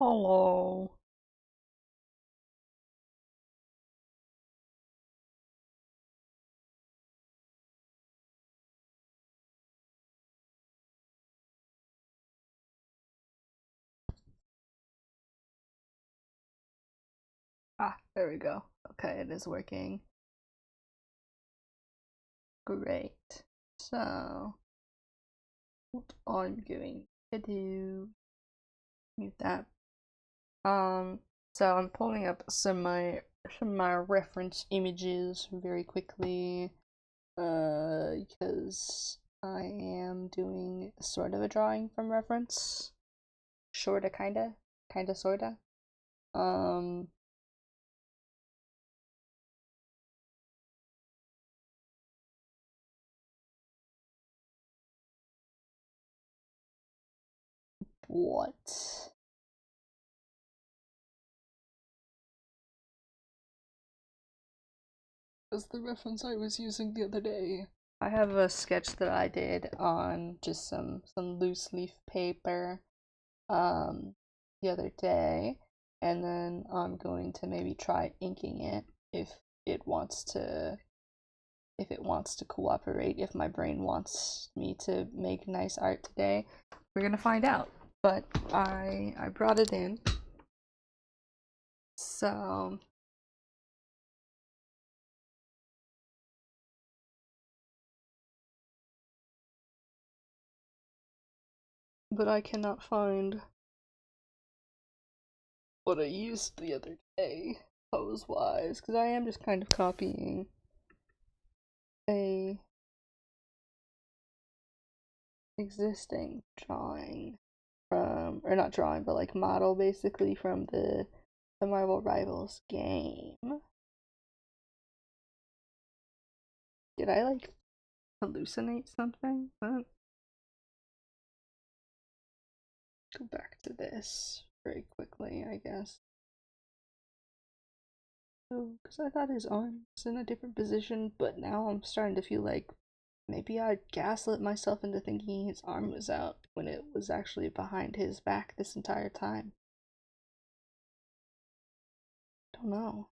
Hello. Ah, there we go. Okay, it is working. Great. So, what I'm going to do, mute that. Um, so I'm pulling up some of my reference images very quickly, because I am doing sort of a drawing from reference, sorta, kinda, sorta. Um, what? Was the reference I was using the other day. I have a sketch that I did on just some loose leaf paper um the other day, and then I'm going to maybe try inking it if it wants to cooperate, if my brain wants me to make nice art today. We're gonna find out. But I brought it in. So but I cannot find what I used the other day, pose wise, because I am just kind of copying a existing drawing from, or not drawing, but like model basically from the Marvel Rivals game. Did I like hallucinate something? Go back to this very quickly, I guess. So, because I thought his arm was in a different position, but now I'm starting to feel like maybe I gaslit myself into thinking his arm was out when it was actually behind his back this entire time. Don't know.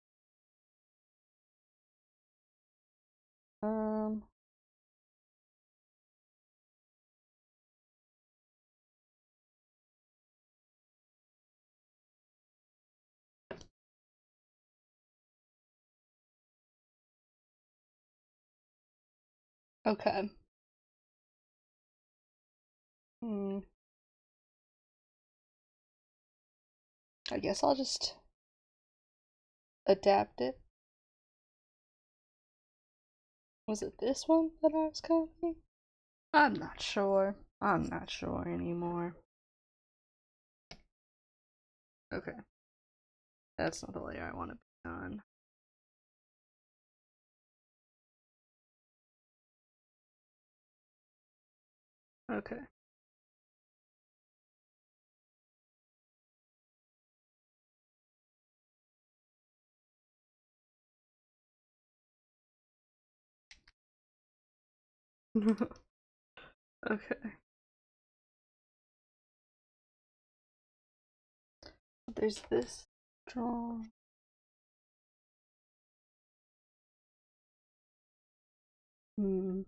Um, okay. Hmm. I guess I'll just adapt it. Was it this one that I was copying? I'm not sure. I'm not sure anymore. Okay. That's not the layer I want to be on. Okay. Okay. There's this draw. Hmm.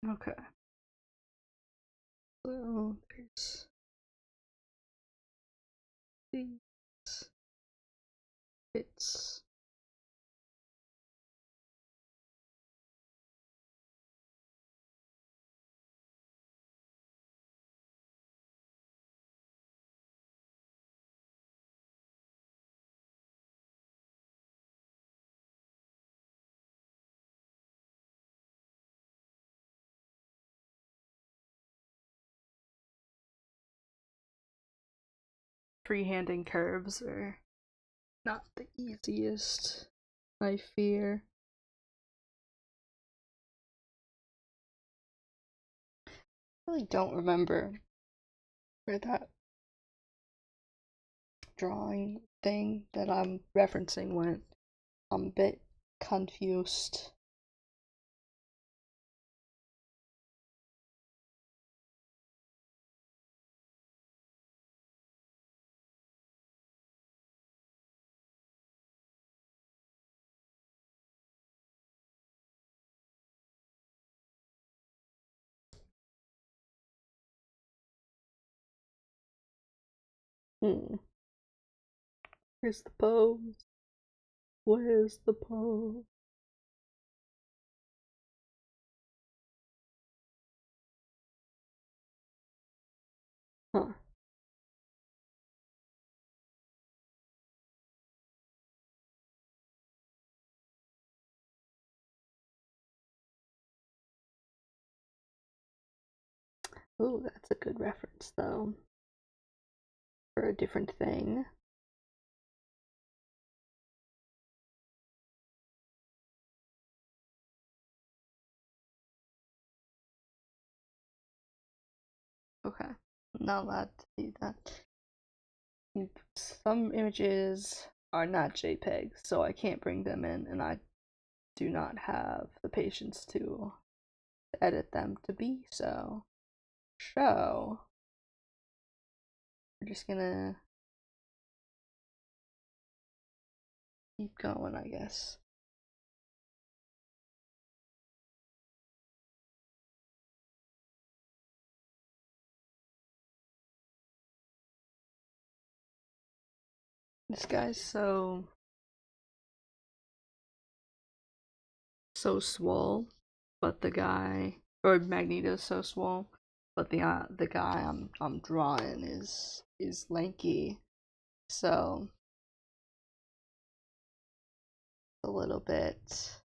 Okay. So there's these bits. freehanding curves are not the easiest, I fear. I really don't remember where that drawing thing that I'm referencing went. I'm a bit confused. Where's the pose? Where's the pose? Huh. Oh, that's a good reference, though. For a different thing. Okay. I'm not allowed to do that. Some images are not JPEGs, so I can't bring them in, and I do not have the patience to edit them to be so. So, we're just gonna keep going, I guess. This guy's so swole, but the guy, or Magneto's so swole, but the guy I'm drawing is lanky, so a little bit.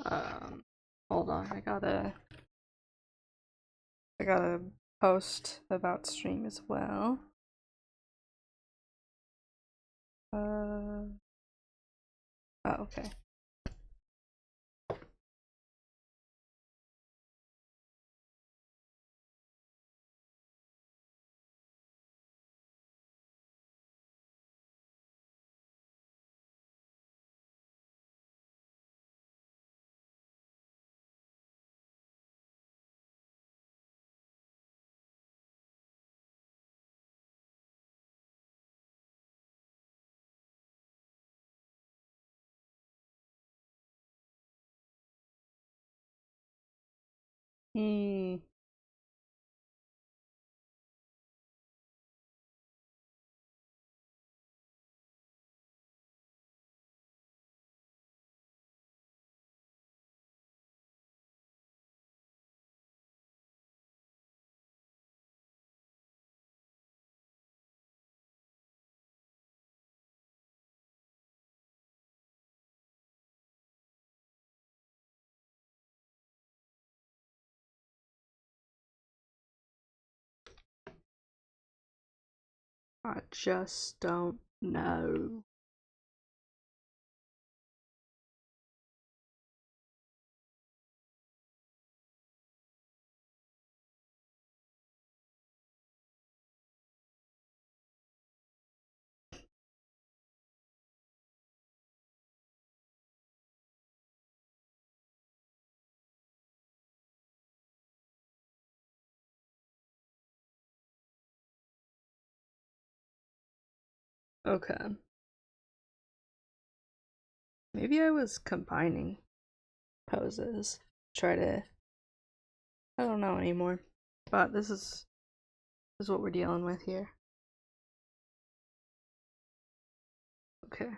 Um, Hold on, I gotta post about stream as well. Oh, okay. Hmm. I just don't know. Okay. Maybe I was combining poses. Try to. I don't know anymore. But this is what we're dealing with here. Okay.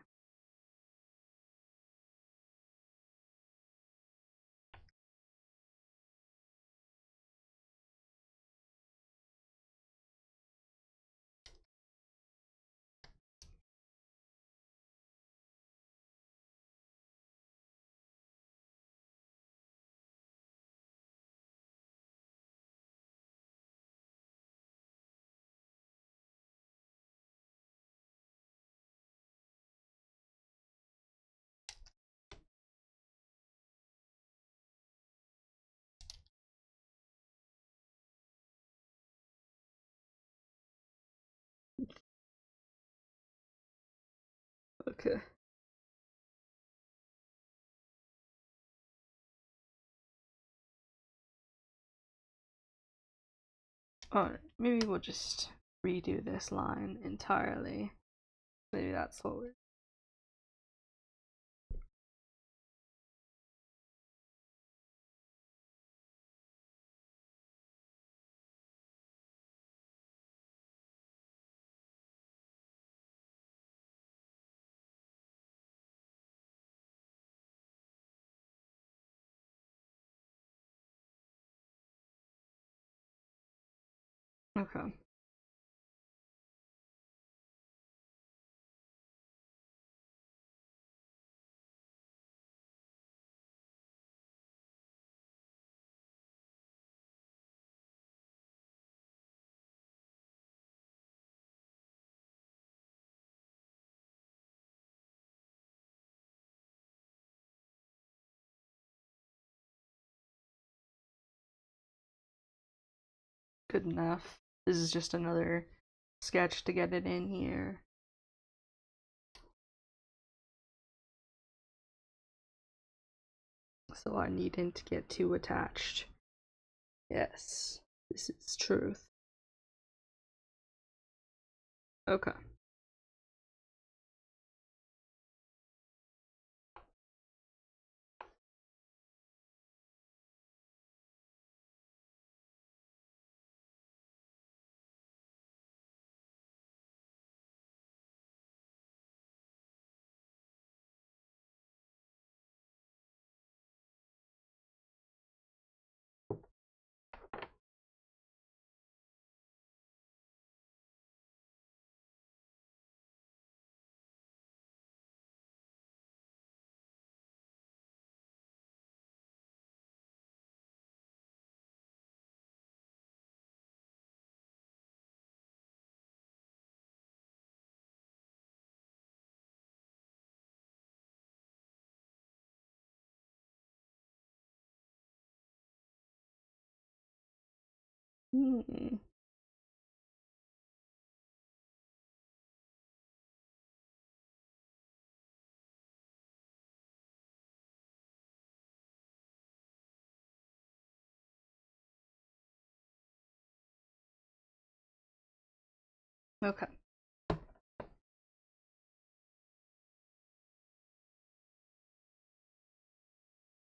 Okay. Alright, maybe we'll just redo this line entirely. Maybe that's what we're... Okay. Good enough. This is just another sketch to get it in here. So I needn't get too attached. Yes, this is truth. Okay. Hmm. Okay.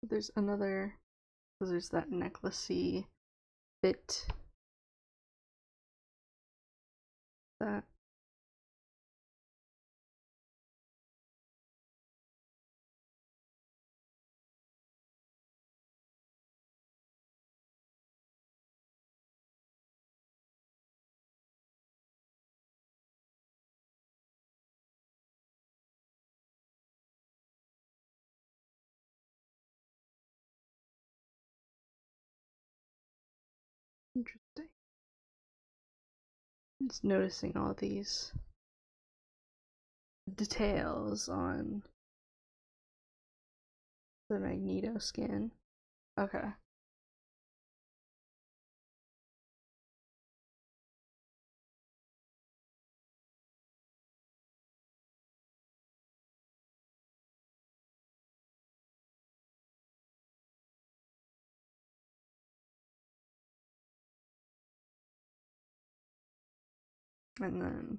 There's another, there's that necklacey bit. That. Interesting. Just noticing all these details on the Magneto skin. Okay. And then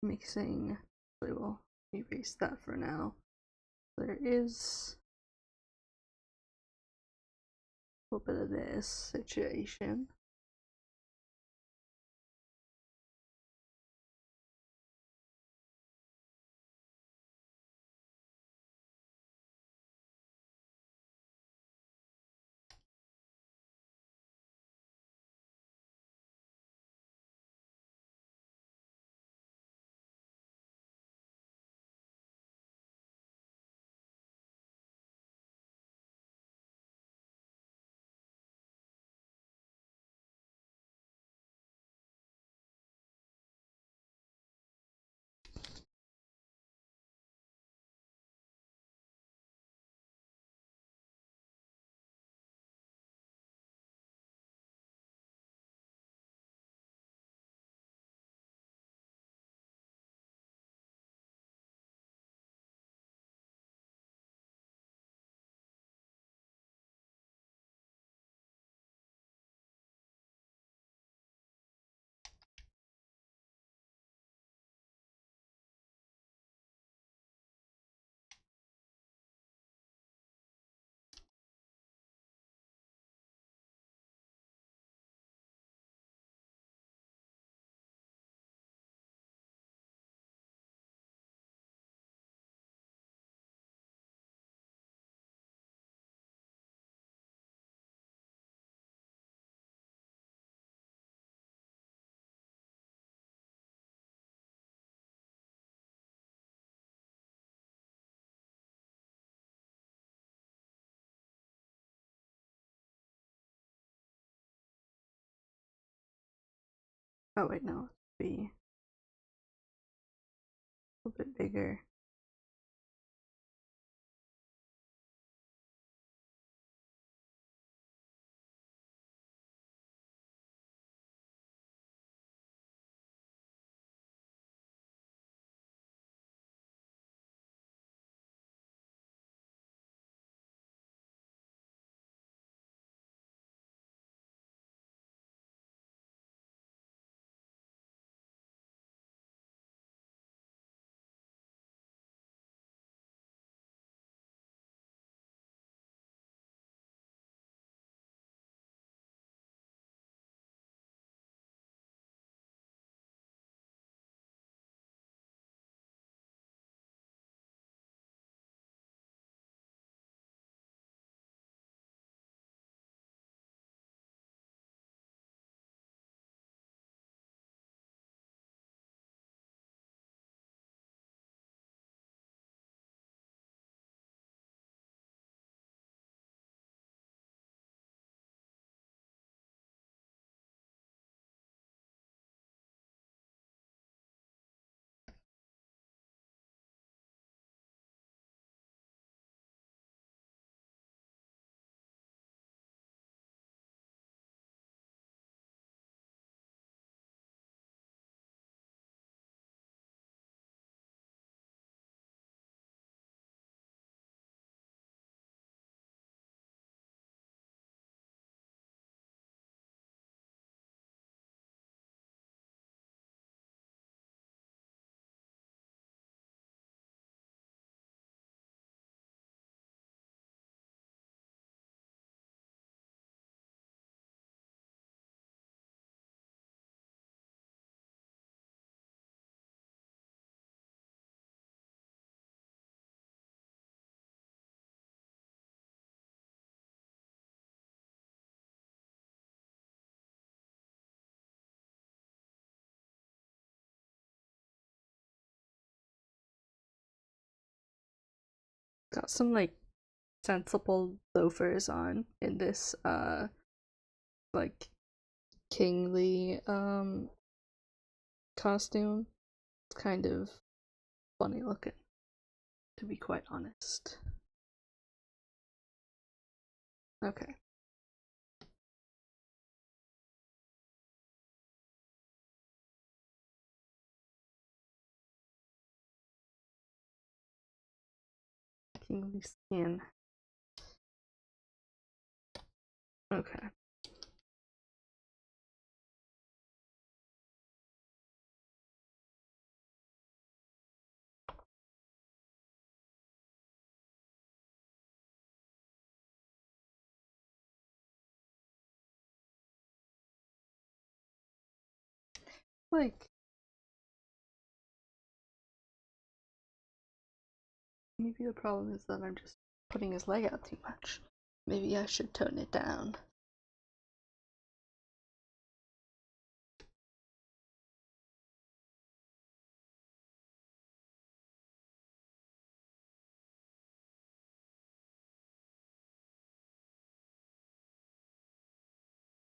mixing, we will erase that for now. There is a little bit of this situation. Oh wait, no, it'd be a little bit bigger. Got some like sensible loafers on in this like kingly costume. It's kind of funny looking, to be quite honest. Okay. Kingly skin. Okay. Like, maybe the problem is that I'm just putting his leg out too much. Maybe I should tone it down.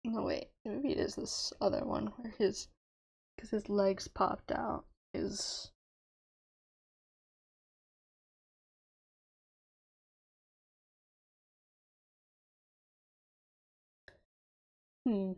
No, wait. Maybe it is this other one where because his legs popped out. His. Hmm.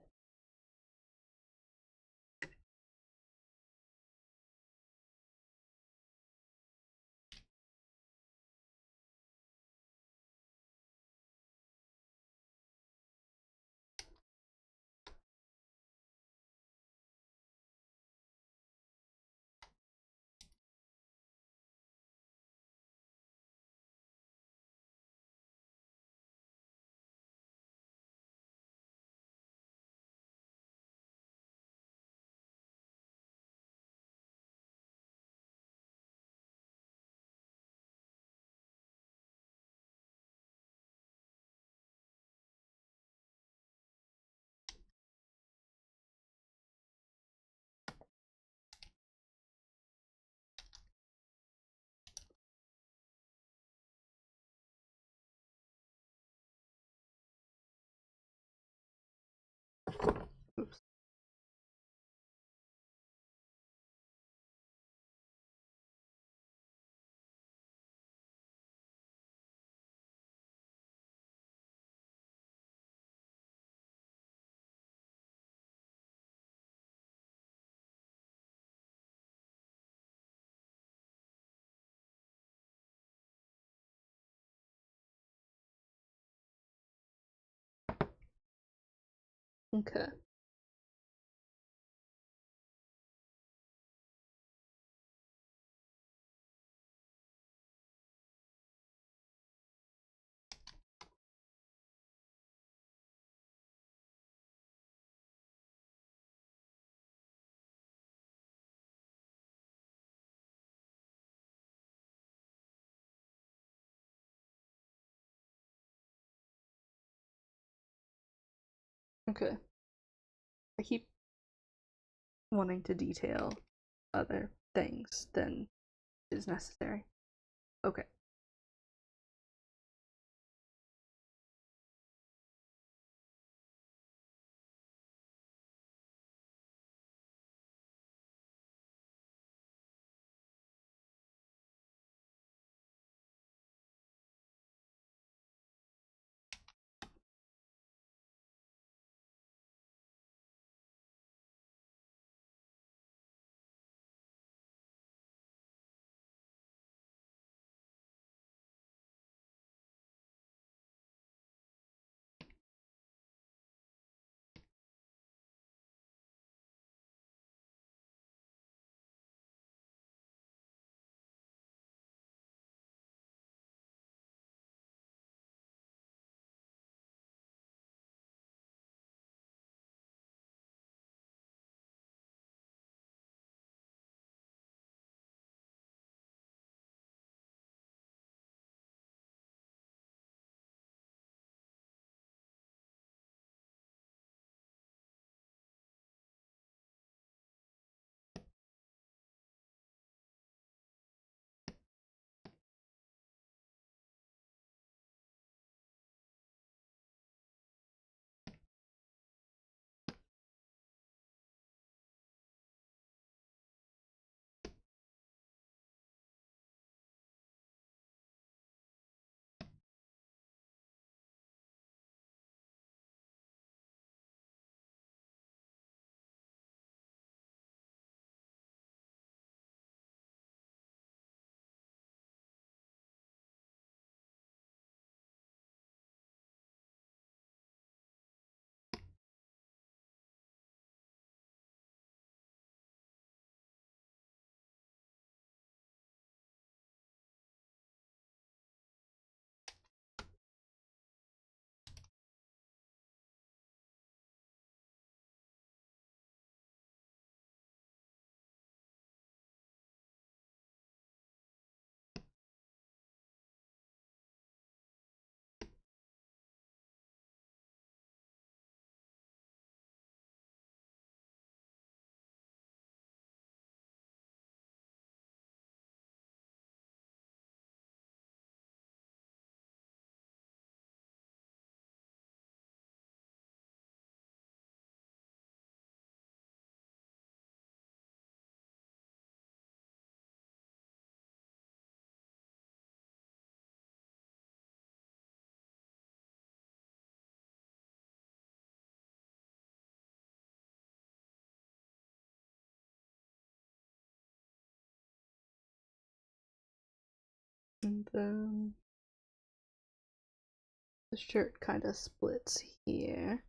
Oops. Okay. Okay. I keep wanting to detail other things than is necessary. Okay. And then the shirt kind of splits here.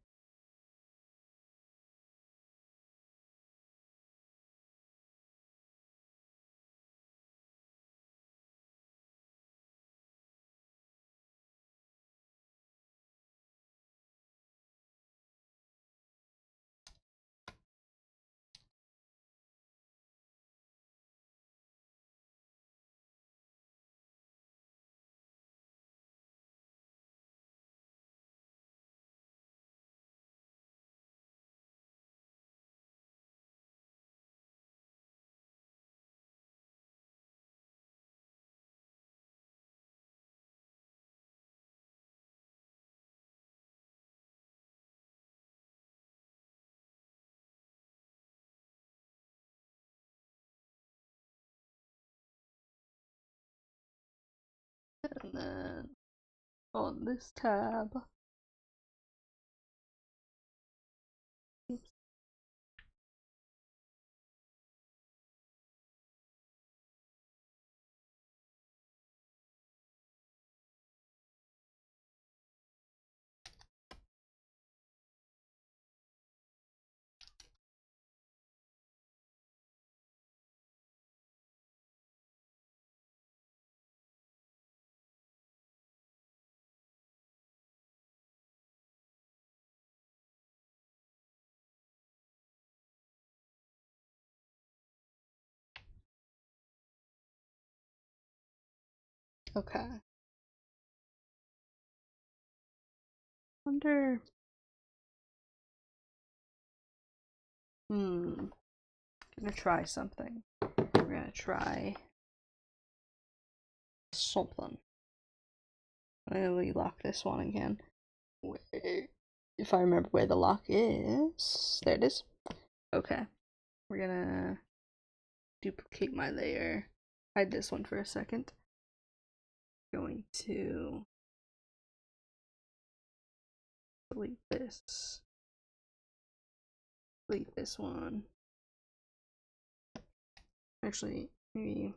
And then on this tab, oops, Okay. Wonder. Gonna try something. We're gonna try something. I'm gonna relock this one again. Wait. If I remember where the lock is. There it is. Okay. We're gonna duplicate my layer. Hide this one for a second. Going to delete this. Delete this one. Actually, maybe.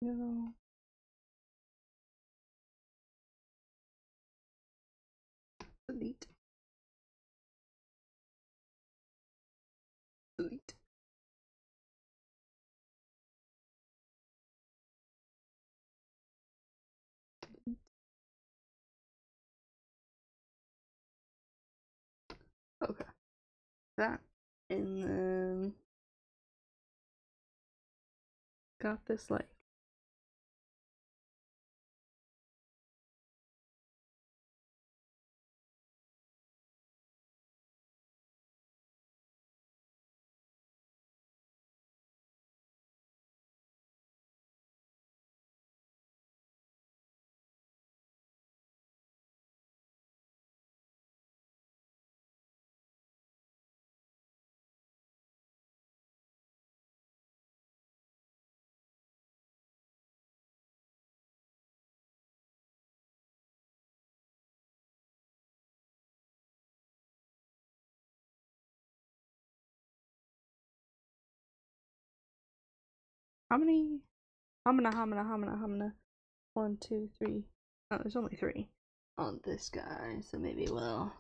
No. Delete. Delete. Delete. Okay. That. And then got this like. How many? How many? 1, 2, 3. Oh, there's only 3 on this guy, so maybe we'll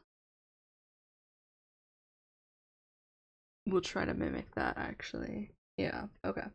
try to mimic that actually. Yeah, okay.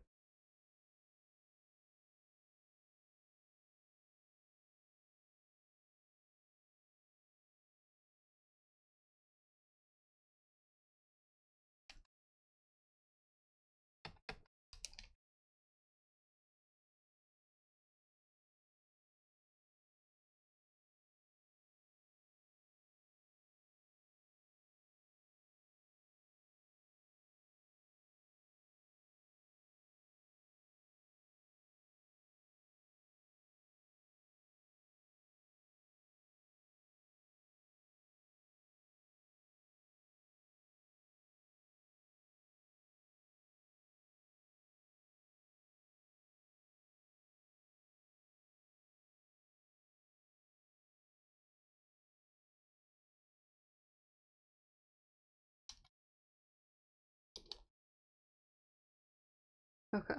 Okay.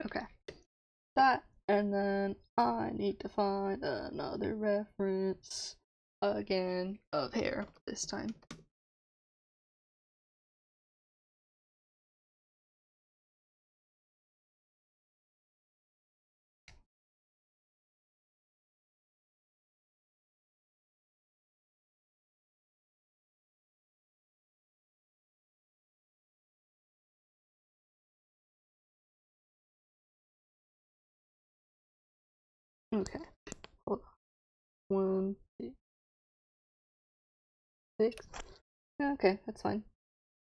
Okay. That, and then I need to find another reference again of hair this time. Okay. Hold on. 1, 2, 6. Okay, that's fine.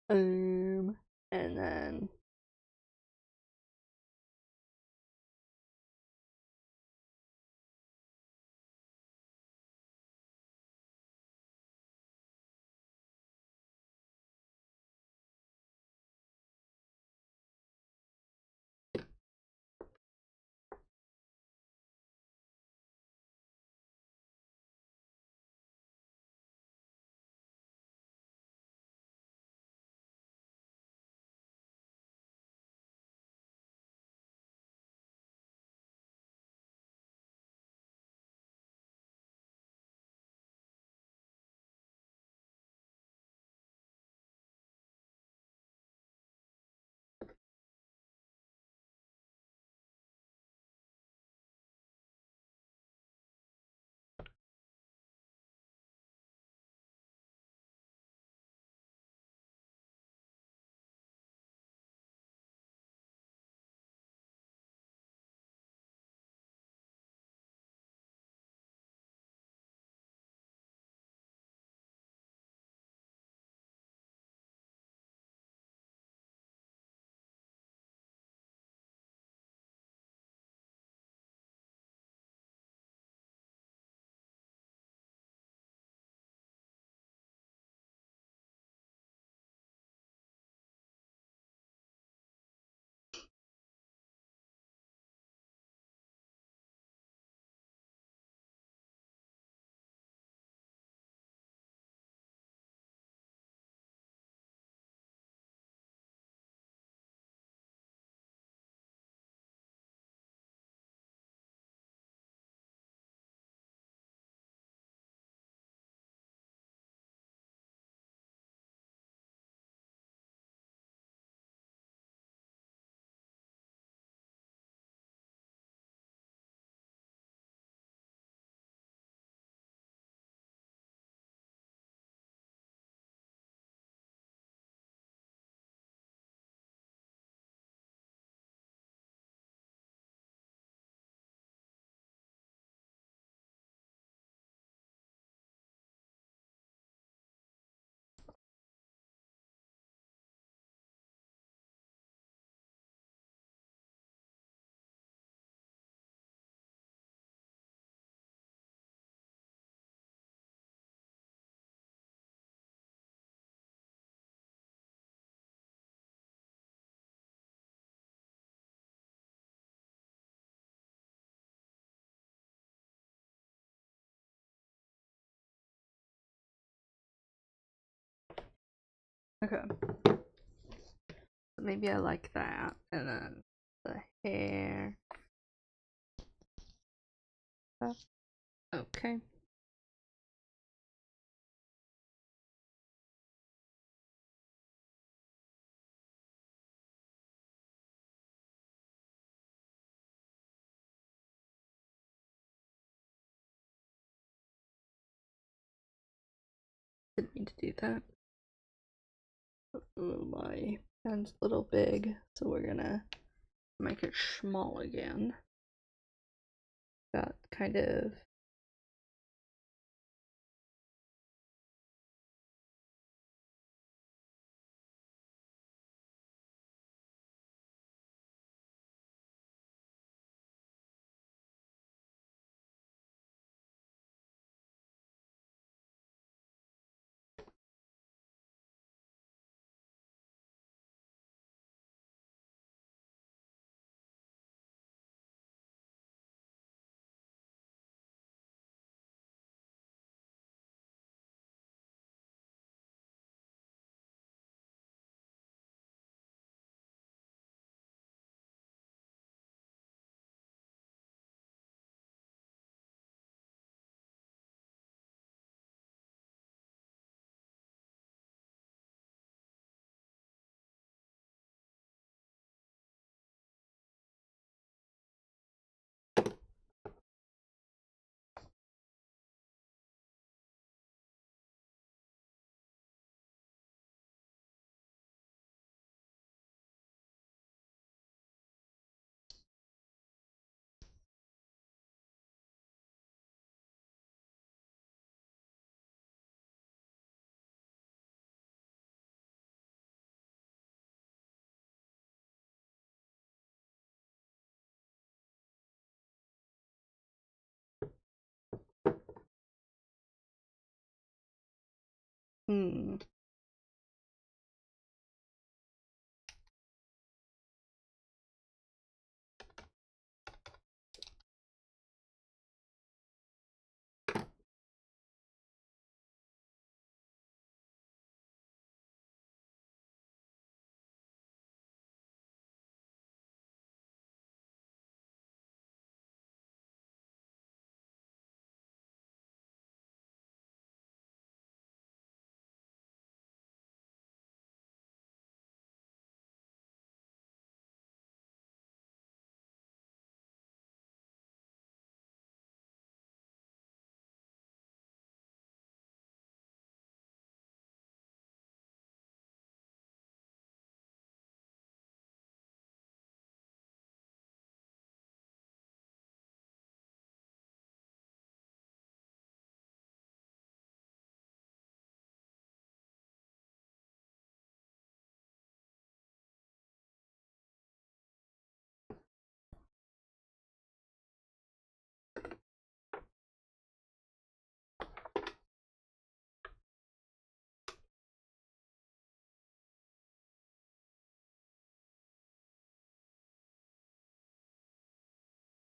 And then Okay. Maybe I like that. And then the hair. Okay. Didn't mean to do that. Oh, my pen's a little big, so we're gonna make it small again. Got kind of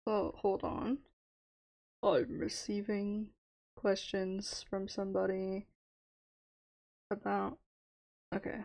Oh, hold on. I'm receiving questions from somebody about. Okay.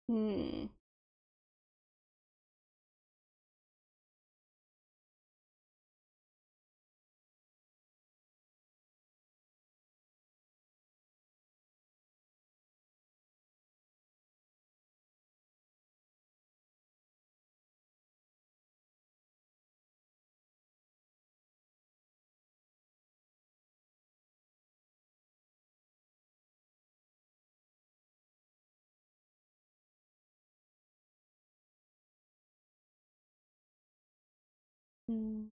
Hmm. Mm.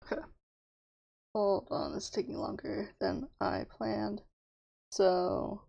Okay. Hold on, it's taking longer than I planned. So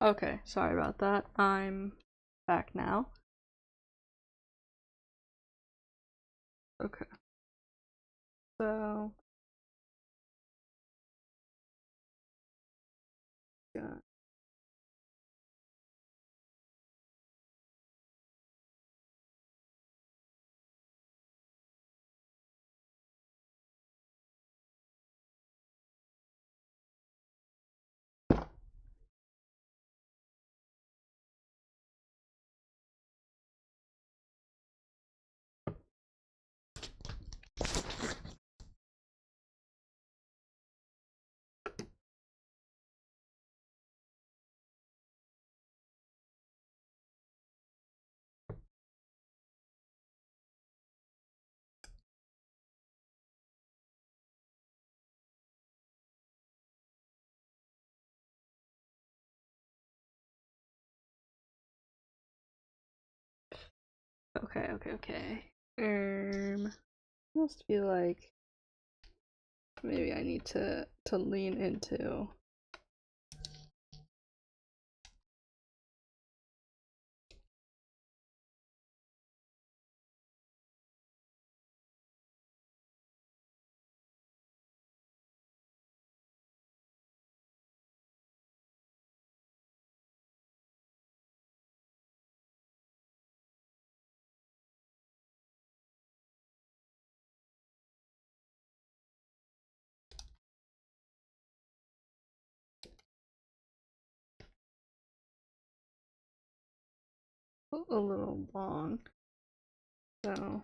Okay, sorry about that. I'm back now. Okay. So, yeah. Okay. Must be like maybe I need to lean into. A little long. So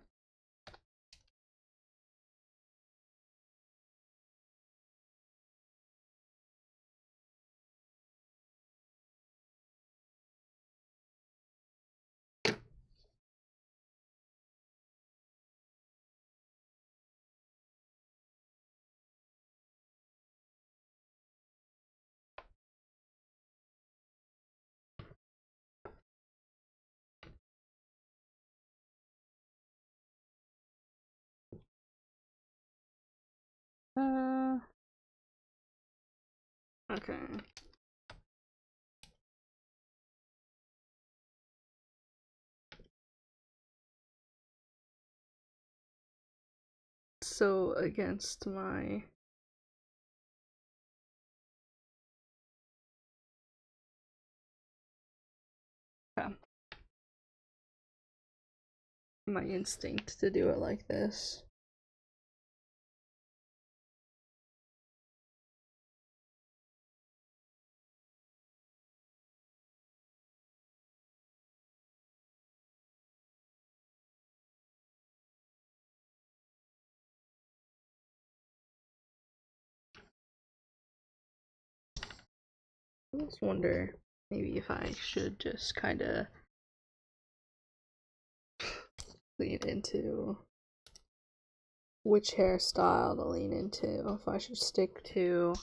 uh okay. So against my my instinct to do it like this. I just wonder maybe if I should just kind of lean into which hairstyle to lean into. If I should stick to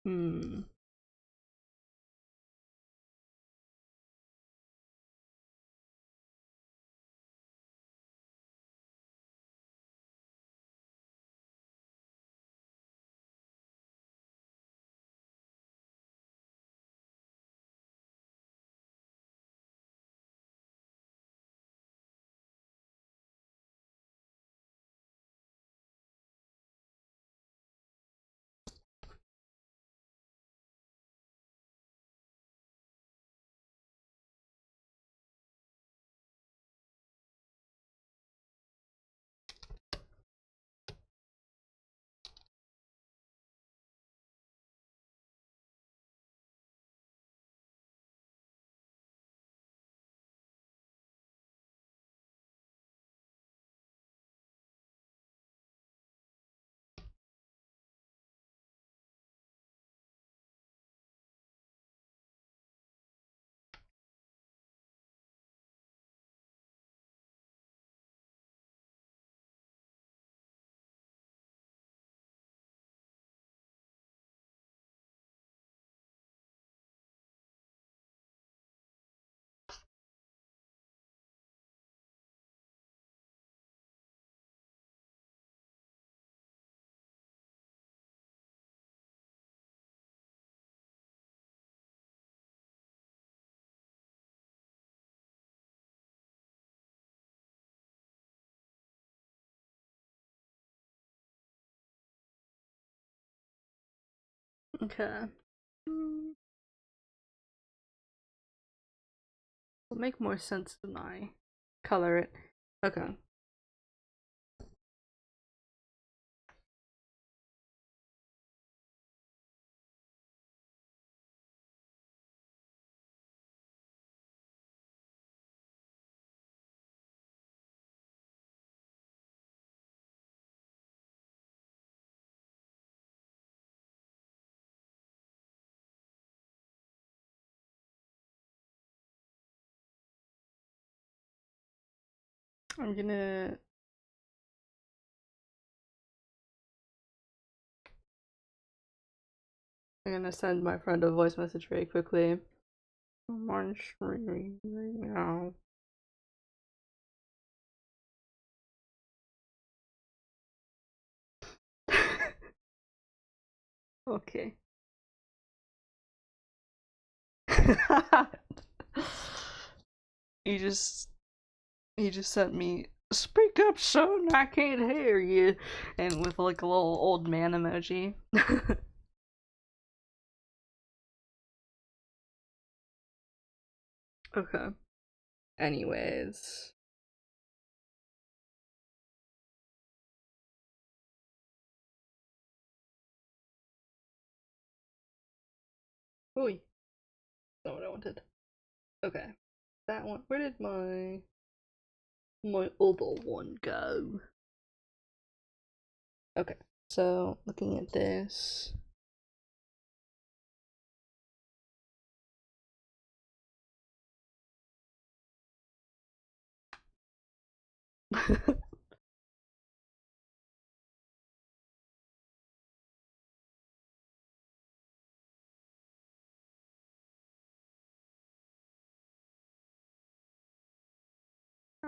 hmm. Okay. It'll make more sense than I color it. Okay. I'm gonna send my friend a voice message very quickly. I'm on streaming right now. Okay. he just he just sent me, "Speak up, son, I can't hear you," and with like a little old man emoji. Okay. Anyways. Oi. That's not what I wanted. Okay. That one. Where did my other one go? Okay. So looking at this.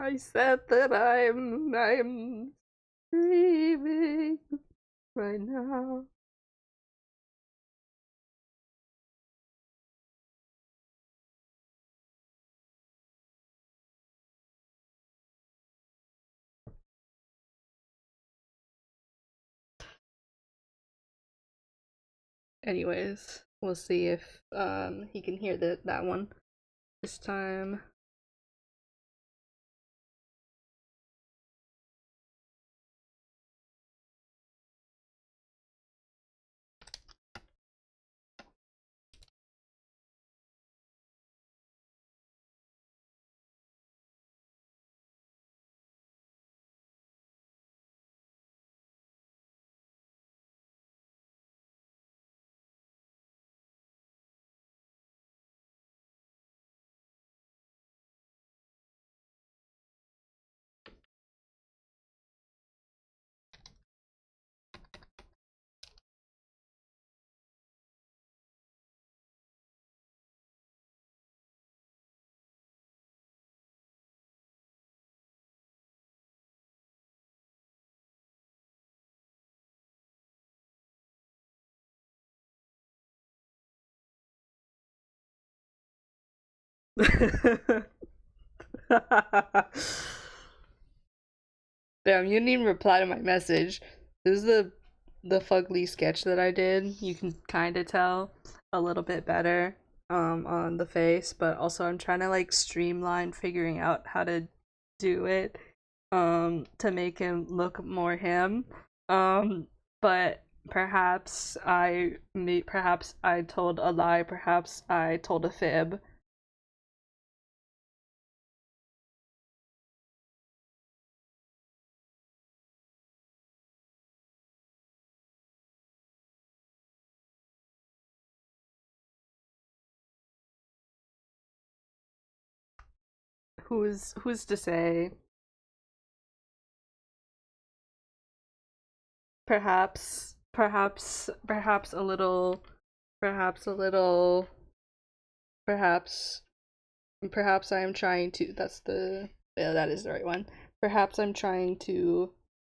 I said that I'm streaming right now. Anyways, we'll see if he can hear that one this time. Damn, you didn't even reply to my message. This is the fugly sketch that I did. You can kind of tell a little bit better on the face, but also I'm trying to like streamline figuring out how to do it to make him look more him. But perhaps I told a lie, perhaps I told a fib. Who's to say? Perhaps a little, perhaps a little, perhaps, perhaps I am trying to. Yeah, that is the right one. Perhaps I'm trying to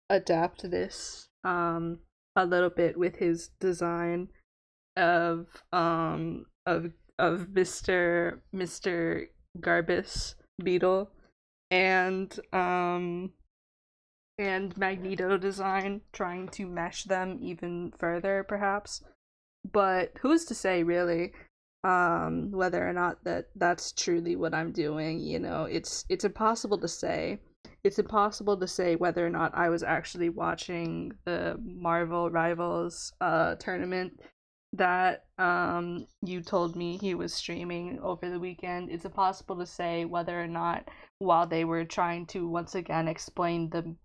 adapt this a little bit with his design of Mr. Garbus Beetle and Magneto design, trying to mesh them even further, perhaps. But who's to say, really, whether or not that's truly what I'm doing? You know, it's impossible to say. It's impossible to say whether or not I was actually watching the Marvel Rivals tournament that you told me he was streaming over the weekend. It's impossible to say whether or not, while they were trying to once again explain the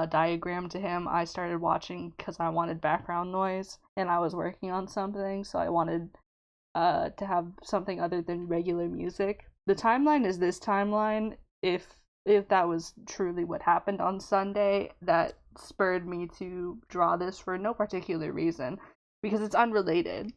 diagram to him, I started watching because I wanted background noise and I was working on something, so I wanted to have something other than regular music. The timeline is this timeline. If that was truly what happened on Sunday, that spurred me to draw this for no particular reason, because it's unrelated.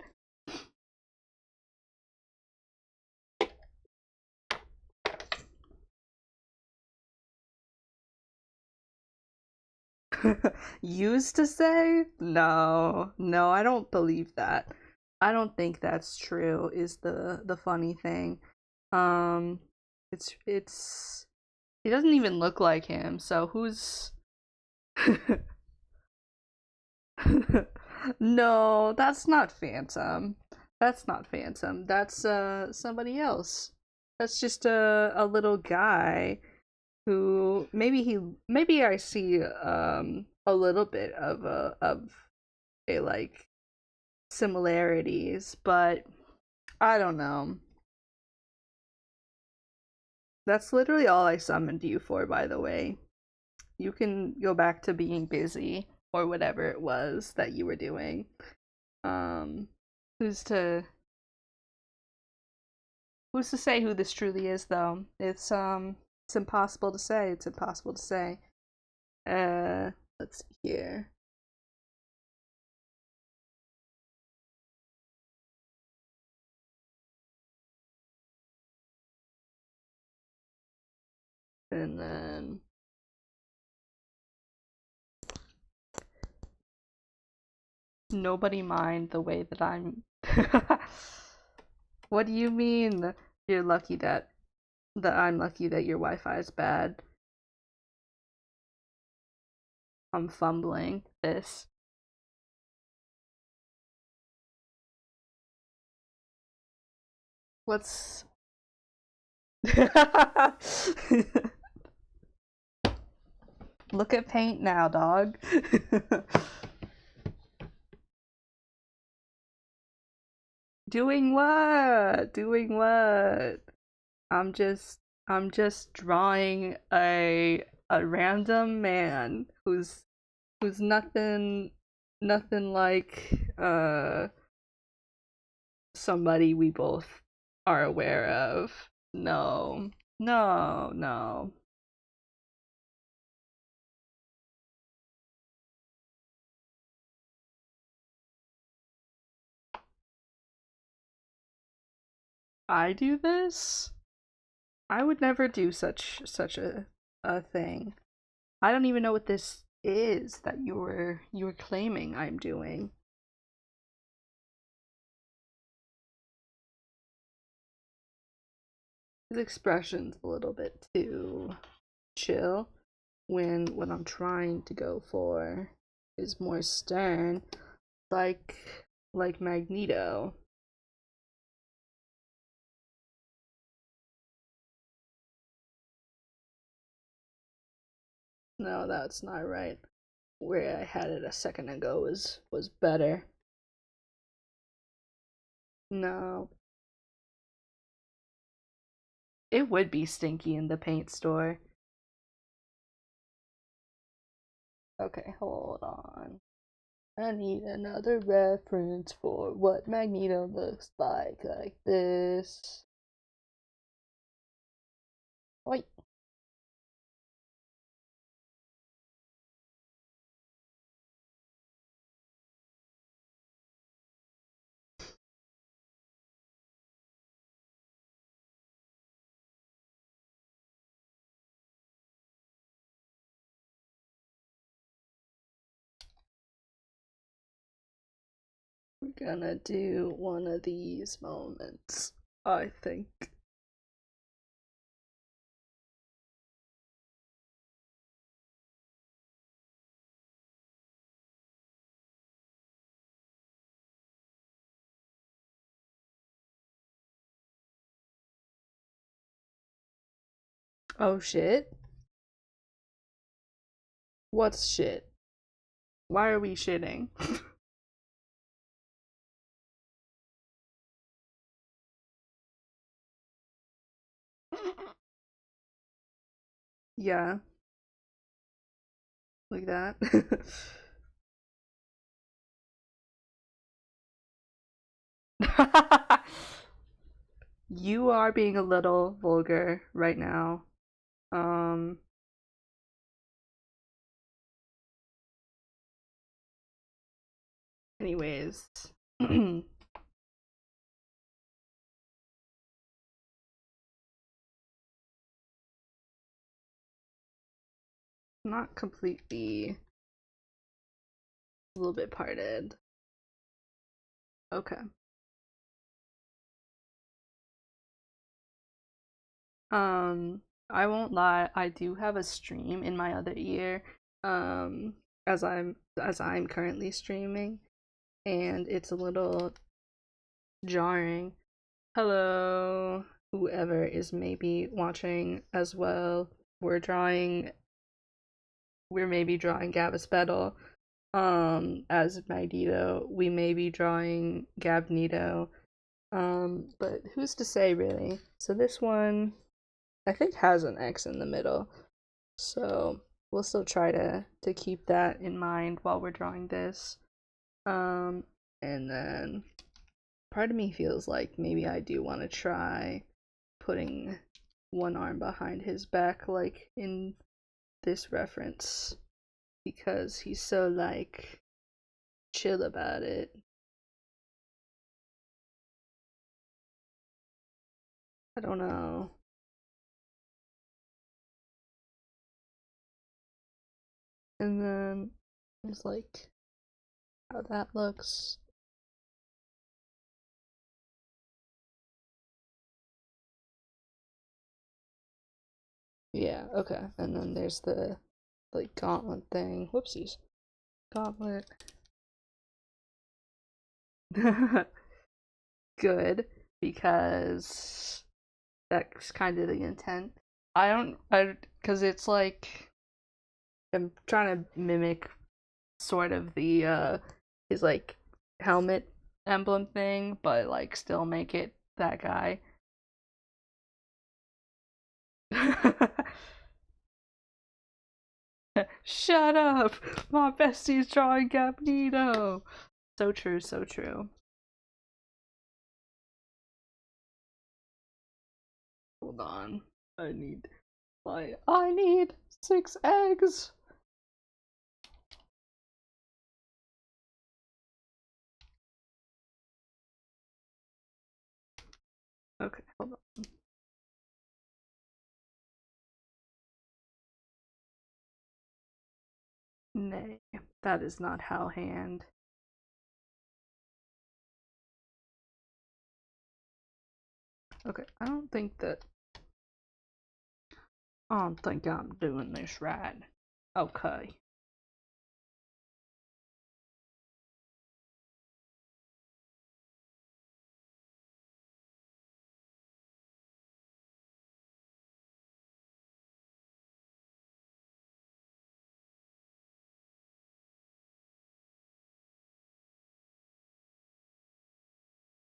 Used to say? No. No, I don't believe that. I don't think that's true is the funny thing. Um it's he doesn't even look like him, so who's No, that's not Phantom. That's not Phantom. That's somebody else. That's just a little guy who maybe I see a little bit of a like similarities, but I don't know. That's literally all I summoned you for, by the way. You can go back to being busy or whatever it was that you were doing. Um who's to who's to say who this truly is, though? It's impossible to say. It's impossible to say. Let's see here. And then nobody mind the way that I'm. What do you mean? You're lucky that I'm lucky that your Wi-Fi is bad. I'm fumbling this. What's Look at paint now, dog. Doing what? Doing what? I'm just I'm just drawing a random man who's nothing like somebody we both are aware of. No. No, no. I do this? I would never do such a thing. I don't even know what this is that you were claiming I'm doing. His expression's a little bit too chill when what I'm trying to go for is more stern, like Magneto. No, that's not right. Where I had it a second ago was better. No, it would be stinky in the paint store. Okay, hold on. I need another reference for what Magneto looks like this. Wait. We're gonna do one of these moments, I think. Oh shit? What's shit? Why are we shitting? Yeah, like that. You are being a little vulgar right now. Um, anyways. Not completely, a little bit parted. Okay. Um, I won't lie, I do have a stream in my other ear, um, as I'm currently streaming, and it's a little jarring. Hello, whoever is maybe watching as well. We're drawing we're maybe drawing Gavis Bettel as Magneto. We may be drawing Gavneto. But who's to say really? So this one I think has an X in the middle. So we'll still try to keep that in mind while we're drawing this. Um and then part of me feels like maybe I do want to try putting one arm behind his back like in this reference because he's so like chill about it. I don't know. And then it's like how that looks. Yeah, okay. And then there's the like gauntlet thing. Whoopsies. Gauntlet. Good because that's kind of the intent. Because it's like I'm trying to mimic sort of the his like helmet emblem thing, but like still make it that guy. Shut up! My bestie's drawing Gavneto. So true, so true. Hold on. I need 6 eggs. Okay, hold on. Nay, that is not how hand. Okay, I don't think I'm doing this right. Okay.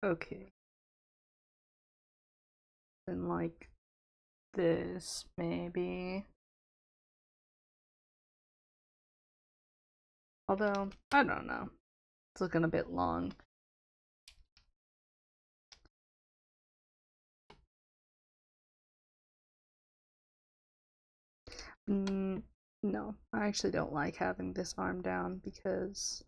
Okay. Then like this, maybe. Although, I don't know. It's looking a bit long. No, I actually don't like having this arm down because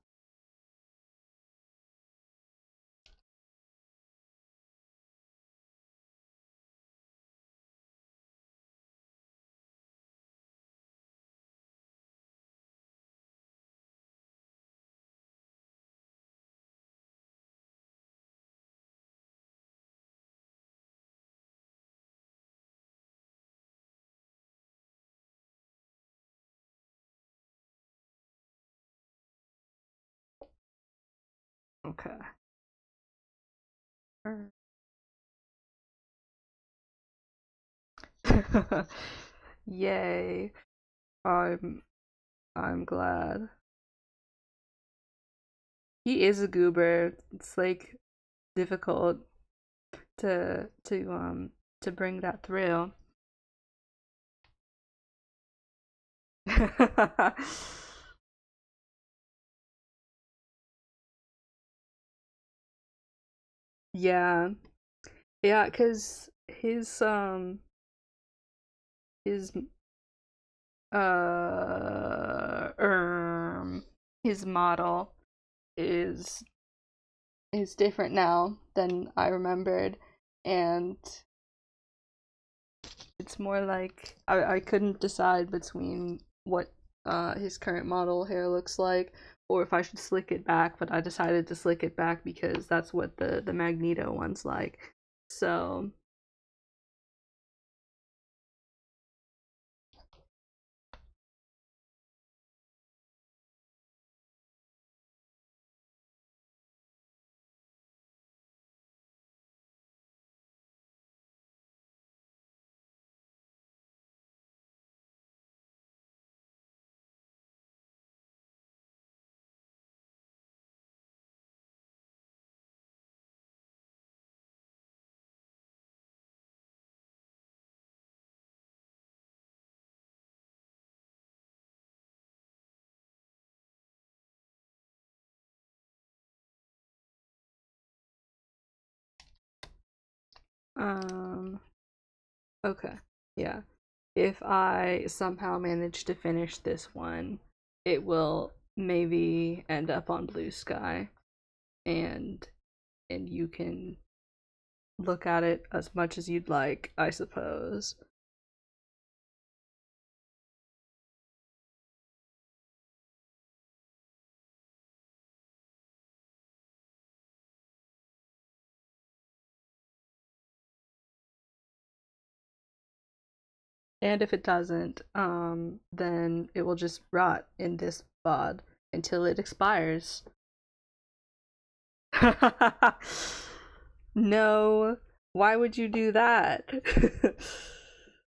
okay. Yay. I'm I'm glad. He is a goober. It's like difficult to bring that through. Yeah. Yeah, 'cause his his model is different now than I remembered, and it's more like I couldn't decide between what his current model hair looks like or if I should slick it back, but I decided to slick it back because that's what the Magneto one's like. So, um okay. Yeah. If I somehow manage to finish this one, it will maybe end up on BlueSky, and you can look at it as much as you'd like, I suppose. And if it doesn't, then it will just rot in this bod until it expires. No, why would you do that?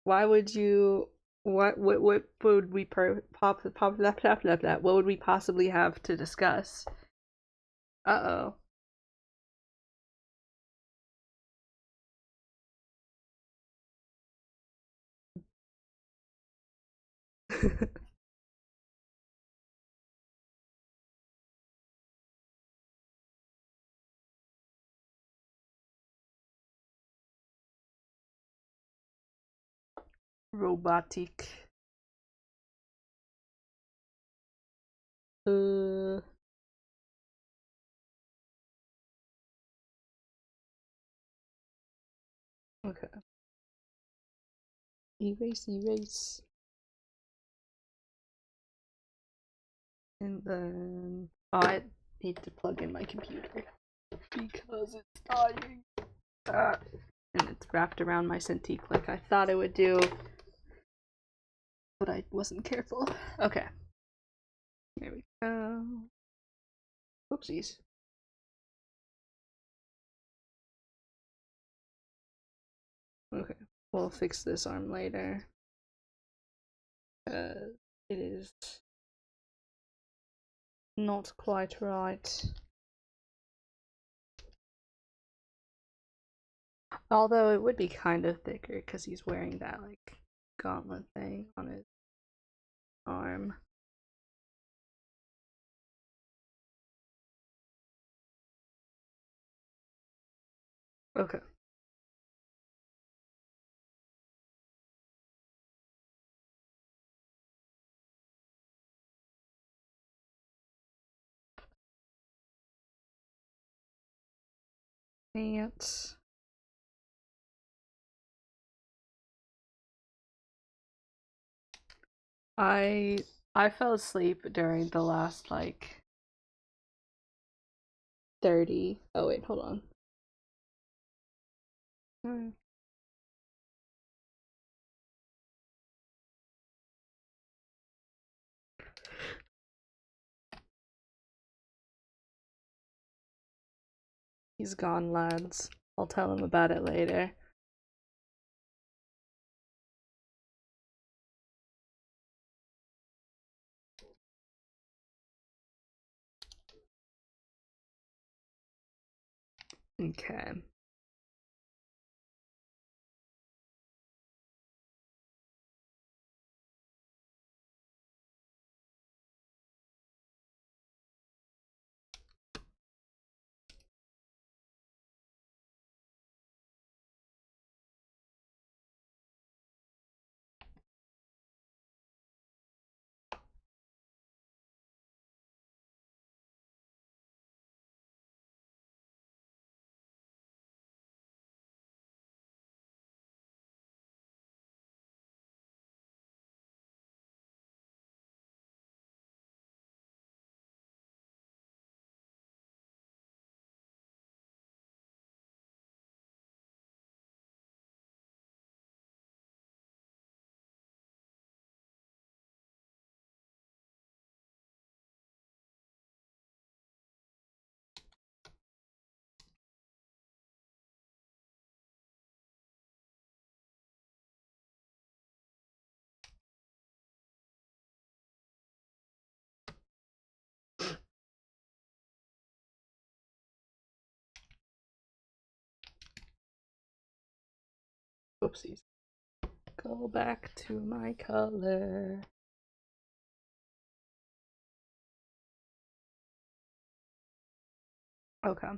Why would you? What would we what would we possibly have to discuss? Uh oh. Robotic. Uh, okay. Erase, erase. And then I need to plug in my computer because it's dying. Ah. And it's wrapped around my Cintiq like I thought it would do, but I wasn't careful. Okay, there we go. Oopsies. Okay, we'll fix this arm later. It is not quite right. Although it would be kind of thicker because he's wearing that like gauntlet thing on his arm. Okay. Pants. I I fell asleep during the last like 30. Oh wait, hold on. Hmm. He's gone, lads. I'll tell him about it later. Okay. Oopsies. Go back to my color. Okay.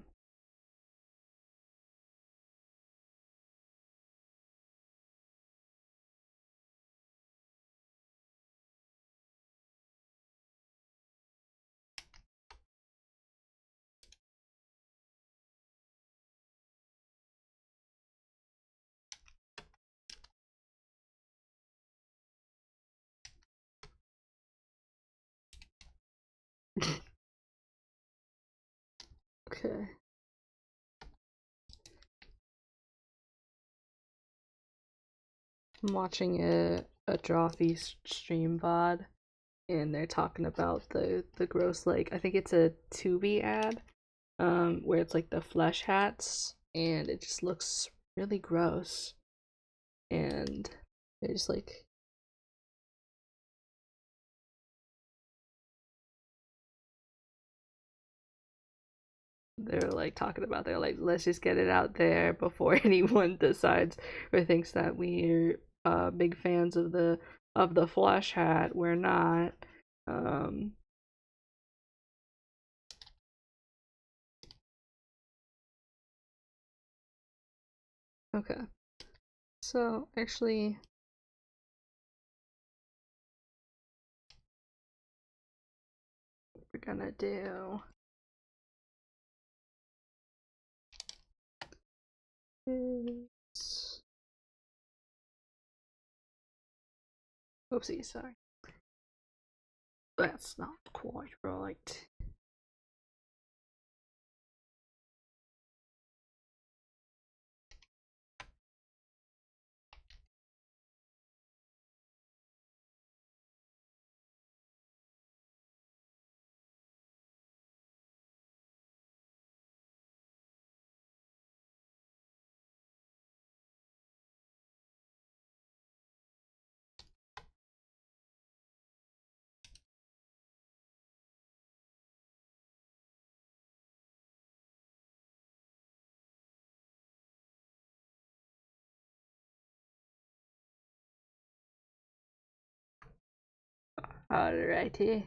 Okay. I'm watching a Drawfee stream VOD, and they're talking about the gross, like, I think it's a Tubi ad, where it's like the flesh hats, and it just looks really gross. And they're just like, they're like talking about, they're like, let's just get it out there before anyone decides or thinks that we're big fans of the flesh hat. We're not. um okay, so actually, we're gonna do is, oopsie, sorry, that's not quite right. Alrighty.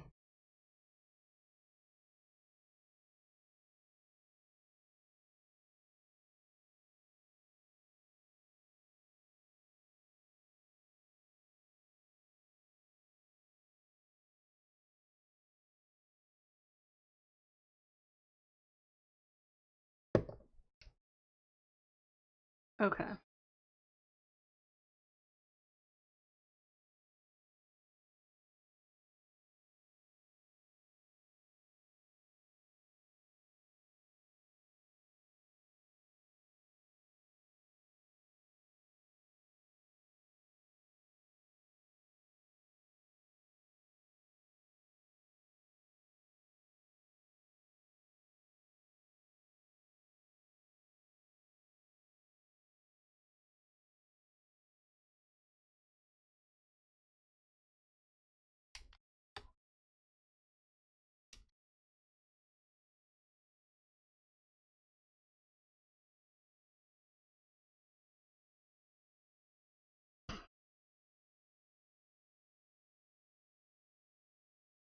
Okay.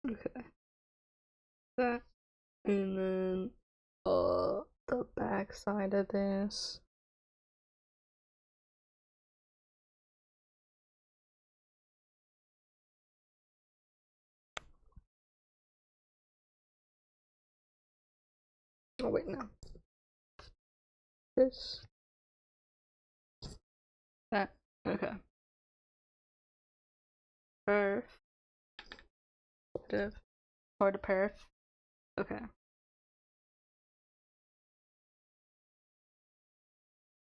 Okay. That. And then, the back side of this. Oh, wait, no. This. That. Okay. Perf. Div. Part of perf. Okay.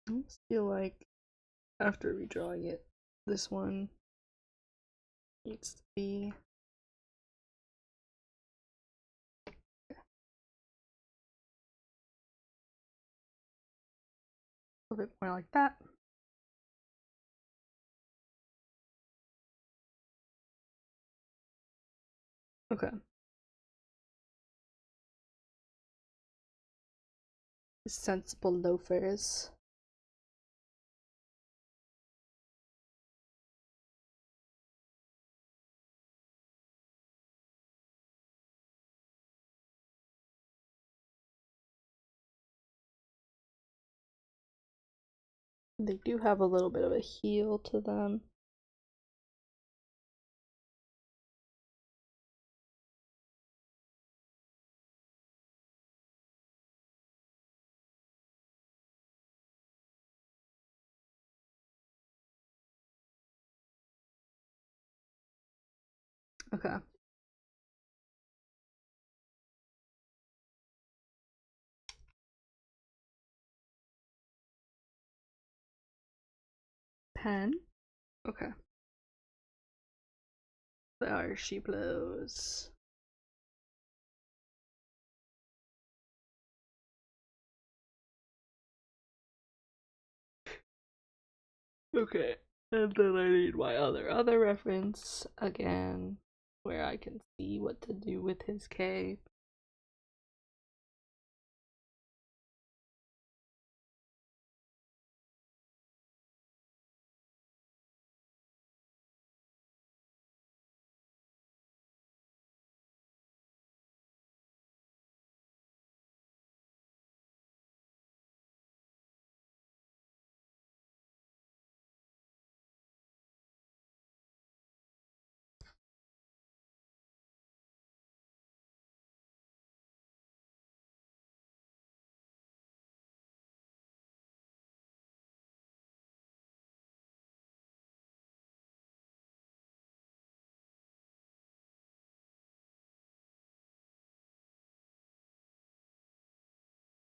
I just feel like after redrawing it, this one needs to be a bit more like that. Okay. Sensible loafers. They do have a little bit of a heel to them. Okay. Pen. Okay. There she blows. Okay. And then I need my other reference again, where I can see what to do with his cape.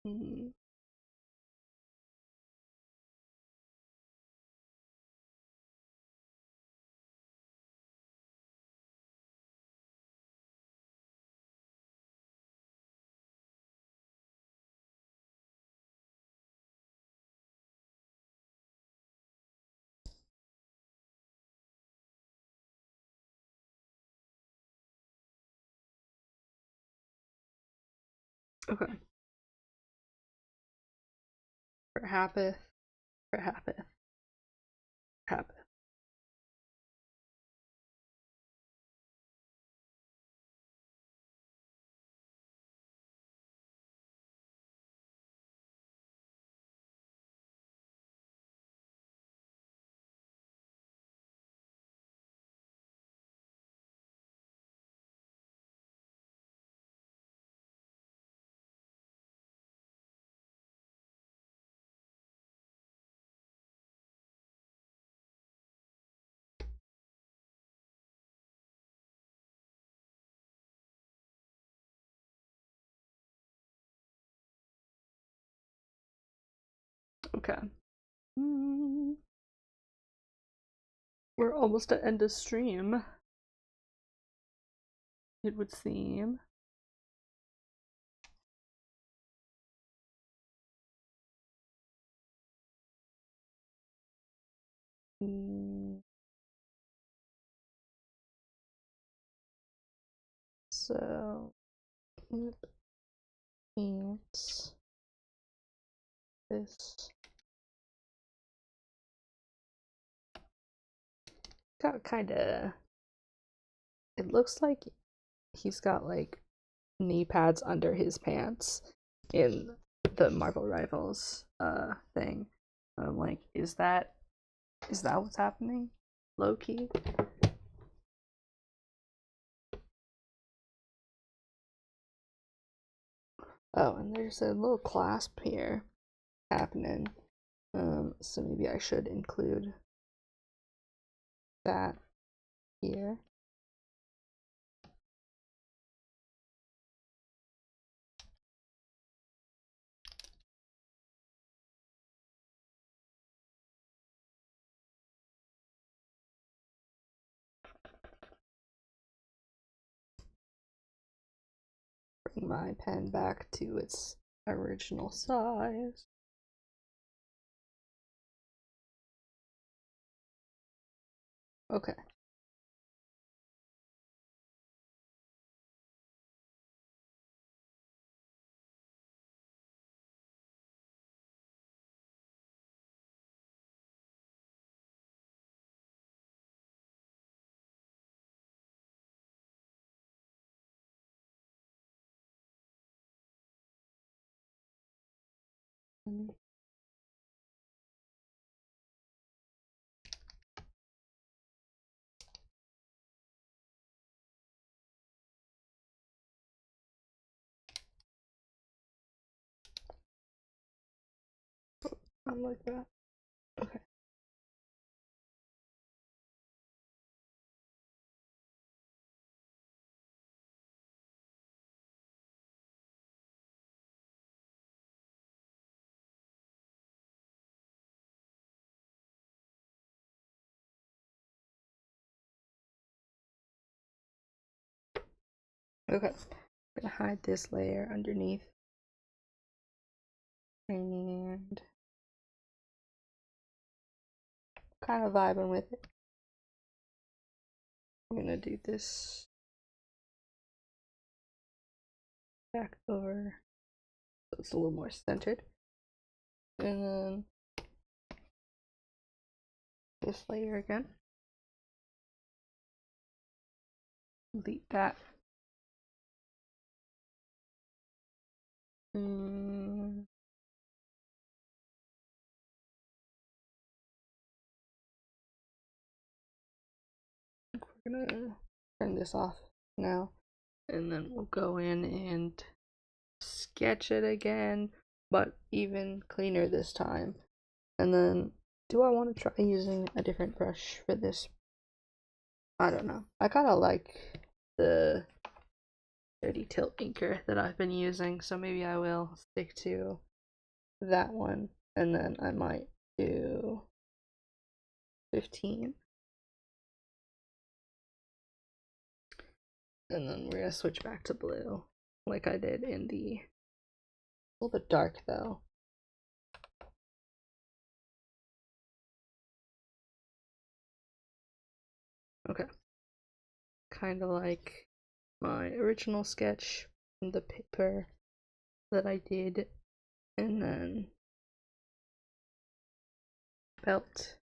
Hmm. Okay. For happeth. For happeth. Happeth. Okay. We're almost at end of stream, it would seem. So it means this got kind of. It looks like he's got like knee pads under his pants in the Marvel Rivals thing. And I'm like, is that what's happening? Low key. Oh, and there's a little clasp here happening. So maybe I should include that here. Bring my pen back to its original size. Okay. I'm like that. Okay. Okay. I'm gonna hide this layer underneath. And kind of vibing with it. I'm gonna do this back over so it's a little more centered. And then this layer again. Delete that. We're gonna turn this off now. And then we'll go in and sketch it again, but even cleaner this time. And then, do I want to try using a different brush for this? I don't know. I kind of like the 30 tilt inker that I've been using, so maybe I will stick to that one, and then I might do 15. And then we're gonna switch back to blue, like I did in the, a little bit dark though. Okay. Kind of like my original sketch in the paper that I did, and then belt.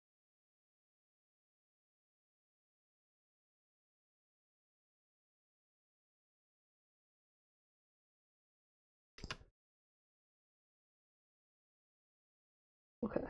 Okay.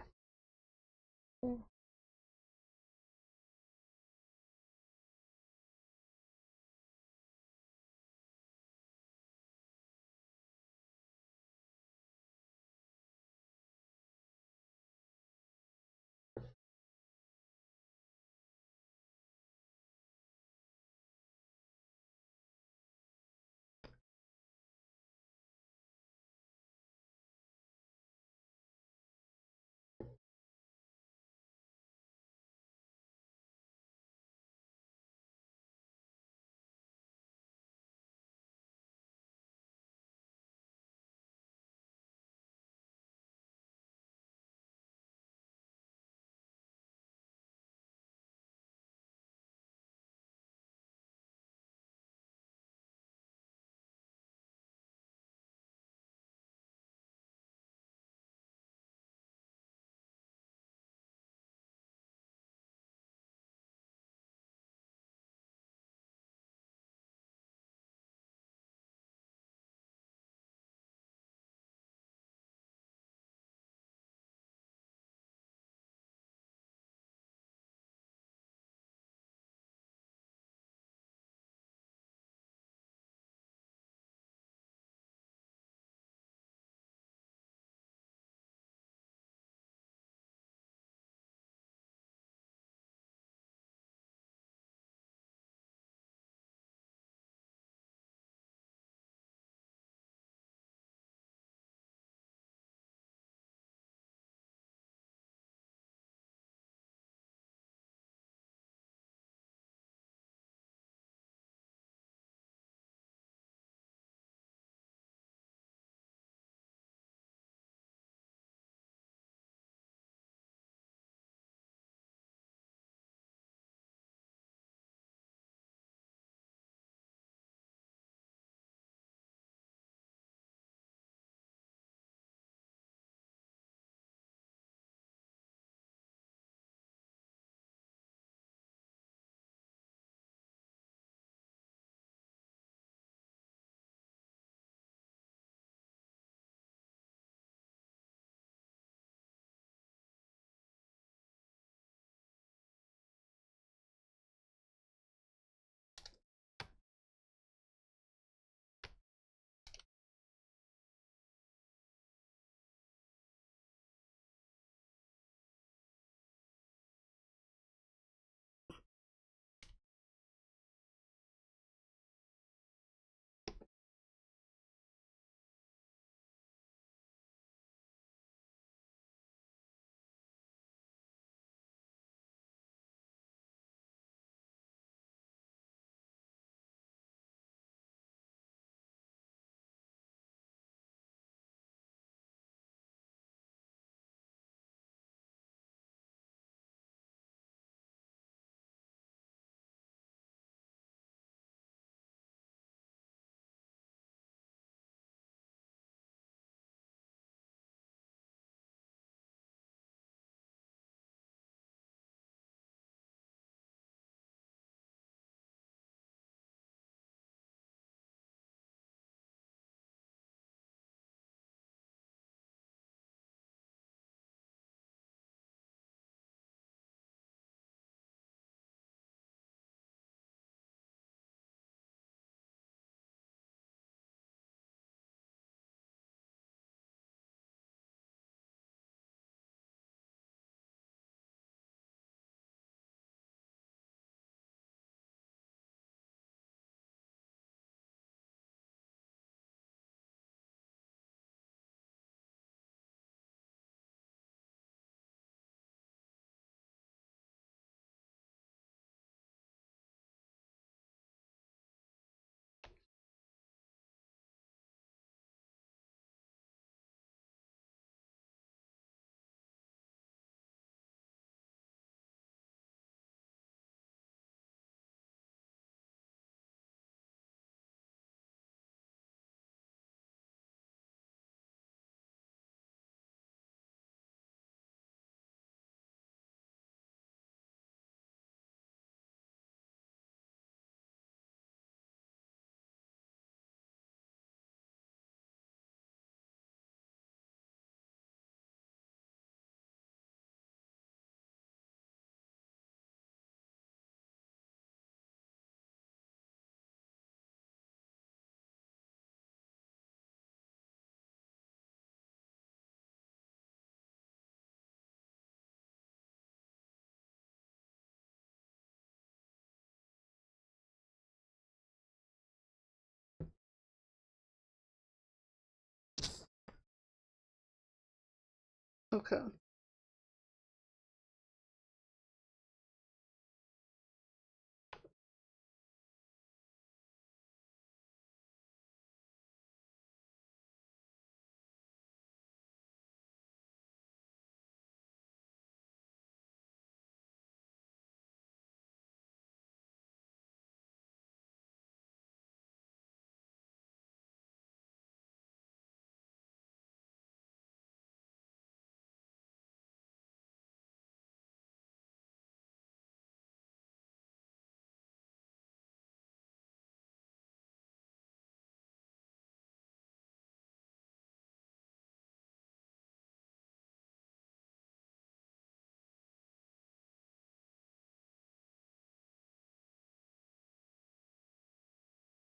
Okay.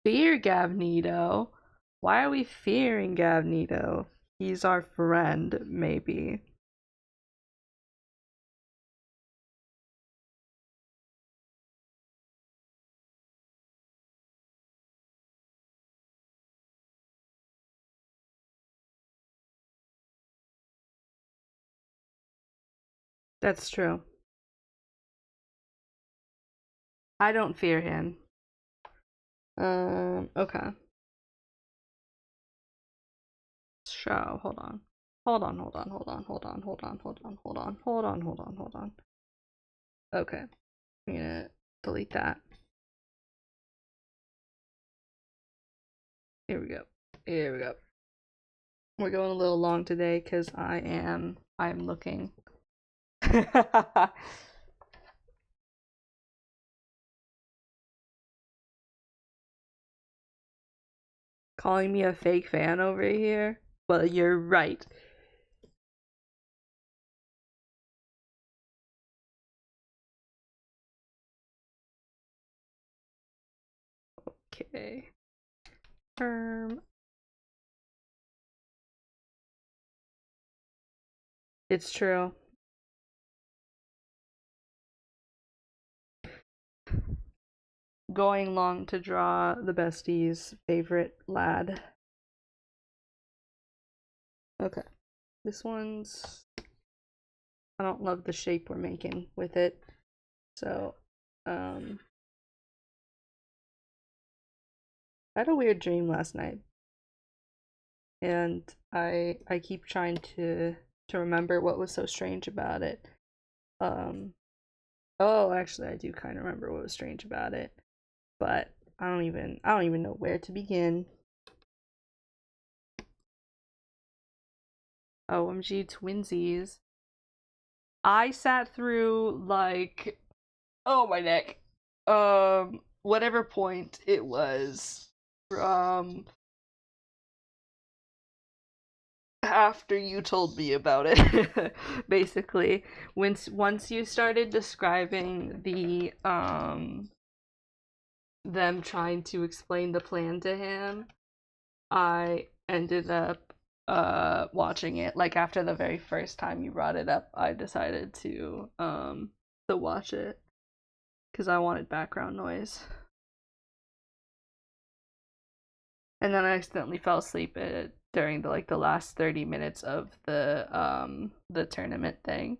Fear Gavneto? Why are we fearing Gavneto? He's our friend, maybe. That's true. I don't fear him. Okay. So, hold on. Hold on, hold on, hold on, hold on, hold on, hold on, hold on, hold on, hold on, hold on. Okay. I'm gonna delete that. Here we go. Here we go. We're going a little long today because I'm looking. Calling me a fake fan over here? Well, you're right. Okay. It's true. Going long to draw the bestie's favorite lad. Okay. This one's... I don't love the shape we're making with it. So, I had a weird dream last night. And I keep trying to remember what was so strange about it. Oh, actually I do kind of remember what was strange about it. But I don't even know where to begin. OMG twinsies. I sat through like, oh my neck. Whatever point it was from after you told me about it. Basically, once you started describing the them trying to explain the plan to him, I ended up watching it. Like after the very first time you brought it up, I decided to watch it because I wanted background noise. And then I accidentally fell asleep during the last 30 minutes of the tournament thing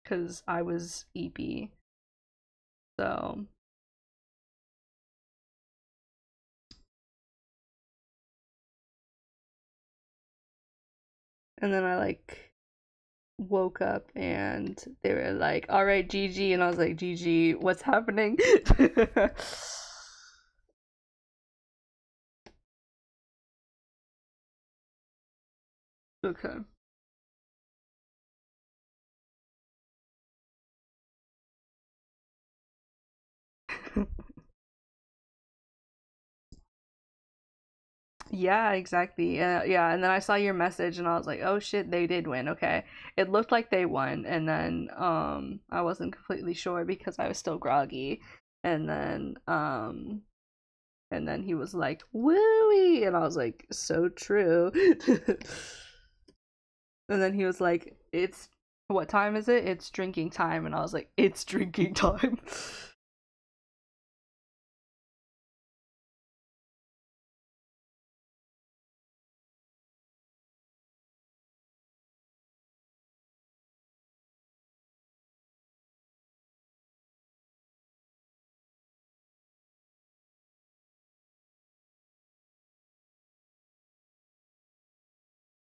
because I was EP. So and then I like woke up and they were like, "All right, GG," and I was like, "GG, what's happening?" Okay. Yeah, exactly. Yeah, and then I saw your message and I was like, "Oh shit, they did win." Okay. It looked like they won and then I wasn't completely sure because I was still groggy. And then he was like, "Wooey," and I was like, "So true." And then he was like, "It's what time is it? It's drinking time." And I was like, "It's drinking time."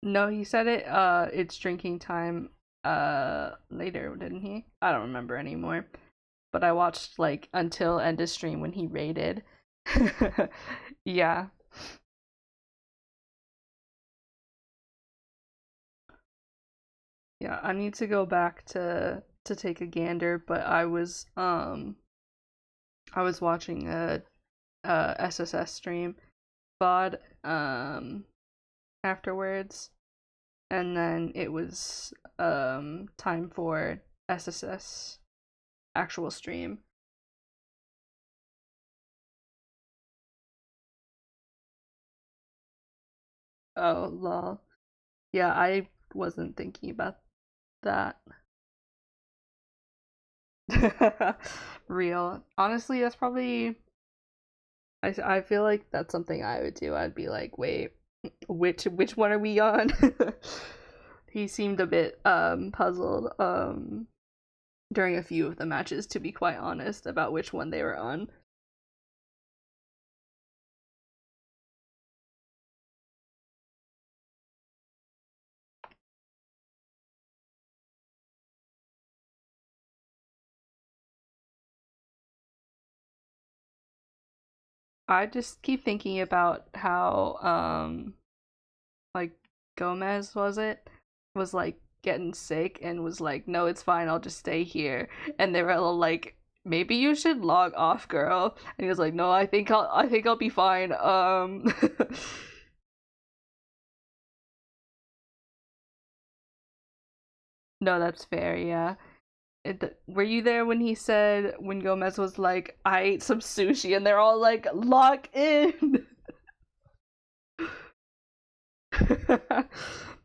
No, he said it's drinking time later, didn't he? I don't remember anymore. But I watched like until end of stream when he raided. Yeah. Yeah, I need to go back to take a gander, but I was watching a SSS stream VOD afterwards, and then it was time for SSS actual stream. Oh lol. Yeah, I wasn't thinking about that. Real. Honestly, that's probably I feel like that's something I would do. I'd be like, wait, which one are we on? He seemed a bit puzzled during a few of the matches, to be quite honest, about which one they were on. I just keep thinking about how like Gomez was like getting sick and was like, no, it's fine, I'll just stay here. And they were all like, maybe you should log off, girl. And he was like, no, I think I'll be fine. No, that's fair, yeah. Were you there when he said, when Gomez was like, I ate some sushi, and they're all like, lock in?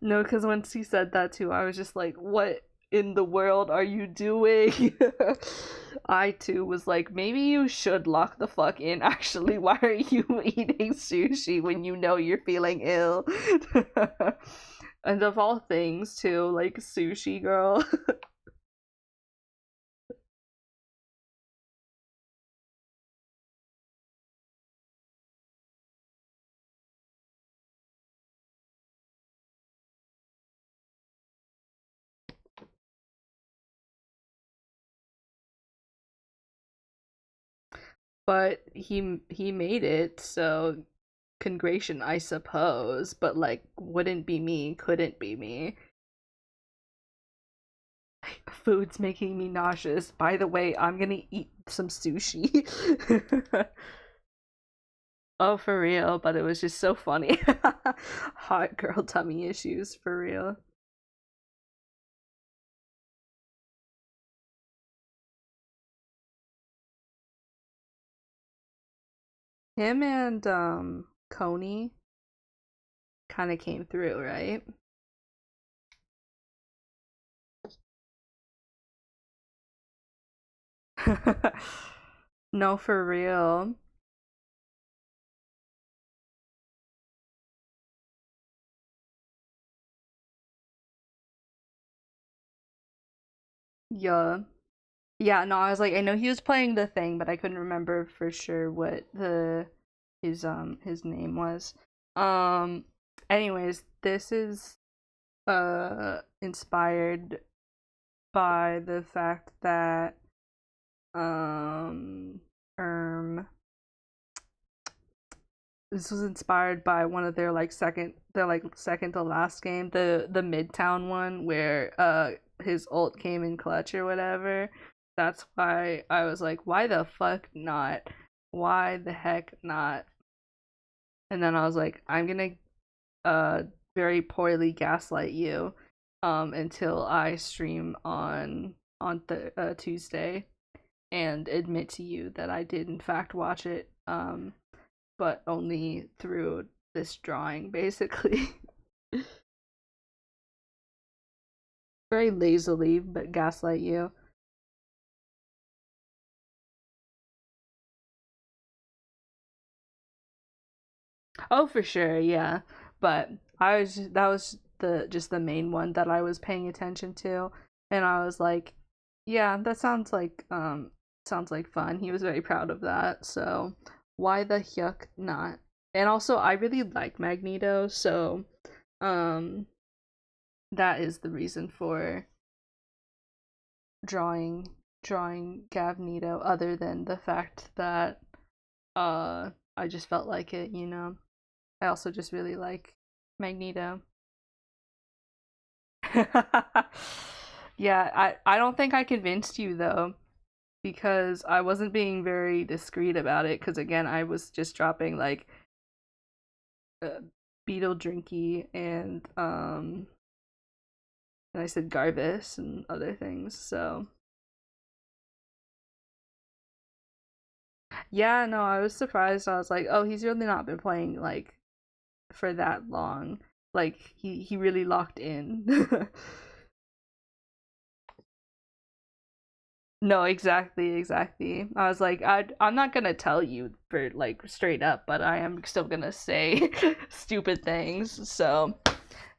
No, because once he said that too, I was just like, what in the world are you doing? I too was like, maybe you should lock the fuck in. Actually, why are you eating sushi when you know you're feeling ill? And of all things, too, like sushi girl. But he made it, so congratulations, I suppose. But like, wouldn't be me, couldn't be me. Food's making me nauseous. By the way, I'm gonna eat some sushi. Oh, for real, but it was just so funny. Hot girl tummy issues, for real. Him and Coney kind of came through, right? No, for real. Yeah. Yeah, no, I was like, I know he was playing the thing, but I couldn't remember for sure what the his name was. Um Anyways, this is inspired by the fact that um um this was inspired by one of their like second to last game, the Midtown one where his ult came in clutch or whatever. That's why I was like, why the fuck not? Why the heck not? And then I was like, I'm gonna uh very poorly gaslight you until I stream on the Tuesday and admit to you that I did in fact watch it, but only through this drawing, basically. Very lazily, but gaslight you. Oh, for sure, yeah. But that was the just the main one that I was paying attention to, and I was like, yeah, that sounds like fun. He was very proud of that, so why the yuck not? And also, I really like Magneto, so that is the reason for drawing Gavneto, other than the fact that I just felt like it, you know. I also just really like Magneto. Yeah, I don't think I convinced you though, because I wasn't being very discreet about it, because again, I was just dropping like Beetle Drinky and I said Garvis and other things, so yeah, no, I was surprised. I was like, oh, he's really not been playing like for that long. Like he really locked in. No, exactly, exactly. I was like, I'm not gonna tell you for like straight up, but I am still gonna say stupid things. So,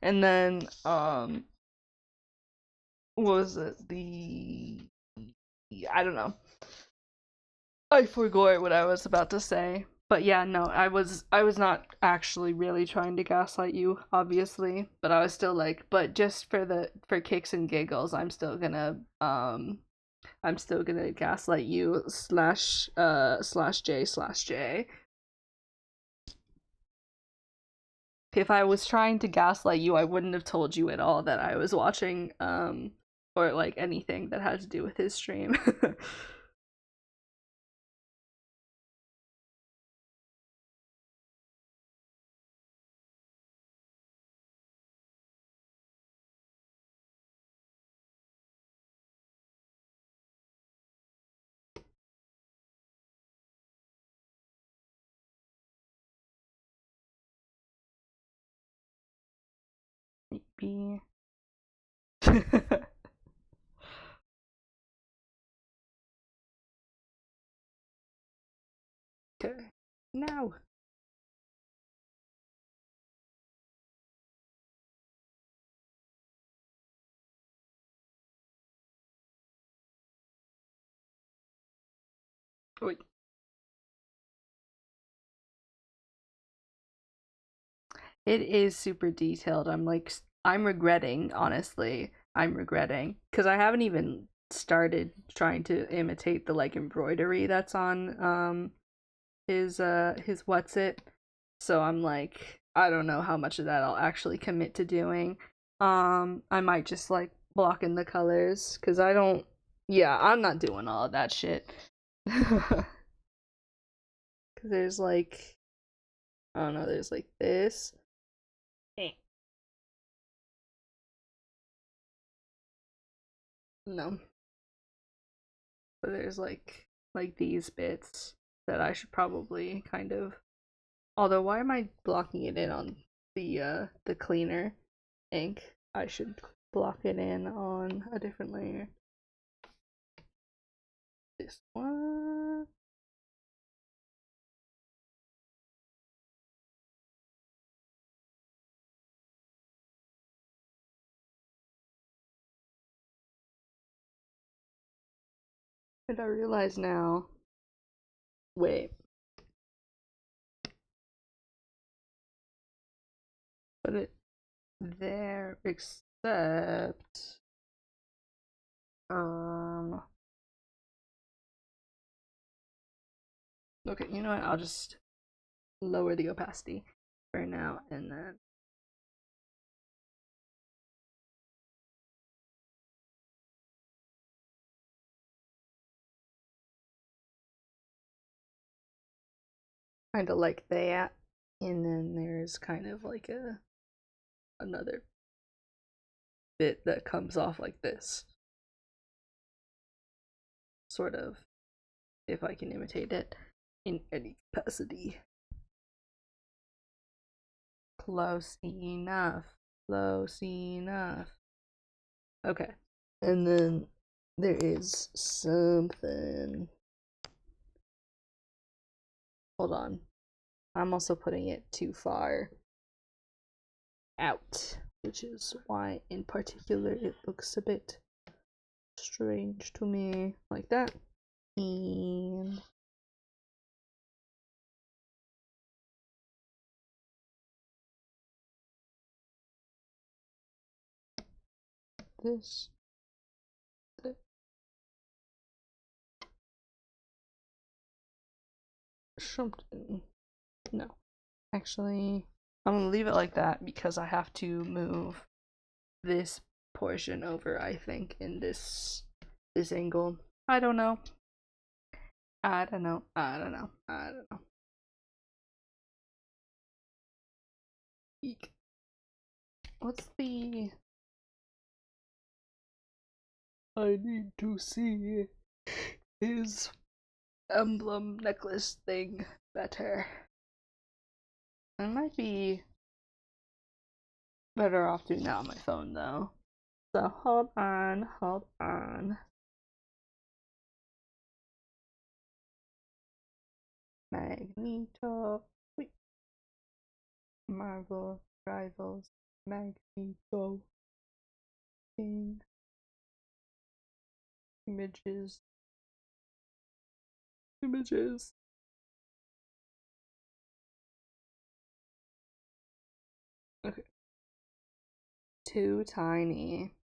and then what was it I don't know. I forgot what I was about to say. But yeah, no, I was not actually really trying to gaslight you, obviously, but I was still like, but just for kicks and giggles, I'm still gonna gaslight you slash J. If I was trying to gaslight you, I wouldn't have told you at all that I was watching or like anything that had to do with his stream. Maybe. Okay. Now. Wait. It is super detailed. I'm regretting, honestly. I'm regretting because I haven't even started trying to imitate the like embroidery that's on his what's it. So I'm like, I don't know how much of that I'll actually commit to doing. I might just like block in the colors because I don't. Yeah, I'm not doing all of that shit. Because there's like, I don't know, there's like this. No, but there's like these bits that I should probably kind of. Although, why am I blocking it in on the cleaner ink? I should block it in on a different layer. This one. And I realize now. Wait. Put it there, except okay, you know what? I'll just lower the opacity for now, and then kind of like that, and then there's kind of like another bit that comes off like this, sort of, if I can imitate it in any capacity. Close enough. Close enough. Okay. And then there is something. Hold on. I'm also putting it too far out, which is why in particular it looks a bit strange to me, like that. And this? Something. No. Actually, I'm gonna leave it like that because I have to move this portion over, I think, in this angle. I don't know. I don't know. I don't know. I don't know. Eek. What's the... I need to see his emblem necklace thing better. I might be better off doing that on my phone though. So hold on, hold on. Magneto. Wait. Marvel Rivals. Magneto. King. Images. Images. Okay. Too tiny.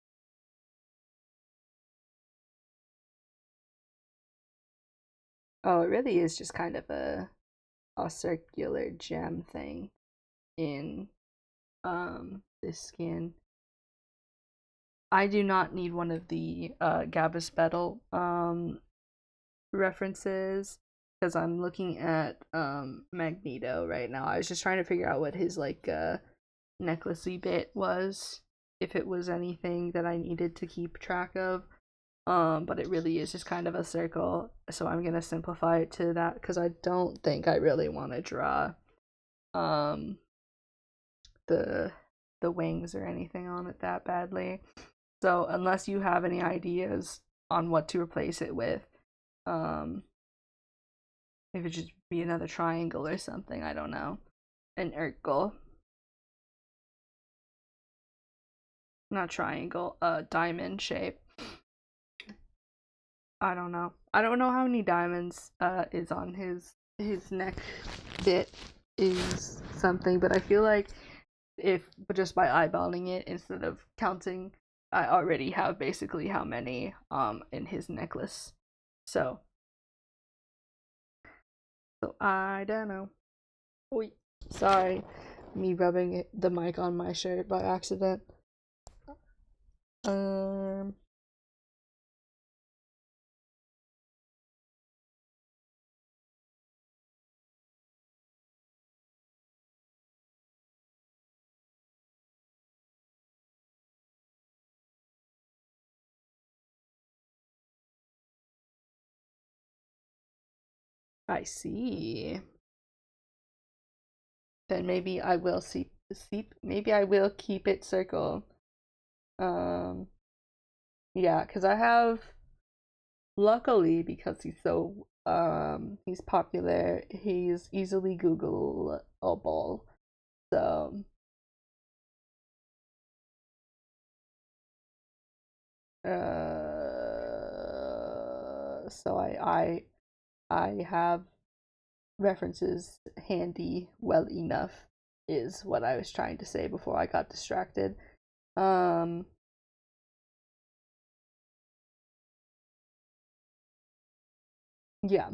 Oh, it really is just kind of a circular gem thing in this skin. I do not need one of the Gavis Bettel references because I'm looking at Magneto right now. I was just trying to figure out what his like necklacey bit was, if it was anything that I needed to keep track of. But it really is just kind of a circle, so I'm gonna simplify it to that because I don't think I really want to draw the wings or anything on it that badly. So unless you have any ideas on what to replace it with, if it should be another triangle or something, I don't know. An Urkel. Not triangle, diamond shape. I don't know. I don't know how many diamonds is on his neck bit is something, but I feel like if just by eyeballing it instead of counting, I already have basically how many in his necklace. So I don't know. Oi. Sorry, me rubbing the mic on my shirt by accident. Um I see. Then maybe I will see maybe I will keep it circle. Um yeah, because I have, luckily, because he's so he's popular, he's easily Googleable. So so I have references handy well enough is what I was trying to say before I got distracted. Um yeah.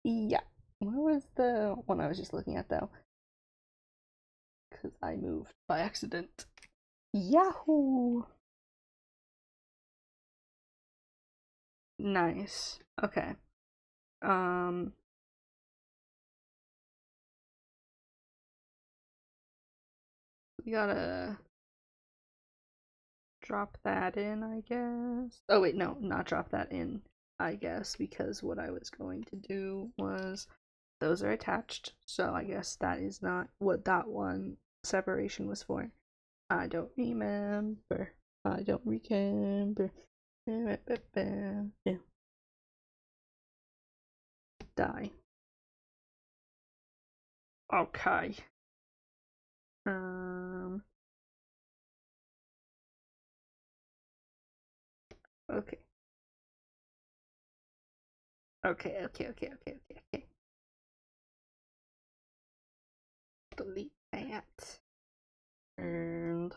Yeah. Where was the one I was just looking at though? Because I moved by accident. Yahoo! Nice. Okay. Um we gotta drop that in, I guess. Oh wait, no, not drop that in, I guess, because what I was going to do was those are attached, so I guess that is not what that one separation was for. I don't remember. I don't remember. Die. Okay. Um. Okay. Okay. Okay. Okay. Okay. Okay. Okay. Delete that. And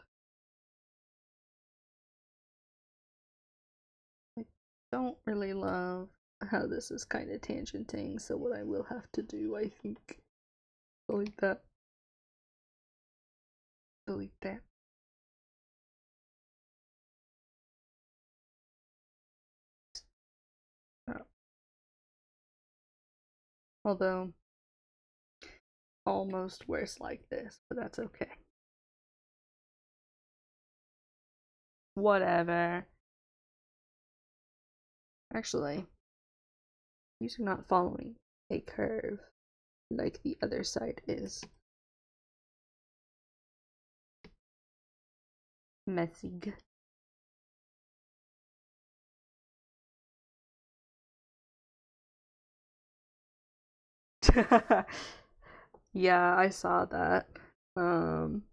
don't really love how this is kind of tangenting, so what I will have to do, I think, delete that. Delete that. Oh. Although, almost worse like this, but that's okay. Whatever. Actually, these are not following a curve like the other side is. Messy. Yeah, I saw that. Um,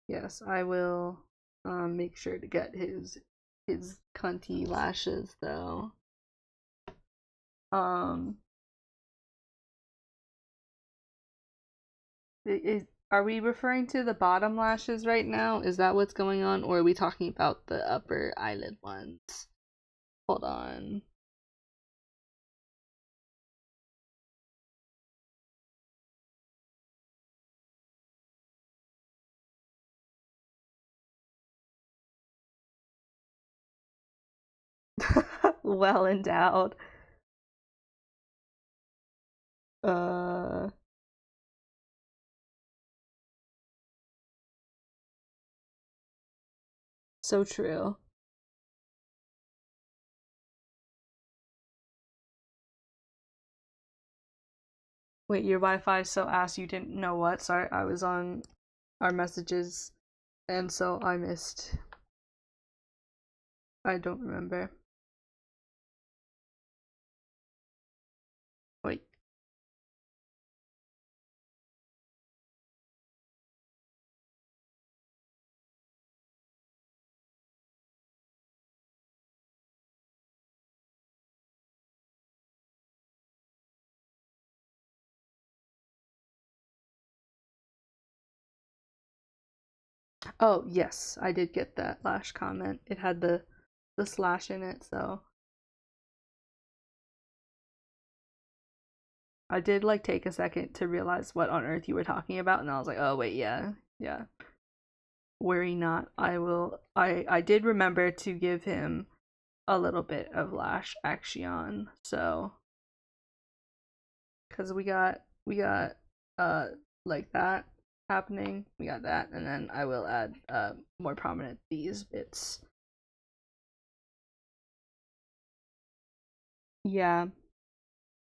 yes, I will make sure to get his cunty lashes though. Um are we referring to the bottom lashes right now? Is that what's going on, or are we talking about the upper eyelid ones? Hold on. Well endowed. Uh, so true. Wait, your Wi-Fi so ass you didn't know what? Sorry, I was on our messages and so I missed. I don't remember. Wait. Oh, yes, I did get that lash comment. It had the slash in it, so I did like take a second to realize what on earth you were talking about, and I was like, "Oh, wait, yeah. Yeah. Worry not. I did remember to give him a little bit of lash action. So, cuz we got uh like that happening. We got that, and then I will add more prominent these bits. Yeah.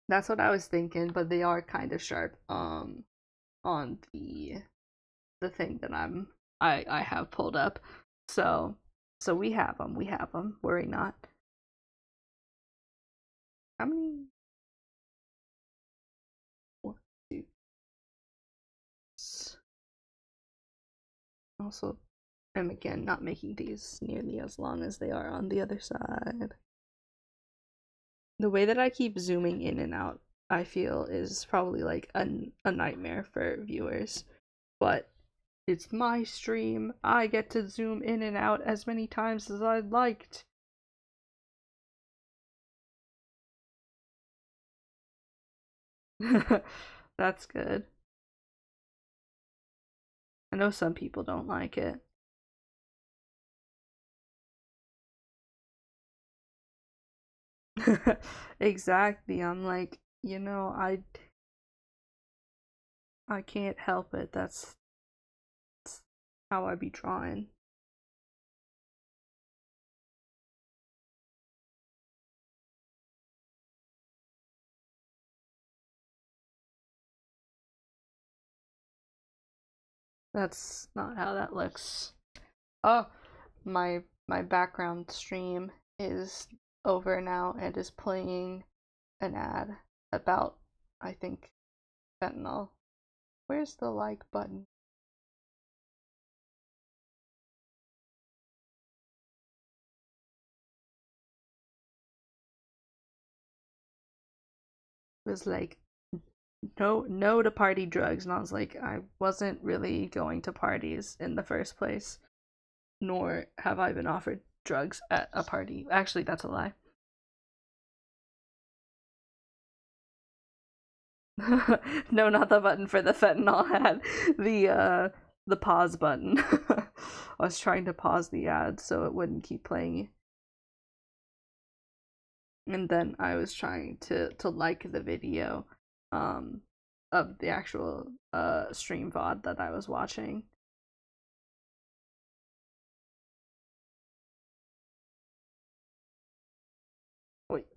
That's what I was thinking, but they are kind of sharp on the thing that I have pulled up. So we have them. We have them. Worry not. How many? One, two. Also, I'm again not making these nearly as long as they are on the other side. The way that I keep zooming in and out, I feel is probably like a nightmare for viewers. But it's my stream. I get to zoom in and out as many times as I'd liked. That's good. I know some people don't like it. Exactly. I'm like, I can't help it. That's how I be drawing. That's not how that looks. Oh, my background stream is over now and is playing an ad about, I think, fentanyl. Where's the like button? It was like no to party drugs. And I was like, I wasn't really going to parties in the first place, nor have I been offered drugs at a party. Actually, that's a lie. No, not the button for the fentanyl ad. The pause button. I was trying to pause the ad so it wouldn't keep playing. And then I was trying to like the video um of the actual stream VOD that I was watching. Wait.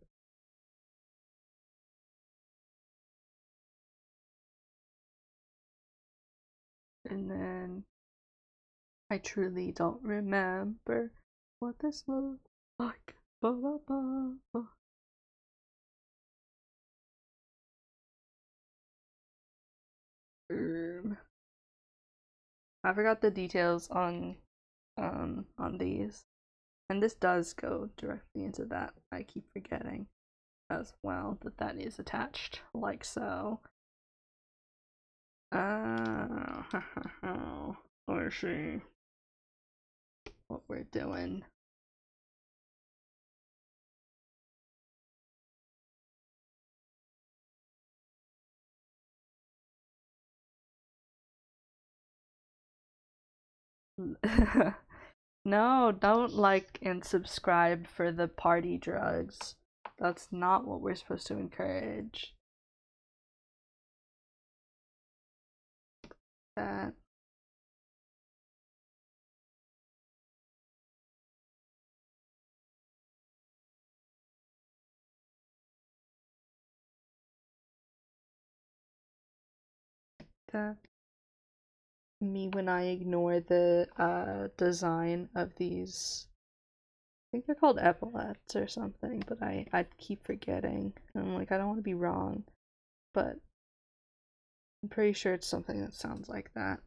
And then I truly don't remember what this looked like. Ba, ba, ba, ba. I forgot the details on these. And this does go directly into that. I keep forgetting as well that that is attached like so. Let's see what we're doing. No, don't like and subscribe for the party drugs. That's not what we're supposed to encourage. That. That. Me when I ignore the design of these. I think they're called epaulets or something, but I keep forgetting. And I'm like, I don't want to be wrong, but I'm pretty sure it's something that sounds like that.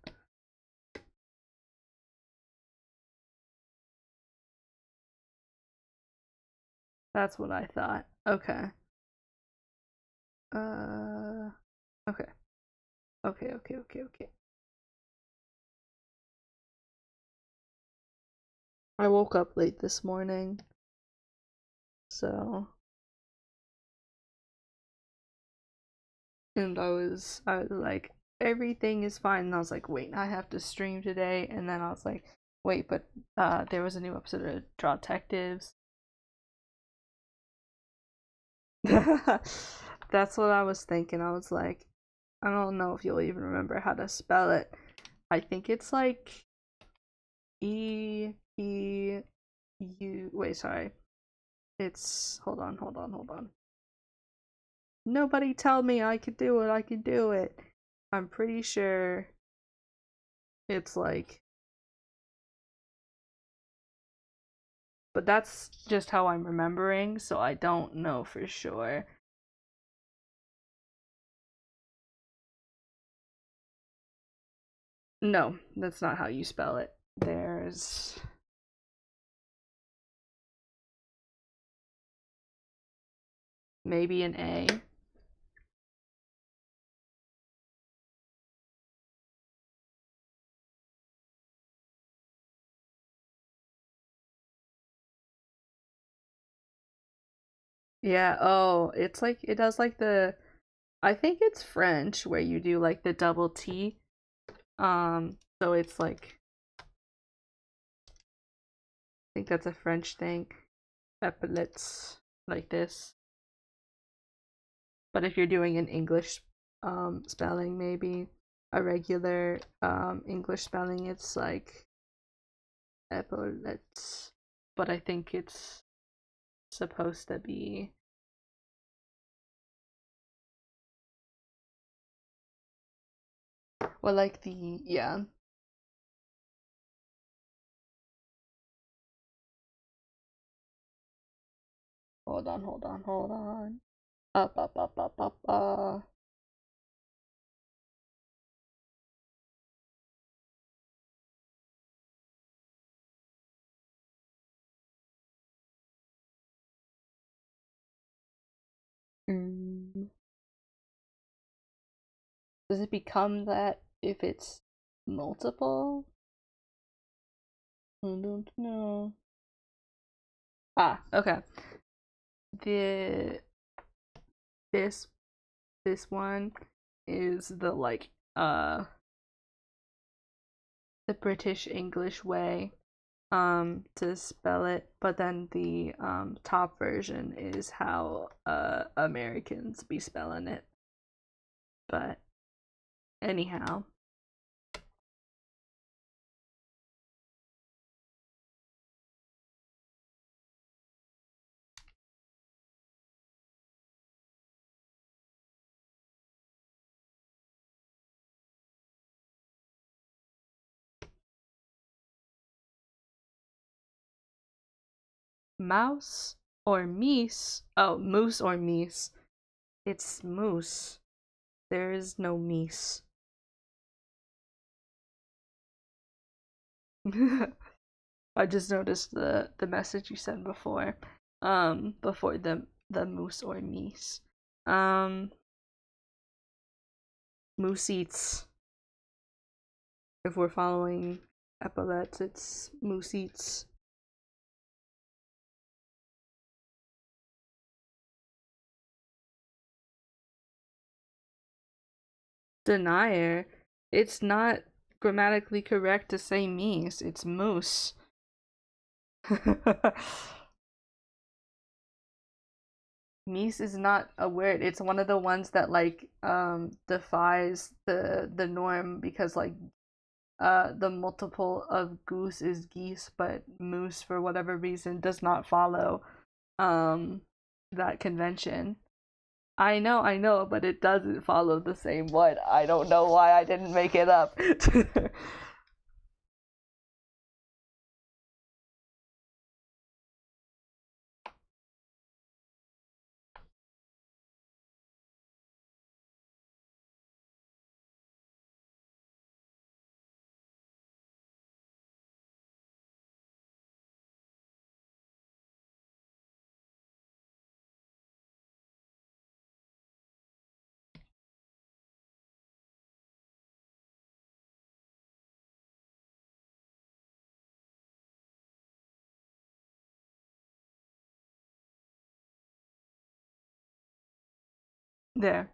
That's what I thought. Okay. Okay. Okay. I woke up late this morning, so and I was like everything is fine, and I was like, wait, I have to stream today, and then I was like, wait, but there was a new episode of Draw Detectives. That's what I was thinking. I was like, I don't know if you'll even remember how to spell it. I think it's like wait, sorry. It's hold on. Nobody tell me I could do it. I could do it. I'm pretty sure it's like, but that's just how I'm remembering, so I don't know for sure. No, that's not how you spell it. There's maybe an A. Yeah, oh, it's like it does like the I think it's French where you do like the double T. So it's like I think that's a French thing. Epaulets like this. But if you're doing an English spelling, maybe a regular English spelling, it's like epaulets. But I think it's supposed to be. Well, like the, yeah. Hold on. Up. Mm. Does it become that if it's multiple? I don't know. Ah, okay. The this this one is the like the British English way to spell it, but then the top version is how Americans be spelling it. But anyhow, mouse or meese? Oh, moose or meese. It's moose. There is no meese. I just noticed the message you sent before. Before the moose or meese. Um Moose eats. If we're following epaulets, it's moose eats. Denier. It's not grammatically correct to say meese. It's moose. Meese is not a word. It's one of the ones that like defies the norm because like the multiple of goose is geese, but moose for whatever reason does not follow um that convention. I know, but it doesn't follow the same one. I don't know why I didn't make it up. There.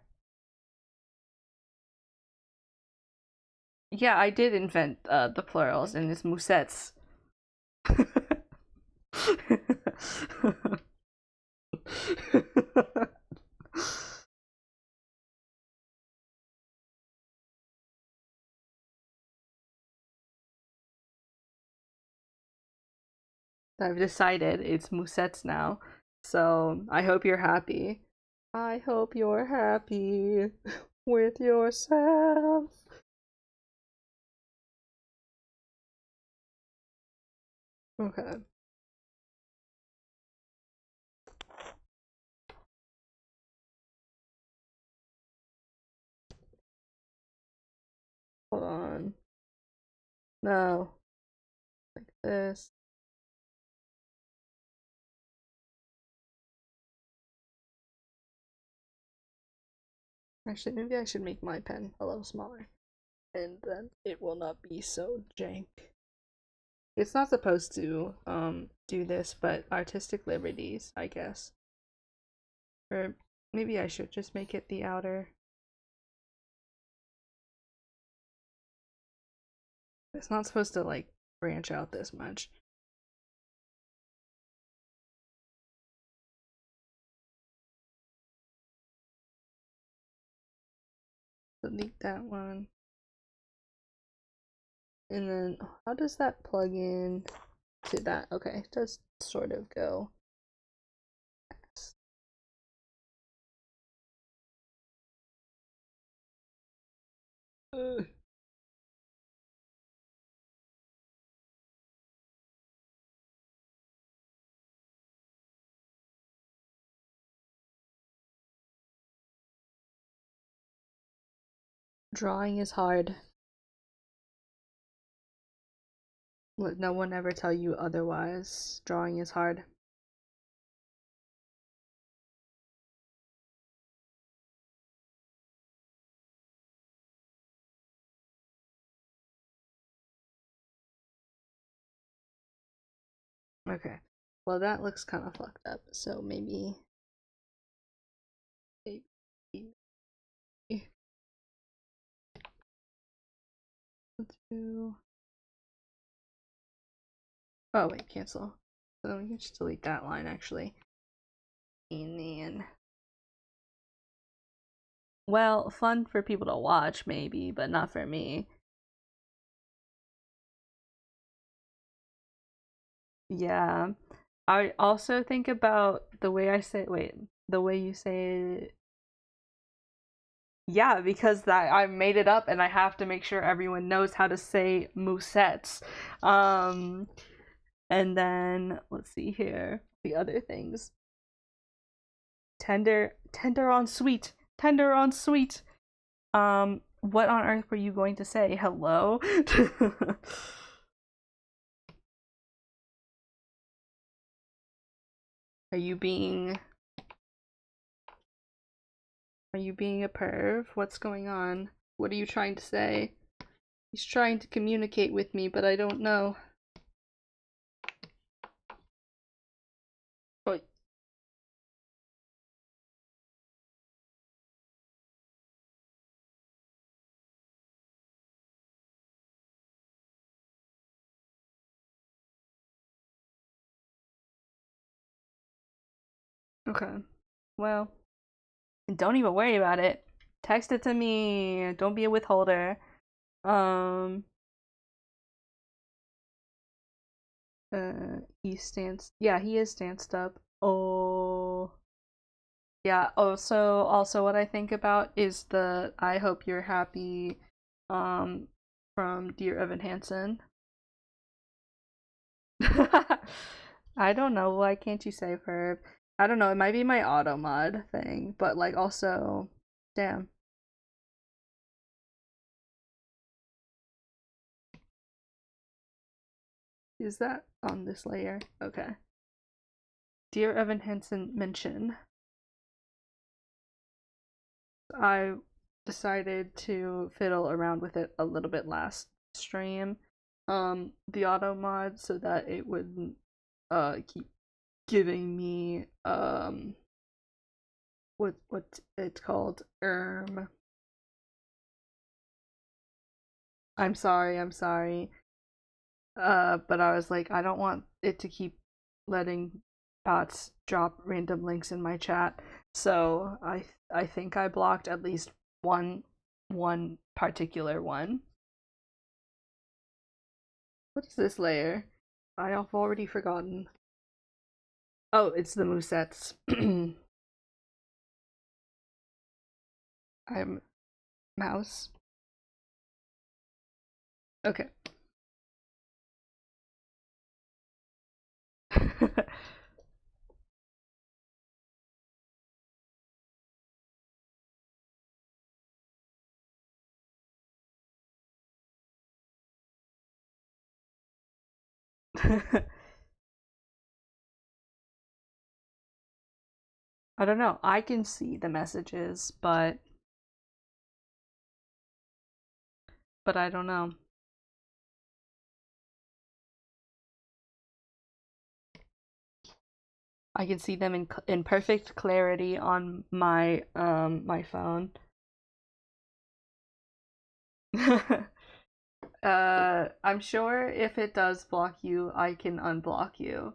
Yeah, I did invent the plurals, and it's moussettes. I've decided it's moussettes now, so I hope you're happy. I hope you're happy with yourself. Okay. Hold on. No. Like this. Actually, maybe I should make my pen a little smaller. And then it will not be so jank. It's not supposed to do this, but artistic liberties, I guess. Or maybe I should just make it the outer. It's not supposed to like branch out this much. Delete that one. And then how does that plug in to that? Okay, it does sort of go. Ugh. Drawing is hard. Let no one ever tell you otherwise. Drawing is hard. Okay. Well, that looks kind of fucked up. So maybe. Let's do. Oh wait, cancel. So we can just delete that line actually. And then. Well, fun for people to watch maybe, but not for me. Yeah. I also think about the way I say the way you say yeah, because that I made it up and I have to make sure everyone knows how to say moussettes. Um and then let's see here. The other things. Tender on sweet. Tender on sweet. What on earth were you going to say? Hello? Are you being a perv? What's going on? What are you trying to say? He's trying to communicate with me, but I don't know. Oh, okay. Well, don't even worry about it. Text it to me. Don't be a withholder. Um, he stands. Yeah, he is stanced up. Oh, yeah. Also, what I think about is the "I hope you're happy," from Dear Evan Hansen. I don't know. Why can't you save her? I don't know. It might be my auto mod thing, but like also, damn. Is that on this layer? Okay. Dear Evan Hansen mention. I decided to fiddle around with it a little bit last stream. The auto mod so that it wouldn't keep giving me what it's called I'm sorry. But I was like, I don't want it to keep letting bots drop random links in my chat. So I think I blocked at least one particular one. What is this layer? I have already forgotten. Oh, it's the moussettes. I'm mouse. Okay. I don't know. I can see the messages, but I don't know. I can see them in perfect clarity on my phone. I'm sure if it does block you, I can unblock you.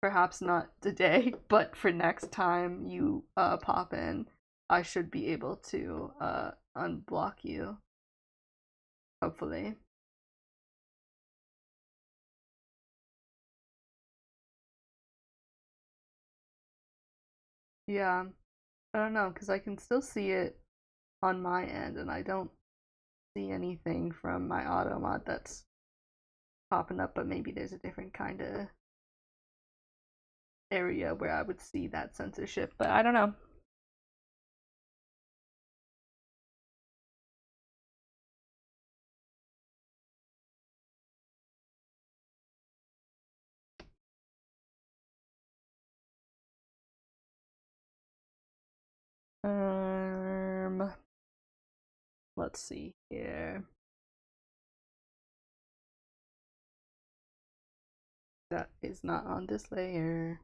Perhaps not today, but for next time you pop in, I should be able to unblock you. Hopefully. Yeah, I don't know, because I can still see it on my end, and I don't see anything from my auto mod that's popping up, but maybe there's a different kind of area where I would see that censorship, but I don't know. Um, let's see here. that is not on this layer.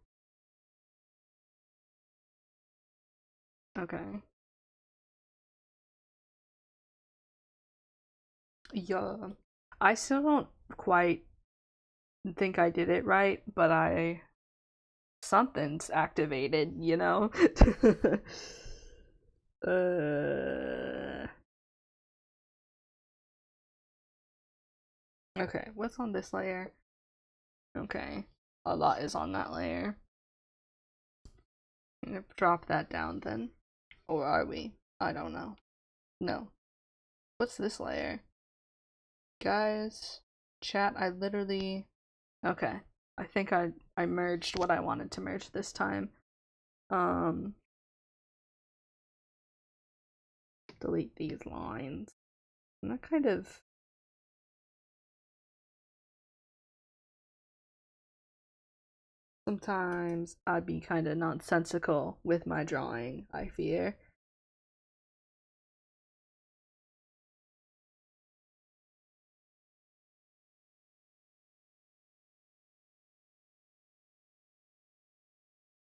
Okay. Yeah. I still don't quite think I did it right, but something's activated, you know? uh Okay, what's on this layer? Okay. A lot is on that layer. I'm gonna drop that down then. Or are we? I don't know. No. What's this layer? Guys, chat, I literally... Okay. I think I merged what I wanted to merge this time. Delete these lines. And that kind of... Sometimes I'd be kind of nonsensical with my drawing, I fear.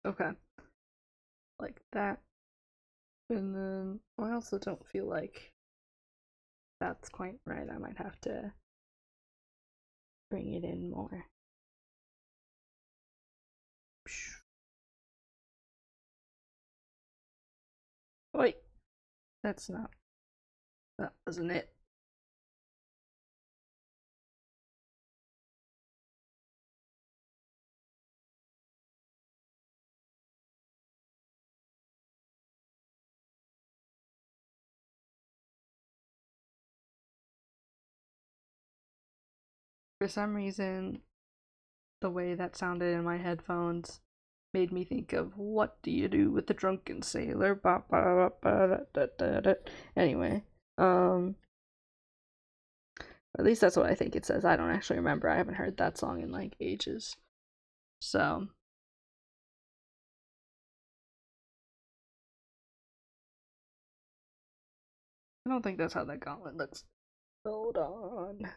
Okay. Like that. And then I also don't feel like that's quite right. I might have to bring it in more. Wait, that's not. That wasn't it. For some reason, the way that sounded in my headphones made me think of what do you do with the drunken sailor? Anyway, at least that's what I think it says. I don't actually remember. I haven't heard that song in like ages. So I don't think that's how that gauntlet looks. Hold on.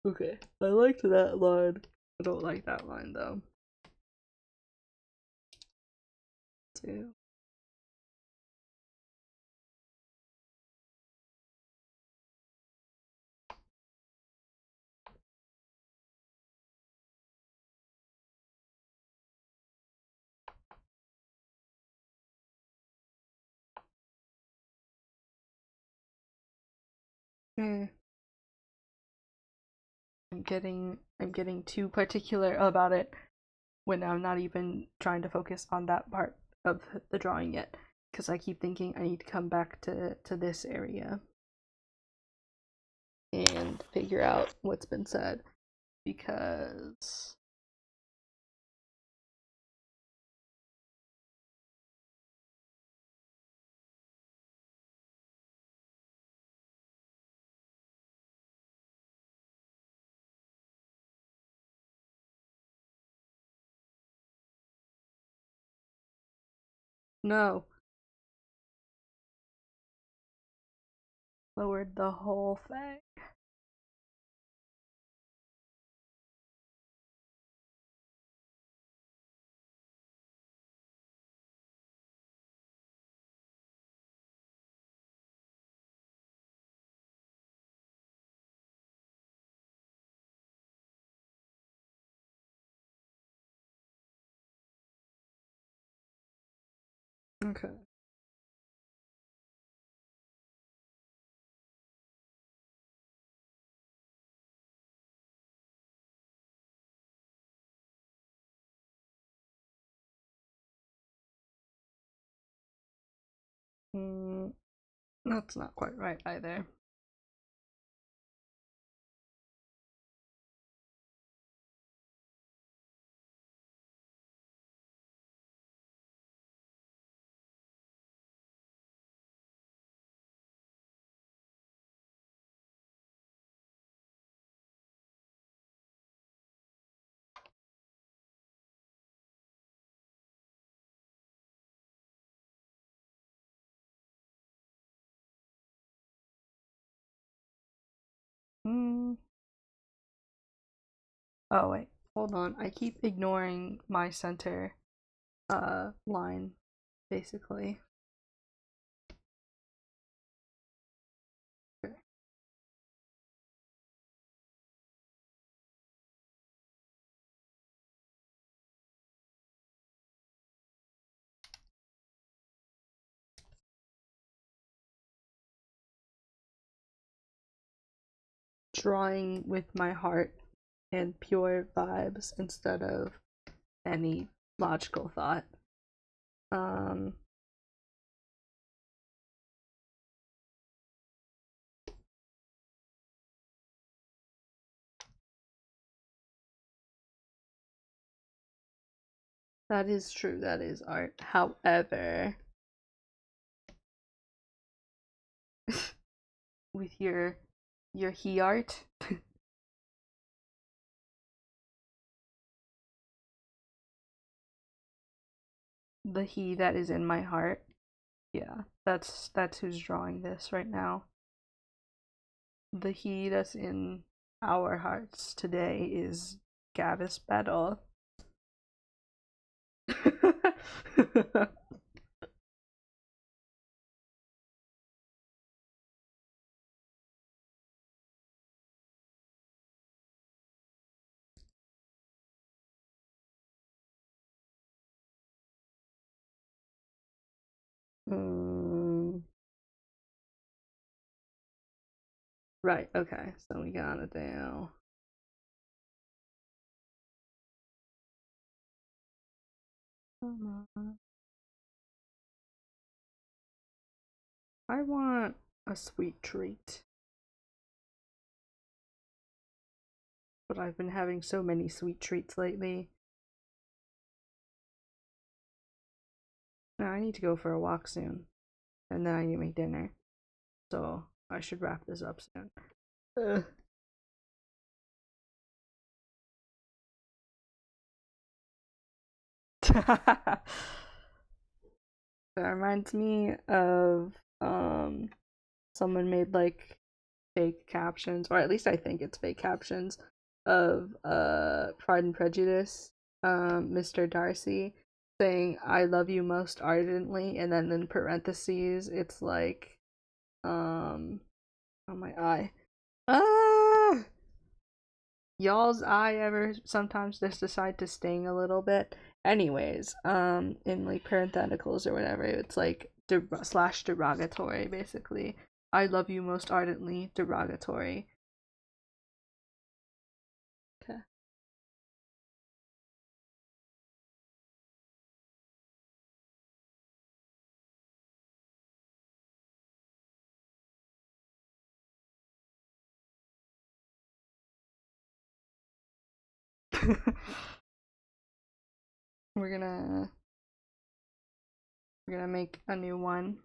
Okay, I liked that line. I don't like that line though. Two. Eh. I'm getting too particular about it when I'm not even trying to focus on that part of the drawing yet, because I keep thinking I need to come back to this area and figure out what's been said, because no, lowered the whole thing. Okay. That's not quite right either. Mm. Oh wait, hold on. I keep ignoring my center line basically. Okay. Drawing with my heart and pure vibes instead of any logical thought. Um that is true, that is art. However, with your he art, the he that is in my heart. Yeah, that's who's drawing this right now. The he that's in our hearts today is Gavis Bettel. mm, right, okay, so we gotta do. I want a sweet treat, but I've been having so many sweet treats lately. Now I need to go for a walk soon, and then I need to make dinner. So I should wrap this up soon. Ugh. That reminds me of someone made like fake captions, or at least I think it's fake captions of Pride and Prejudice, Mr. Darcy saying I love you most ardently, and then in parentheses it's like oh my eye. Ah, y'all's eye ever sometimes just decide to sting a little bit. Anyways, in like parentheticals or whatever, it's like slash derogatory basically. I love you most ardently, derogatory. Okay. we're gonna we're gonna make a new one.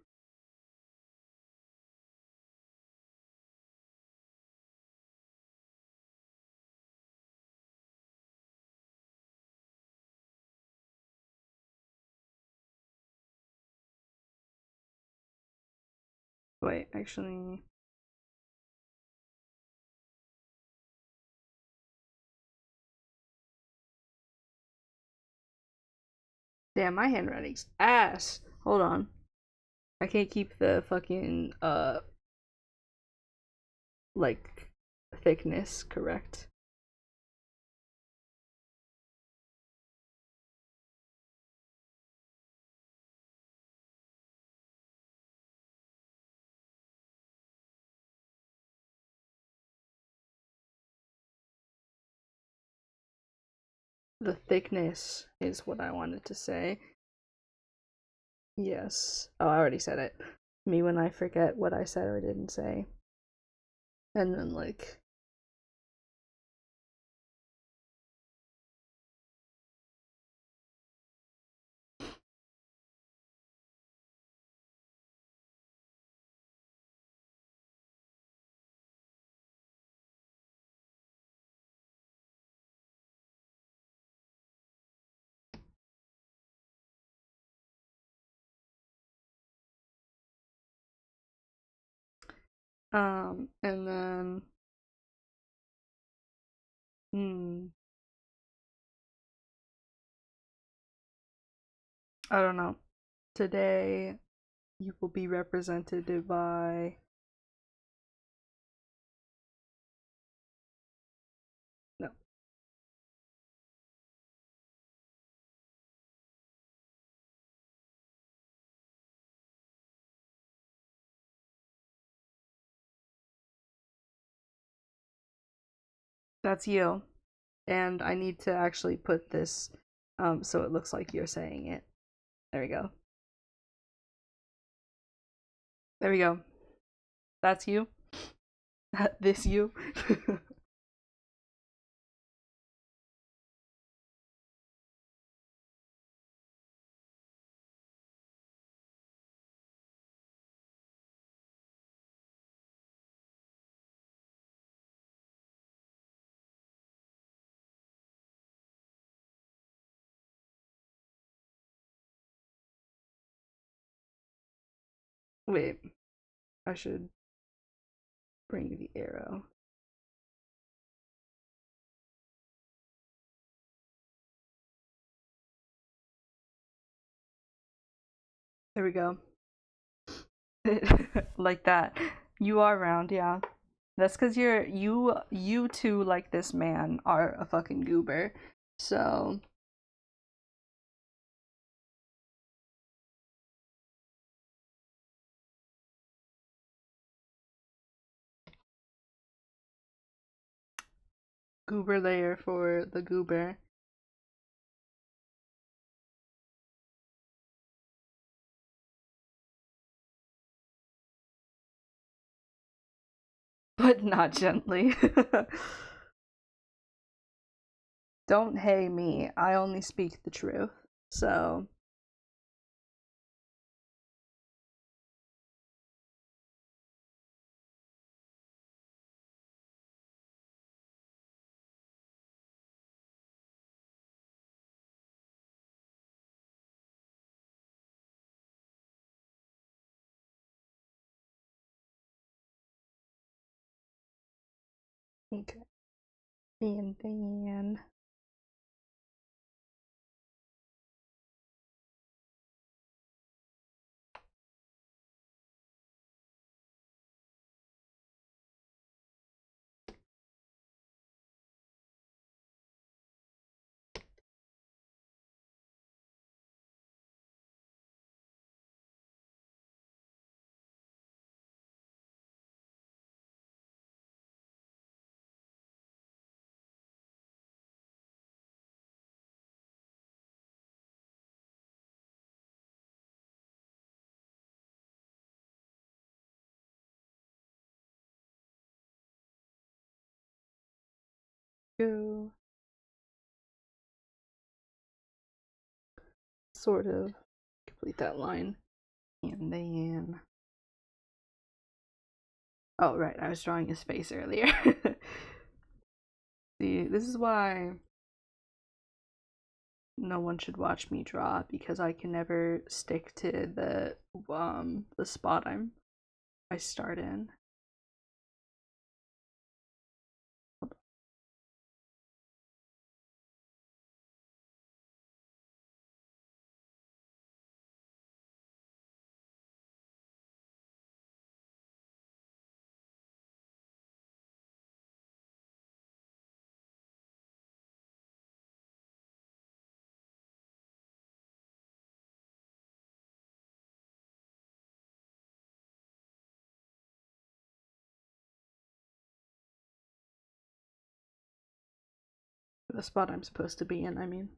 Wait, actually, damn, my handwriting's ass. Hold on, I can't keep the fucking like thickness correct. The thickness is what I wanted to say. Yes. Oh, I already said it. Me when I forget what I said or didn't say. And then, like. And then Hmm. I don't know. Today you will be represented by no. That's you. And I need to actually put this so it looks like you're saying it. There we go. There we go. That's you. This you. Wait, I should bring the arrow. There we go. Like that. You are round, yeah. That's because you too, like this man, are a fucking goober. So goober layer for the goober. But not gently. Don't hey me. I only speak the truth. So okay. Dan. Go. Sort of complete that line. And then oh right, I was drawing his face earlier. See, this is why no one should watch me draw because I can never stick to the spot I start in. The spot I'm supposed to be in, I mean.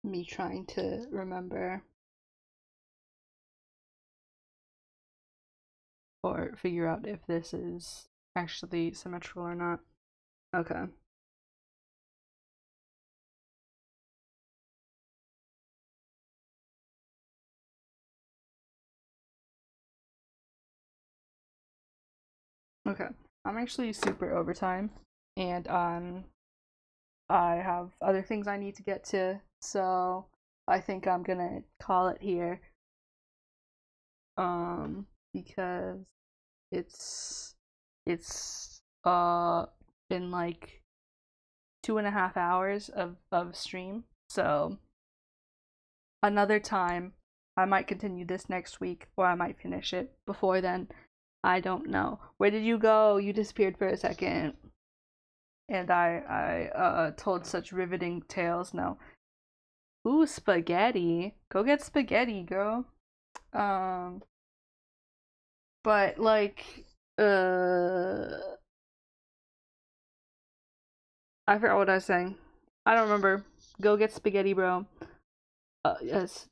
me trying to remember or figure out if this is actually symmetrical or not. Okay. Okay. I'm actually super overtime, and I have other things I need to get to, so I think I'm gonna call it here. Because it's been like 2.5 hours of stream. So another time I might continue this next week, or I might finish it before then. I don't know. Where did you go? You disappeared for a second. And I told such riveting tales. No. Ooh, spaghetti. Go get spaghetti, girl. Um but like I forgot what I was saying. I don't remember. Go get spaghetti, bro. Yes.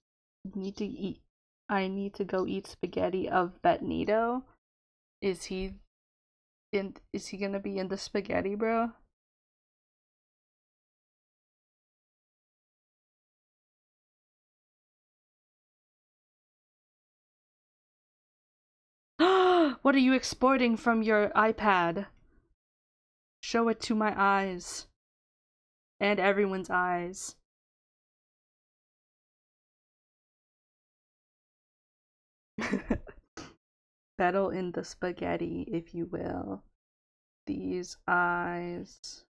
Need to eat. I need to go eat spaghetti of Betnito. Is he is he gonna be in the spaghetti, bro? What are you exporting from your iPad? Show it to my eyes. And everyone's eyes. Battle in the spaghetti, if you will. These eyes.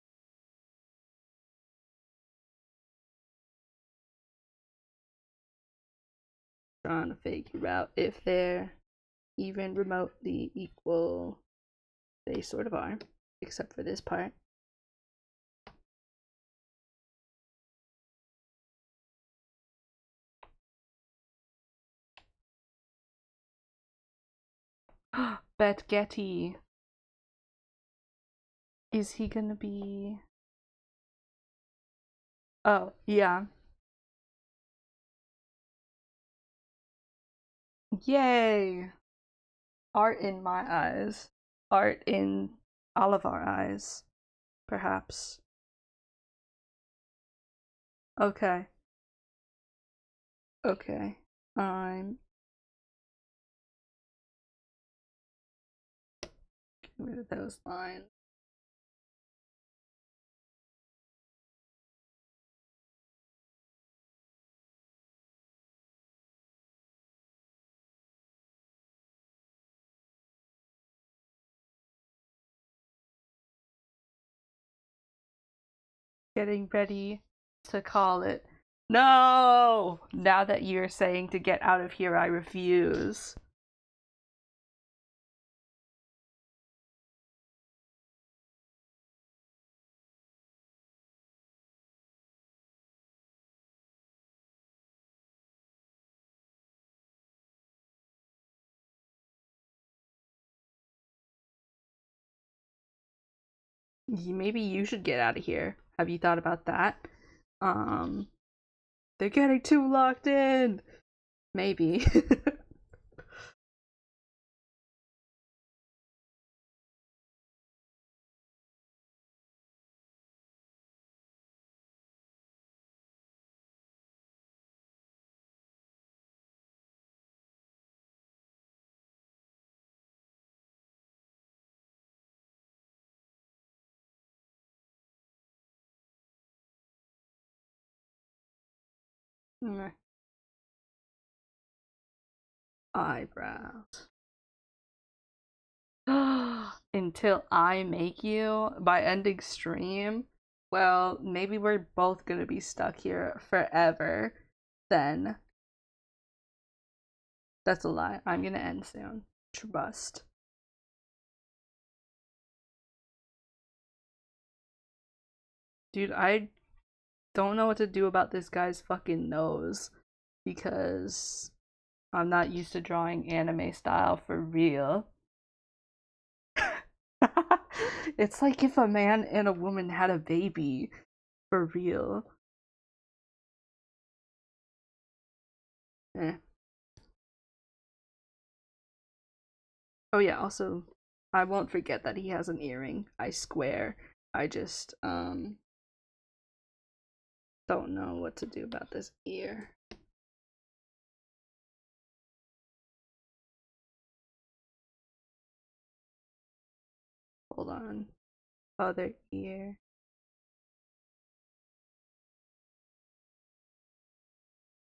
Trying to figure out if they're even remotely equal. They sort of are, except for this part. Betgetty. Is he gonna be... Oh, yeah. Yay! Art in my eyes. Art in all of our eyes. Perhaps. Okay. Okay. I'm... Get rid of those lines. Getting ready to call it. No! Now that you're saying to get out of here, I refuse. Maybe you should get out of here. Have you thought about that? Um, they're getting too locked in. Maybe. Eyebrows. Until I make you by ending stream. Well, maybe we're both gonna be stuck here forever. Then. That's a lie. I'm gonna end soon. Trust. Dude, I don't know what to do about this guy's fucking nose. Because I'm not used to drawing anime style for real. It's like if a man and a woman had a baby. For real. Eh. Oh yeah, also I won't forget that he has an earring. I swear. I just don't know what to do about this ear. Hold on. Other ear.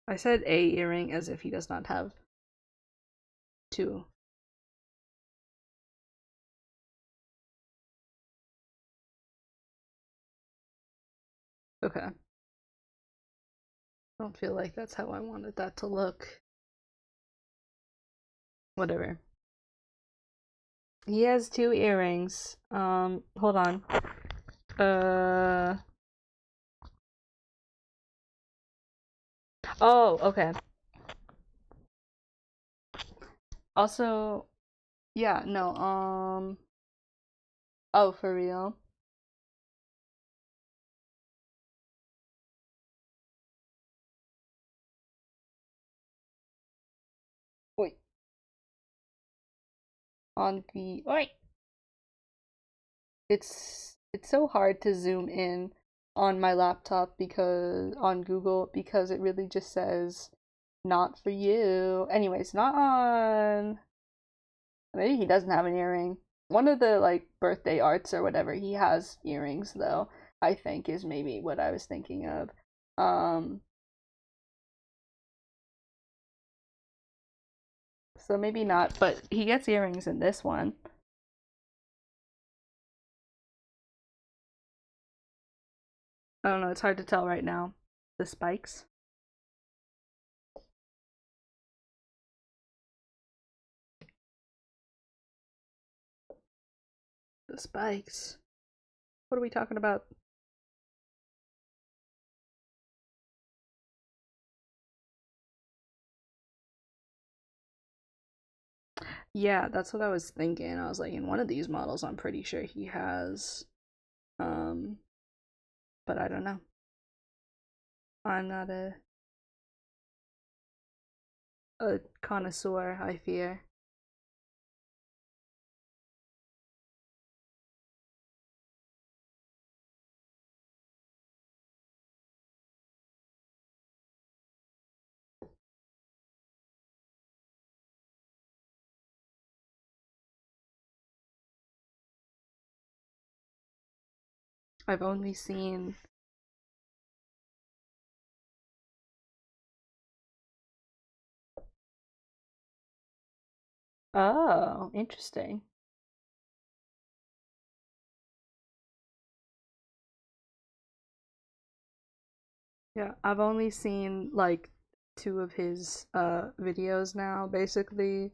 I said a earring as if he does not have two. Okay. Don't feel like that's how I wanted that to look. Whatever. He has two earrings. Hold on. Oh, okay. Also, yeah, no, oh, for real? Wait, on the, wait, it's so hard to zoom in on my laptop because, on Google, because it really just says, not for you. Anyways, not on, maybe he doesn't have an earring. One of the, like, birthday arts or whatever, he has earrings, though, I think is maybe what I was thinking of. Um, so maybe not, but he gets earrings in this one. I don't know, it's hard to tell right now. The spikes. The spikes. What are we talking about? Yeah, that's what I was thinking. I was like, in one of these models, I'm pretty sure he has. Um, but I don't know. I'm not a connoisseur, I fear. I've only seen. Oh, interesting. Yeah, I've only seen like two of his videos now, basically.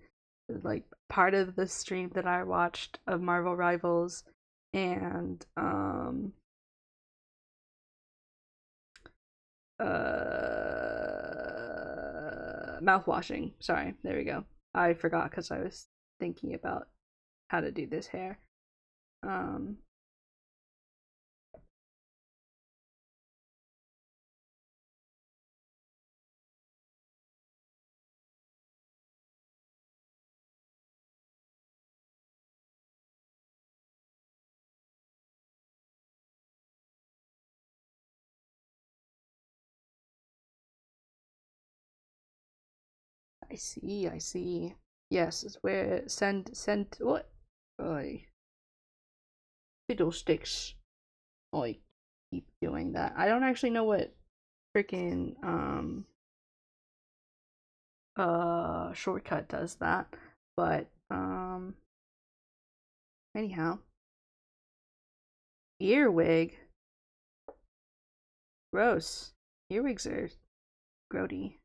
Like part of the stream that I watched of Marvel Rivals and mouth washing. Sorry, there we go. I forgot because I was thinking about how to do this hair. Um, I see, I see. Yes, it's where send what? I fiddlesticks. I keep doing that. I don't actually know what freaking shortcut does that, but anyhow, earwig. Gross. Earwigs are grody.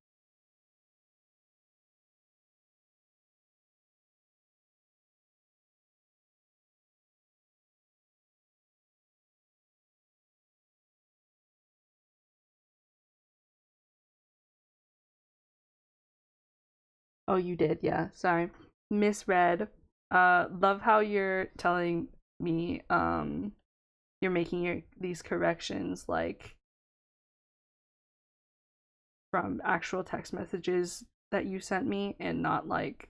Oh, you did, yeah. Sorry. Misread. Love how you're telling me you're making these corrections like from actual text messages that you sent me and not like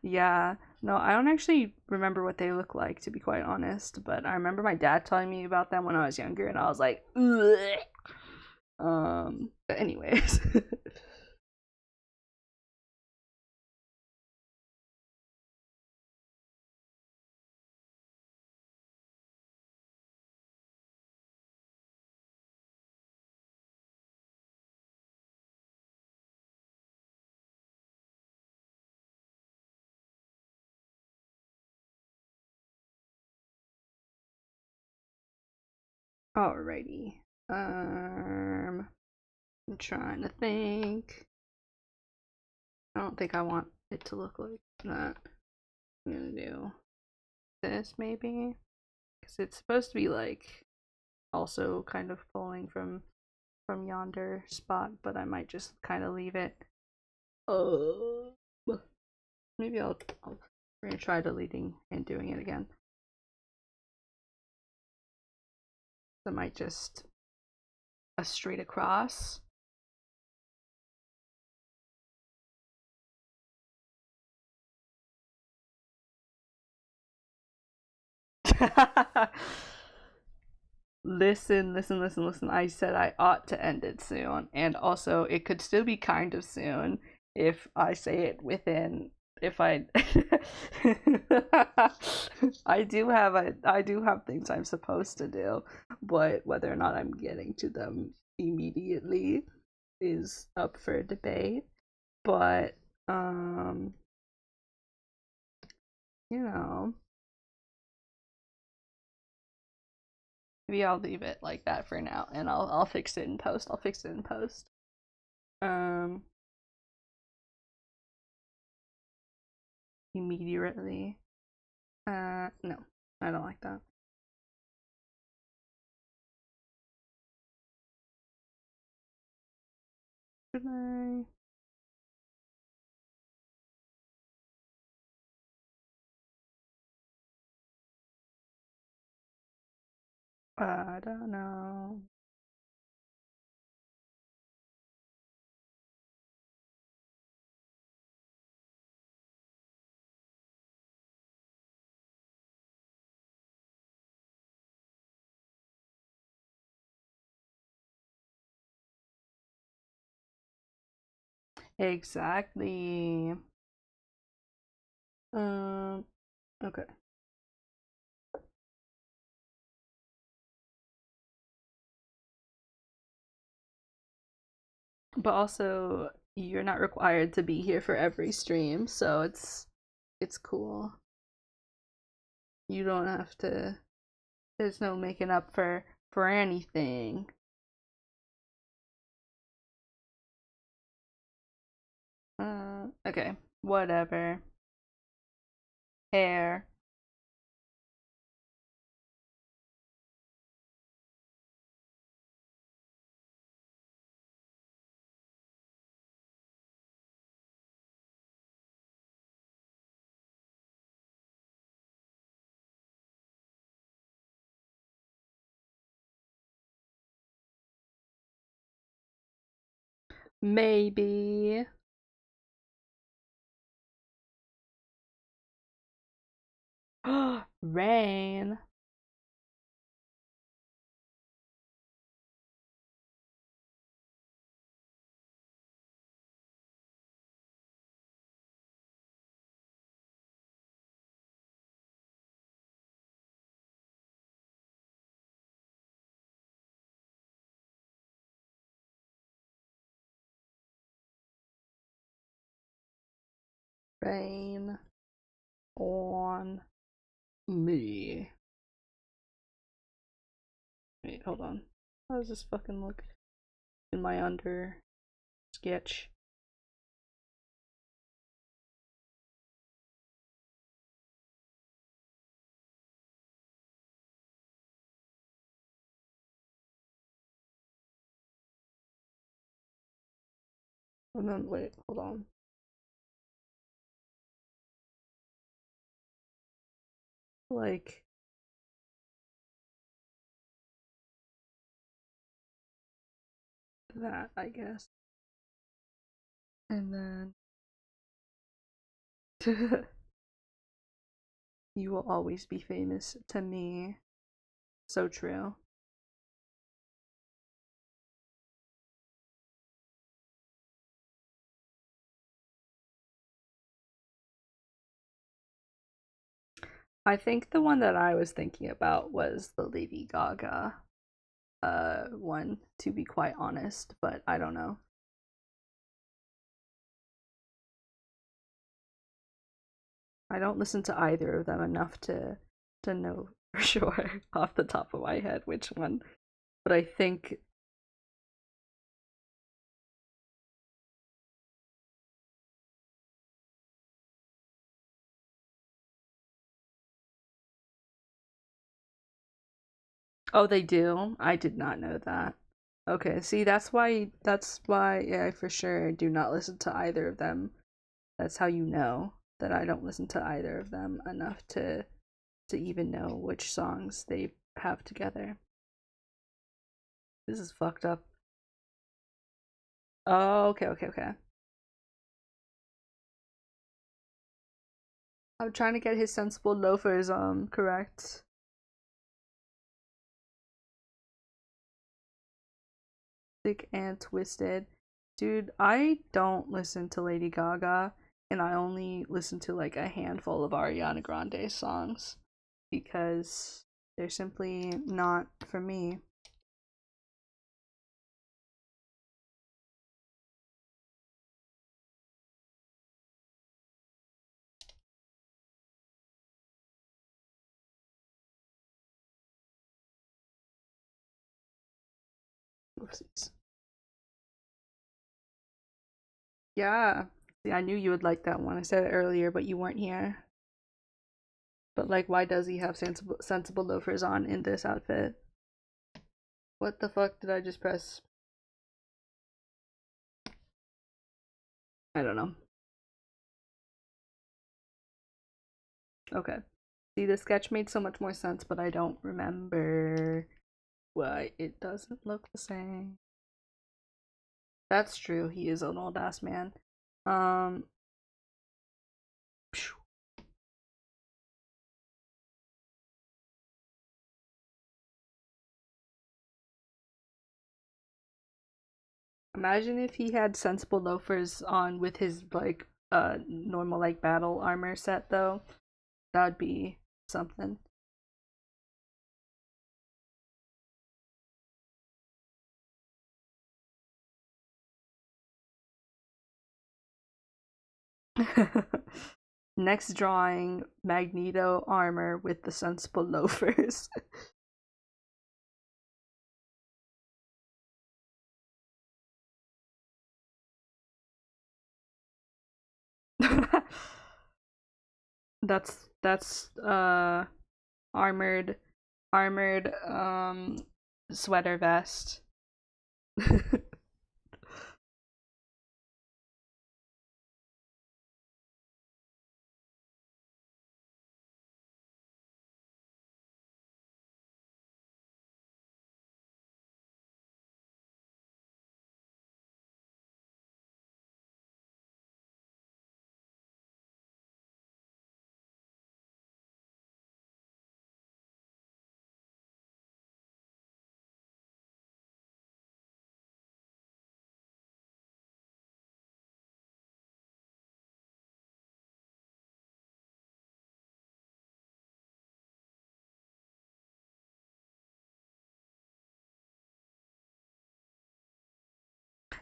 yeah. No, I don't actually remember what they look like, to be quite honest, but I remember my dad telling me about them when I was younger and I was like, ugh. But anyways. Alrighty. I'm trying to think. I don't think I want it to look like that. I'm gonna do this maybe, because it's supposed to be like also kind of pulling from yonder spot, but I might just kind of leave it. Uh, maybe we're gonna try deleting and doing it again. So I might just a straight across. Listen. I said I ought to end it soon, and also it could still be kind of soon if I say it within. If I, I do have things I'm supposed to do, but whether or not I'm getting to them immediately is up for debate. But you know, maybe I'll leave it like that for now, and I'll fix it in post. I'll fix it in post. Um, immediately. No, I don't like that. Should I? I don't know. Exactly. Um, okay. But also, you're not required to be here for every stream, so it's cool. You don't have to. There's no making up for anything. Okay. Whatever. Hair. Maybe. Rain. Rain on me. Wait, hold on. How does this fucking look in my under sketch? And then wait, hold on. Like that, I guess. And then you will always be famous to me. So true. I think the one that I was thinking about was the Lady Gaga one, to be quite honest, but I don't know. I don't listen to either of them enough to know for sure off the top of my head which one. But I think oh, they do? I did not know that. Okay, see, that's why yeah, I for sure do not listen to either of them. That's how you know that I don't listen to either of them enough to even know which songs they have together. This is fucked up. Oh, okay, okay, okay. I'm trying to get his sensible loafers correct. Sick and Twisted. Dude, I don't listen to Lady Gaga, and I only listen to like a handful of Ariana Grande songs because they're simply not for me. Oopsies. Yeah. See, I knew you would like that one. I said it earlier, but you weren't here. But like, why does he have sensible loafers on in this outfit? What the fuck did I just press? I don't know. Okay. See, the sketch made so much more sense, but I don't remember why it doesn't look the same. That's true. He is an old ass man. Um. Imagine if he had sensible loafers on with his like normal like battle armor set though. That would be something. Next drawing, Magneto armor with the sensible loafers. That's armored armored sweater vest.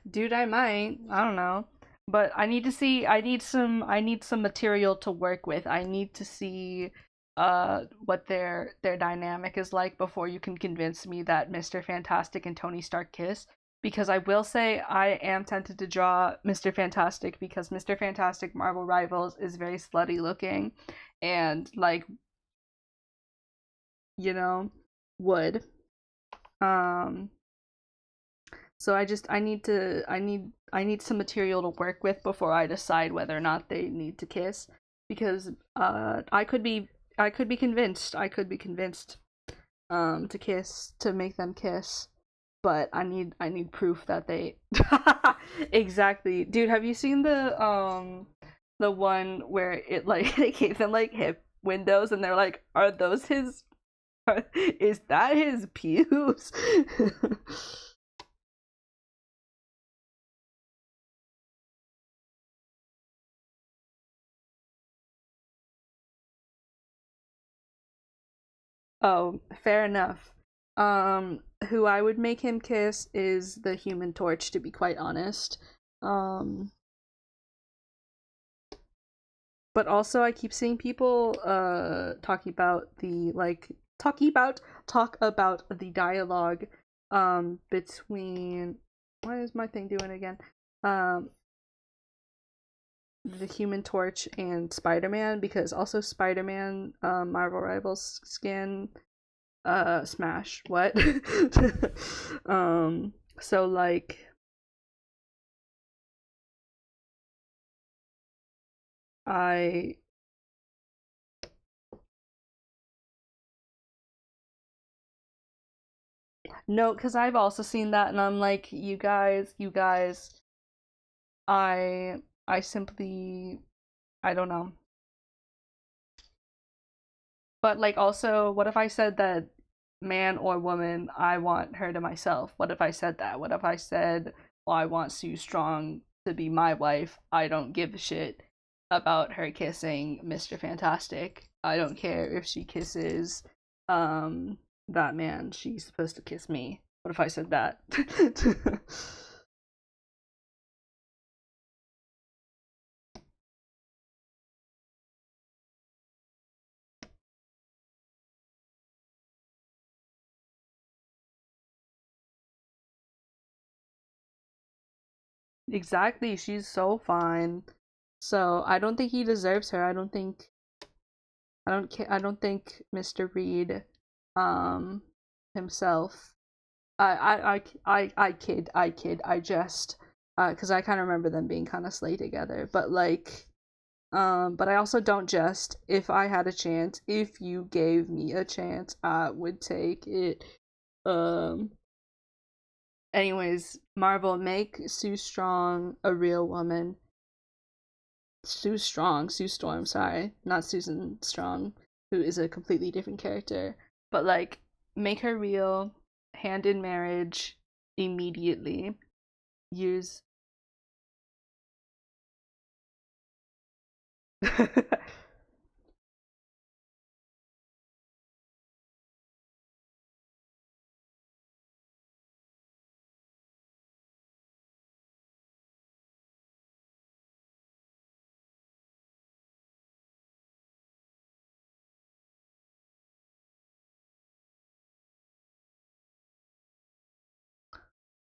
Dude, I might. I don't know. But I need to see I need some material to work with. I need to see what their dynamic is like before you can convince me that Mr. Fantastic and Tony Stark kiss. Because I will say I am tempted to draw Mr. Fantastic because Mr. Fantastic Marvel Rivals is very slutty looking and like, you know, would. Um So I need some material to work with before I decide whether or not they need to kiss because I could be convinced to kiss to make them kiss. but I need proof that they exactly. Dude, have you seen the one where it like they gave them like hip windows and they're like, are those his is that his pubes? Oh, fair enough. Who I would make him kiss is the Human Torch, to be quite honest. Um, but also I keep seeing people talking about the like talk about the dialogue between what is my thing doing again? Um the Human Torch and Spider-Man, because also Spider-Man Marvel Rivals skin smash what so like I no, because I've also seen that and I'm like, you guys, I simply I don't know. But like also, what if I said that man or woman, I want her to myself? What if I said that? What if I said, well, I want Sue Strong to be my wife? I don't give a shit about her kissing Mr. Fantastic. I don't care if she kisses that man. She's supposed to kiss me. What if I said that? Exactly, she's so fine. So I don't think he deserves her. I don't think Mr. Reed um himself I kid, I jest, because I kind of remember them being kind of slay together, but like but I also don't jest. If I had a chance, if you gave me a chance, I would take it. um Anyways, Marvel, make Sue Strong a real woman. Sue Storm, sorry, not Susan Strong, who is a completely different character. But like, make her real, hand in marriage immediately. Use.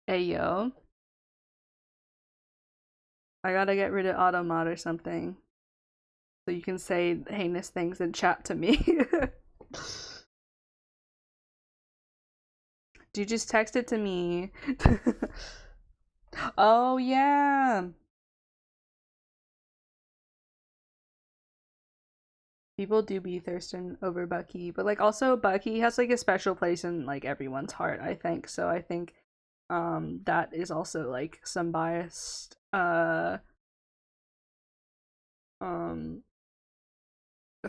Hey yo, I gotta get rid of Automod or something, so you can say heinous things in chat to me. Do you just text it to me? Oh yeah. People do be thirsting over Bucky, but like also Bucky has like a special place in like everyone's heart, I think. So I think that is also like some biased um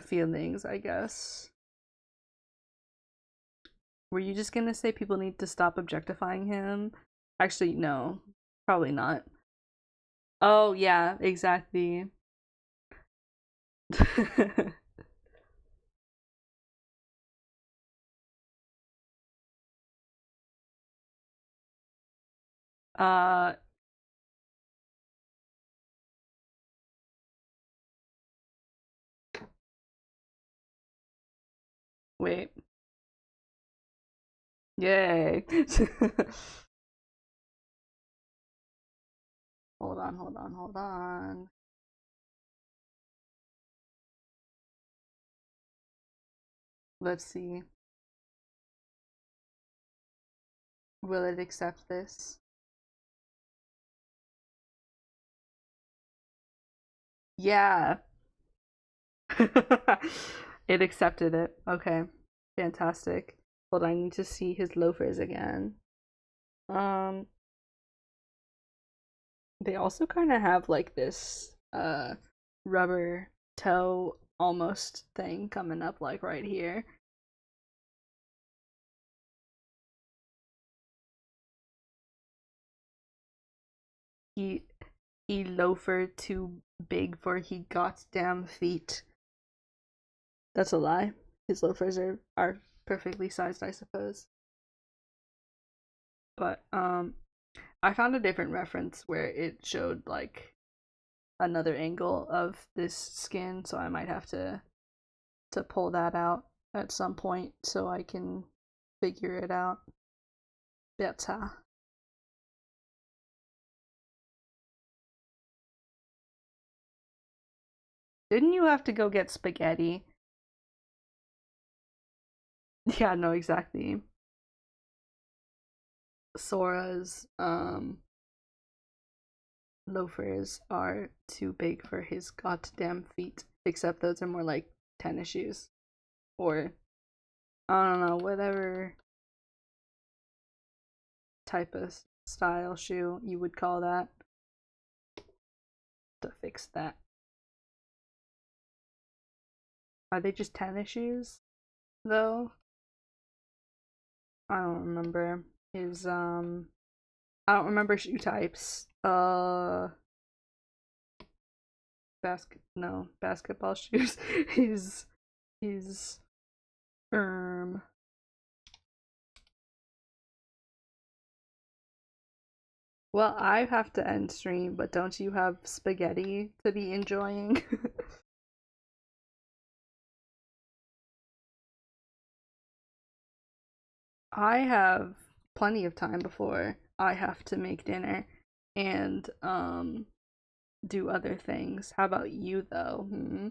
feelings, I guess. Were you just gonna say people need to stop objectifying him? Actually, no, probably not. Oh yeah, exactly. uh Wait. Yay. Hold on. Let's see. Will it accept this? Yeah. It accepted it. Okay. Fantastic. Hold on, I need to see his loafers again. Um, they also kind of have like this rubber toe almost thing coming up like right here. He he loafer too big for he goddamn feet. That's a lie. His loafers are perfectly sized, I suppose. But I found a different reference where it showed like another angle of this skin, so I might have to pull that out at some point so I can figure it out better. Didn't you have to go get spaghetti? Yeah, no, exactly. Sora's loafers are too big for his goddamn feet. Except those are more like tennis shoes. Or I don't know, whatever type of style shoe you would call that. To fix that. Are they just tennis shoes? Though? I don't remember. His I don't remember shoe types. Basketball shoes. His um well, I have to end stream, but don't you have spaghetti to be enjoying? I have plenty of time before I have to make dinner and do other things. How about you though? Hmm?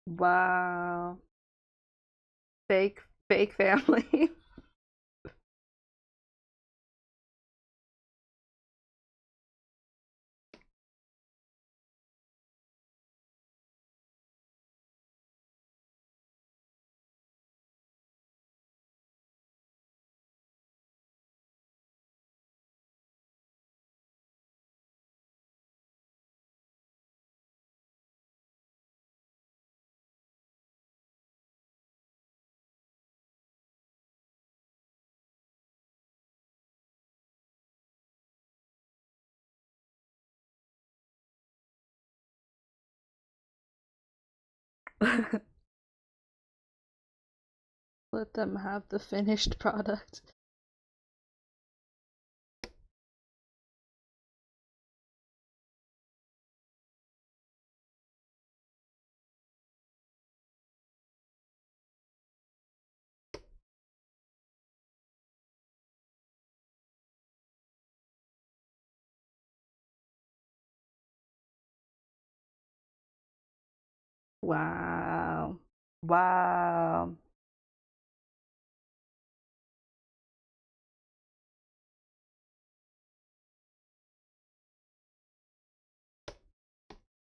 Wow. Fake family. Let them have the finished product. Wow. Wow.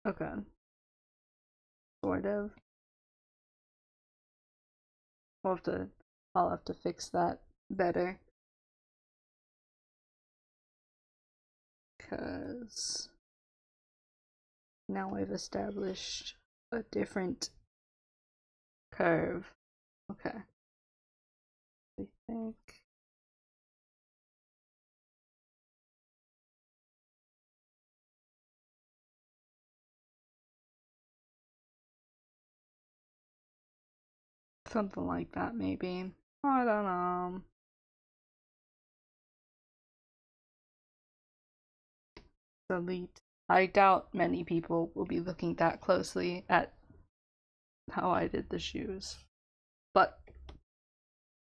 Okay. Sort of. I'll have to I'll have to fix that better. Cause now I've established a different curve. Okay. I think something like that maybe. I don't know. Delete. I doubt many people will be looking that closely at how I did the shoes. But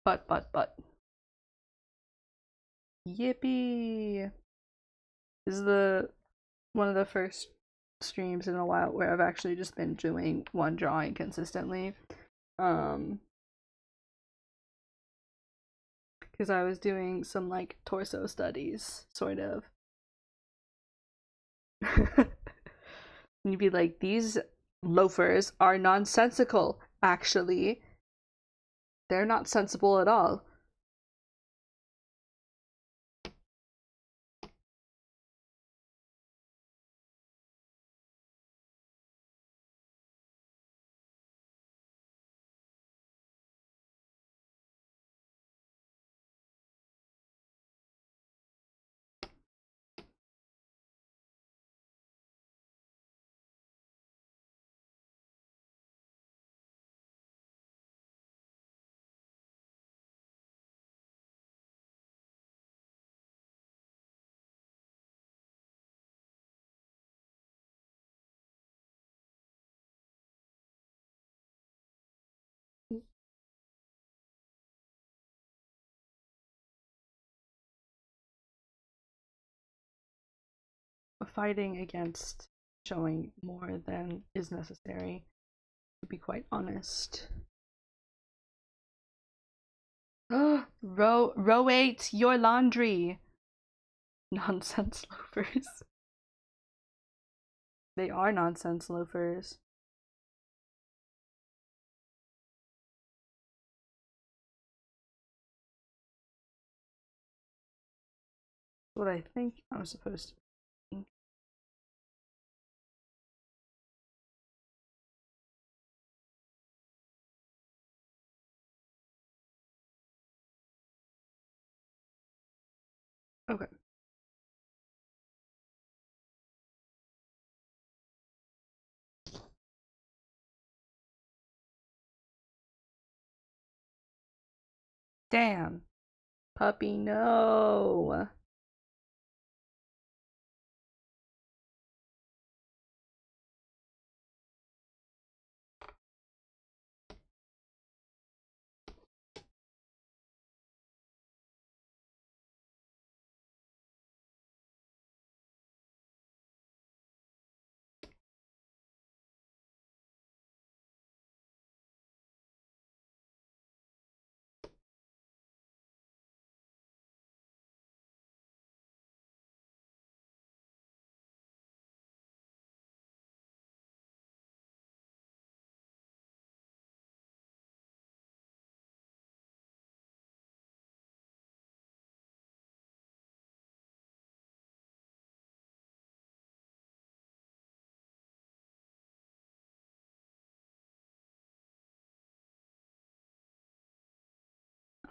but yippee! This is the one of the first streams in a while where I've actually just been doing one drawing consistently. Um because I was doing some like torso studies, sort of. And you'd be like, these loafers are nonsensical, actually. They're not sensible at all. Fighting against showing more than is necessary, to be quite honest. Row 8, your laundry. Nonsense loafers. They are nonsense loafers. What I think I'm supposed to think. Okay. Damn. Puppy, no.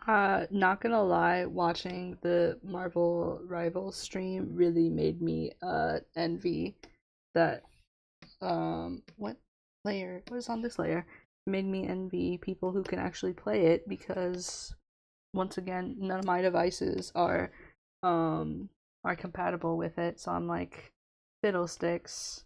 Not gonna lie, watching the Marvel Rivals stream really made me envy that what is on this layer? It made me envy people who can actually play it, because once again, none of my devices are compatible with it, so I'm like, fiddlesticks.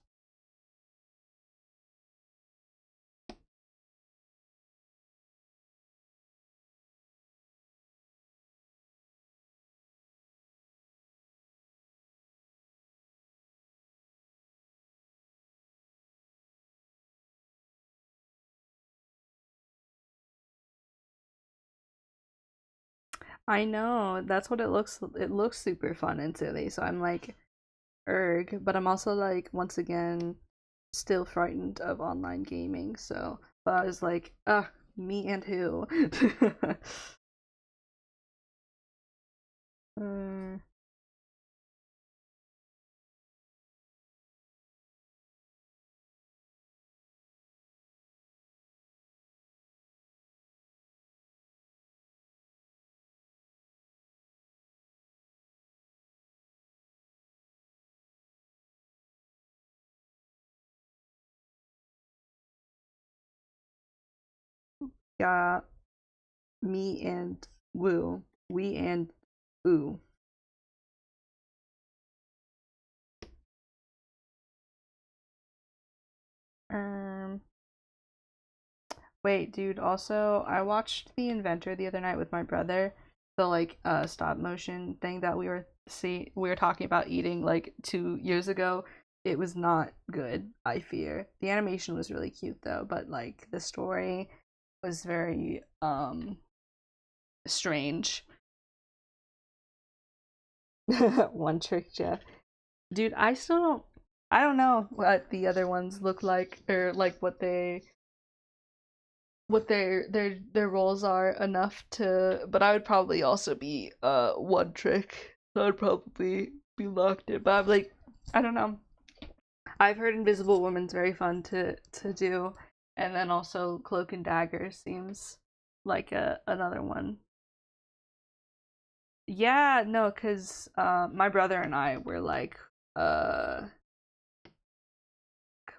I know, that's what it looks super fun and silly, so I'm like, erg, but I'm also like, once again, still frightened of online gaming, so but I was like, me and who? uh, yeah, me and woo. We and ooh. Um Wait, dude, also I watched The Inventor the other night with my brother. The like stop motion thing that we were talking about eating like 2 years ago. It was not good, I fear. The animation was really cute though, but like the story was very strange. One Trick Jeff. Dude, I don't know what the other ones look like, or like what they what their roles are enough to, but I would probably also be one trick. So I'd probably be locked in. But I'm like, I don't know. I've heard Invisible Woman's very fun to do, and then also Cloak and Dagger seems like a another one. Yeah, no, cause my brother and I were like, uh,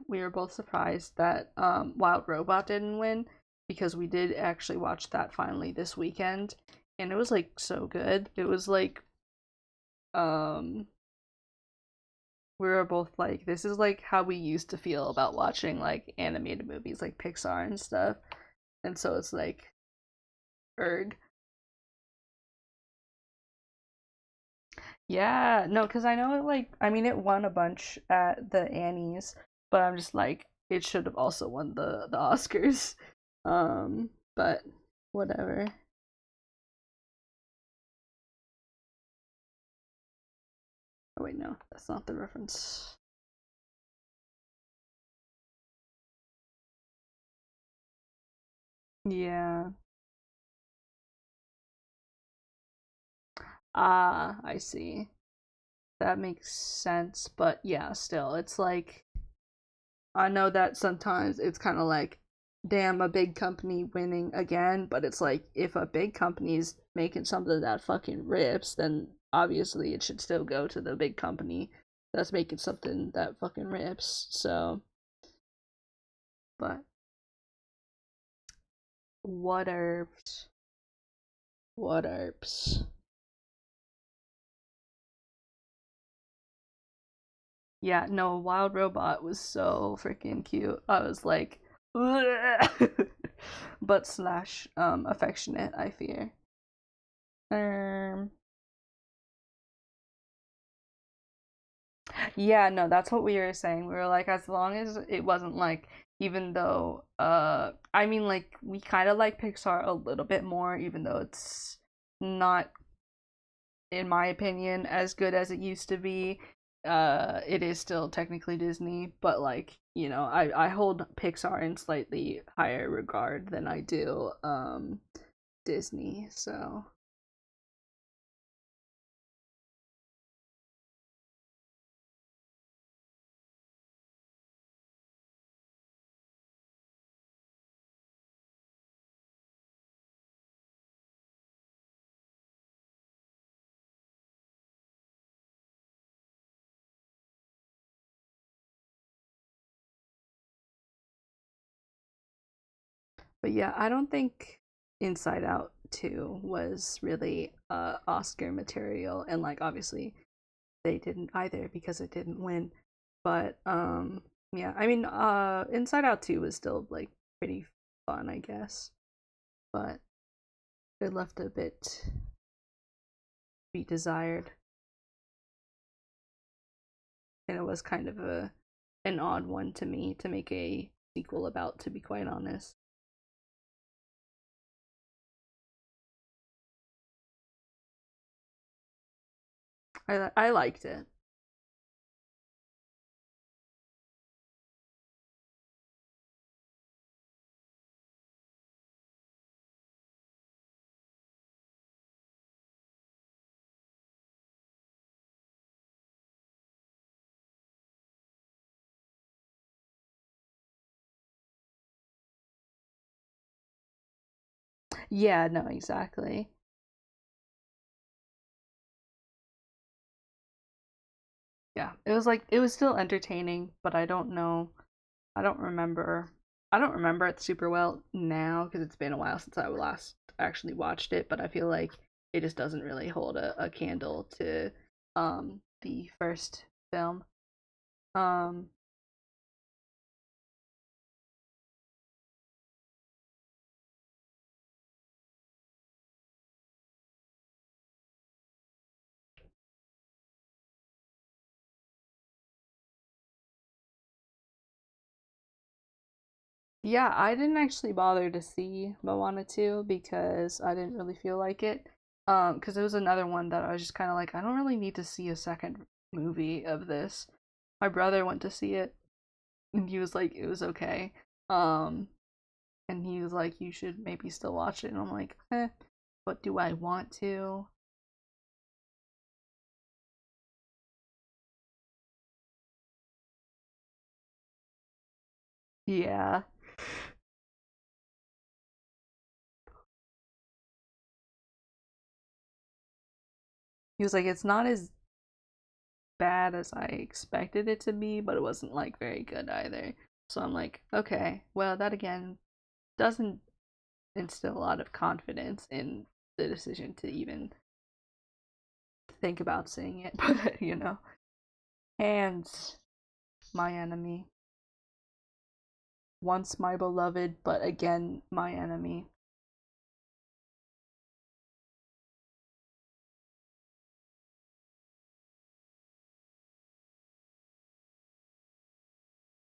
we were both surprised that Wild Robot didn't win because we did actually watch that finally this weekend, and it was like so good. It was like um we were both like, this is like how we used to feel about watching like animated movies like Pixar and stuff. And so it's like erg. Yeah, no, because I know it like, I mean it won a bunch at the Annies, but I'm just like it should have also won the Oscars. But whatever. Oh wait, no, that's not the reference. Yeah. Ah, I see. That makes sense, but yeah, still, it's like I know that sometimes it's kind of like, damn, a big company winning again, but it's like if a big company's making something that fucking rips, then obviously it should still go to the big company that's making something that fucking rips. So, but what herbs? What herbs? Yeah, no, Wild Robot was so freaking cute. I was like, but slash affectionate, I fear. Um, yeah, no, that's what we were saying. We were like, as long as it wasn't like, even though, I mean, like, we kind of like Pixar a little bit more, even though it's not, in my opinion, as good as it used to be. It is still technically Disney, but like, I hold Pixar in slightly higher regard than I do, Disney, so. But yeah, I don't think Inside Out 2 was really Oscar material, and like obviously they didn't either because it didn't win. But yeah, I mean Inside Out 2 was still like pretty fun, I guess. But it left a bit to be desired, and it was kind of a an odd one to me to make a sequel about, to be quite honest. I liked it. Yeah, no, exactly. Yeah, it was like it was still entertaining, but I don't know. I don't remember. I don't remember it super well now because it's been a while since I last actually watched it. But I feel like it just doesn't really hold a candle to the first film. Um, yeah, I didn't actually bother to see Moana 2 because I didn't really feel like it. Because it was another one that I was just kind of like, I don't really need to see a second movie of this. My brother went to see it and he was like, it was okay. Um, And he was like, you should maybe still watch it. And I'm like, but do I want to? Yeah. He was like, it's not as bad as I expected it to be, but it wasn't like very good either. So I'm like, okay, well, that again doesn't instill a lot of confidence in the decision to even think about seeing it, but you know. And my enemy. Once my beloved, but again my enemy.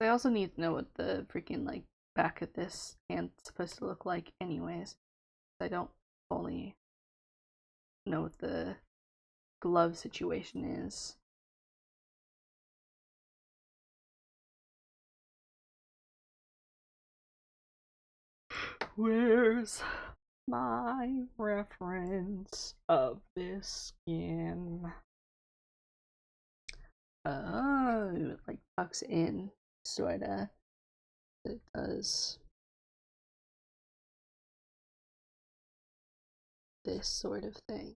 I also need to know what the freaking like back of this hand's supposed to look like anyways. I don't fully know what the glove situation is. Where's my reference of this skin? Oh, it like tucks in, sorta. It does this sort of thing.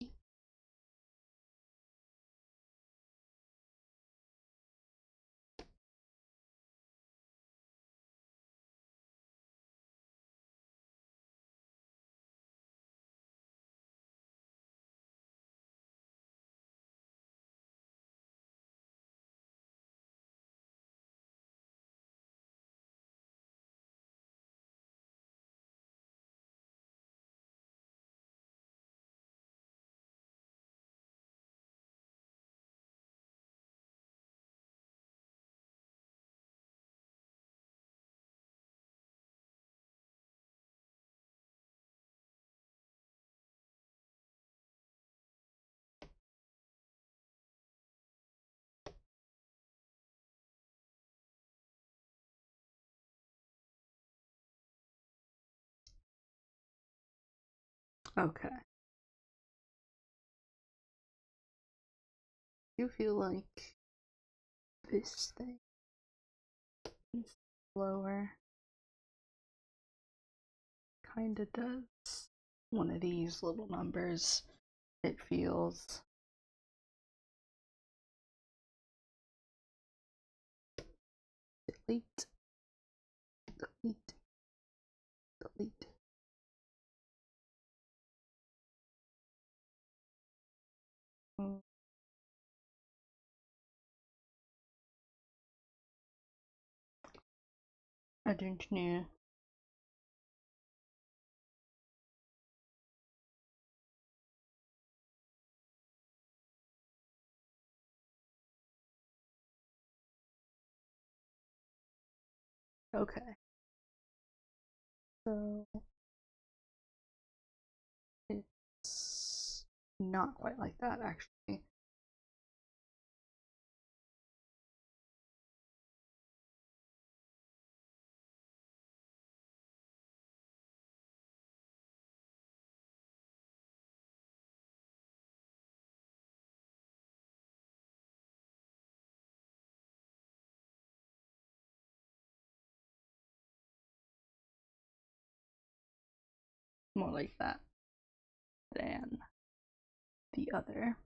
Okay. You feel like this thing is lower. Kinda does. One of these little numbers. It feels delete, delete, delete. I don't know. Okay. So it's not quite like that actually. More like that than the other.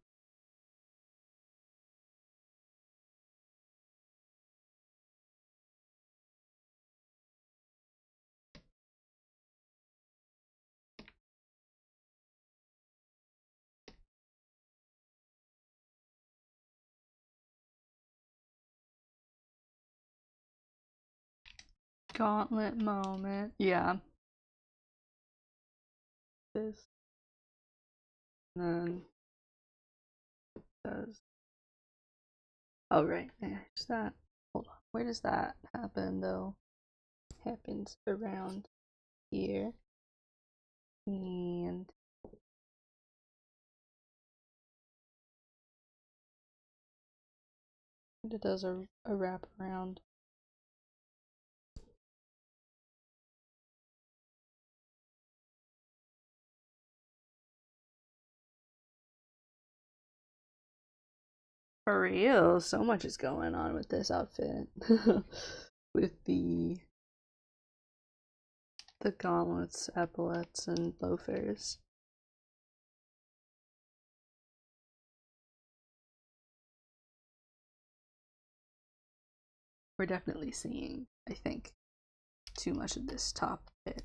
Gauntlet moment. Yeah. This. And then does. Oh, right. There's that. Hold on. Where does that happen though? Happens around here. And it does a wrap around. For real, so much is going on with this outfit. With the gauntlets, epaulets, and loafers. We're definitely seeing, I think, too much of this top bit.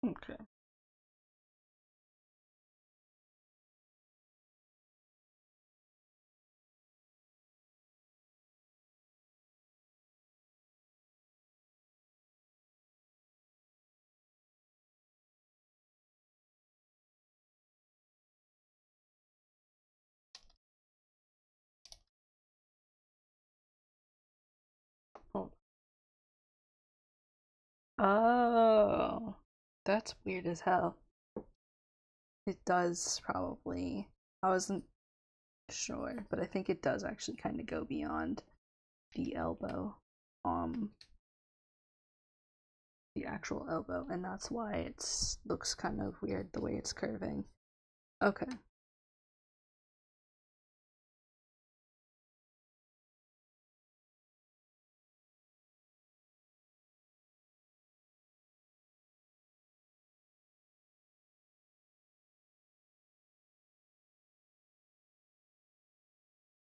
Okay. Oh, that's weird as hell. It does probably. I wasn't sure, but I think it does actually kind of go beyond the elbow. The actual elbow, and that's why it looks kind of weird the way it's curving. Okay.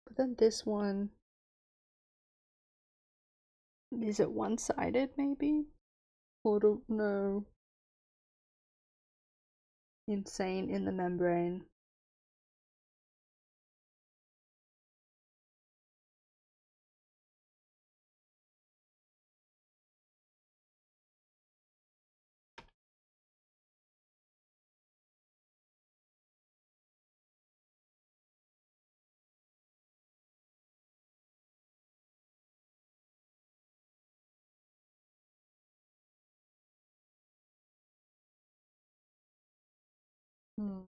But then this one, is it one-sided maybe? I don't know. Insane in the membrane. Hmm.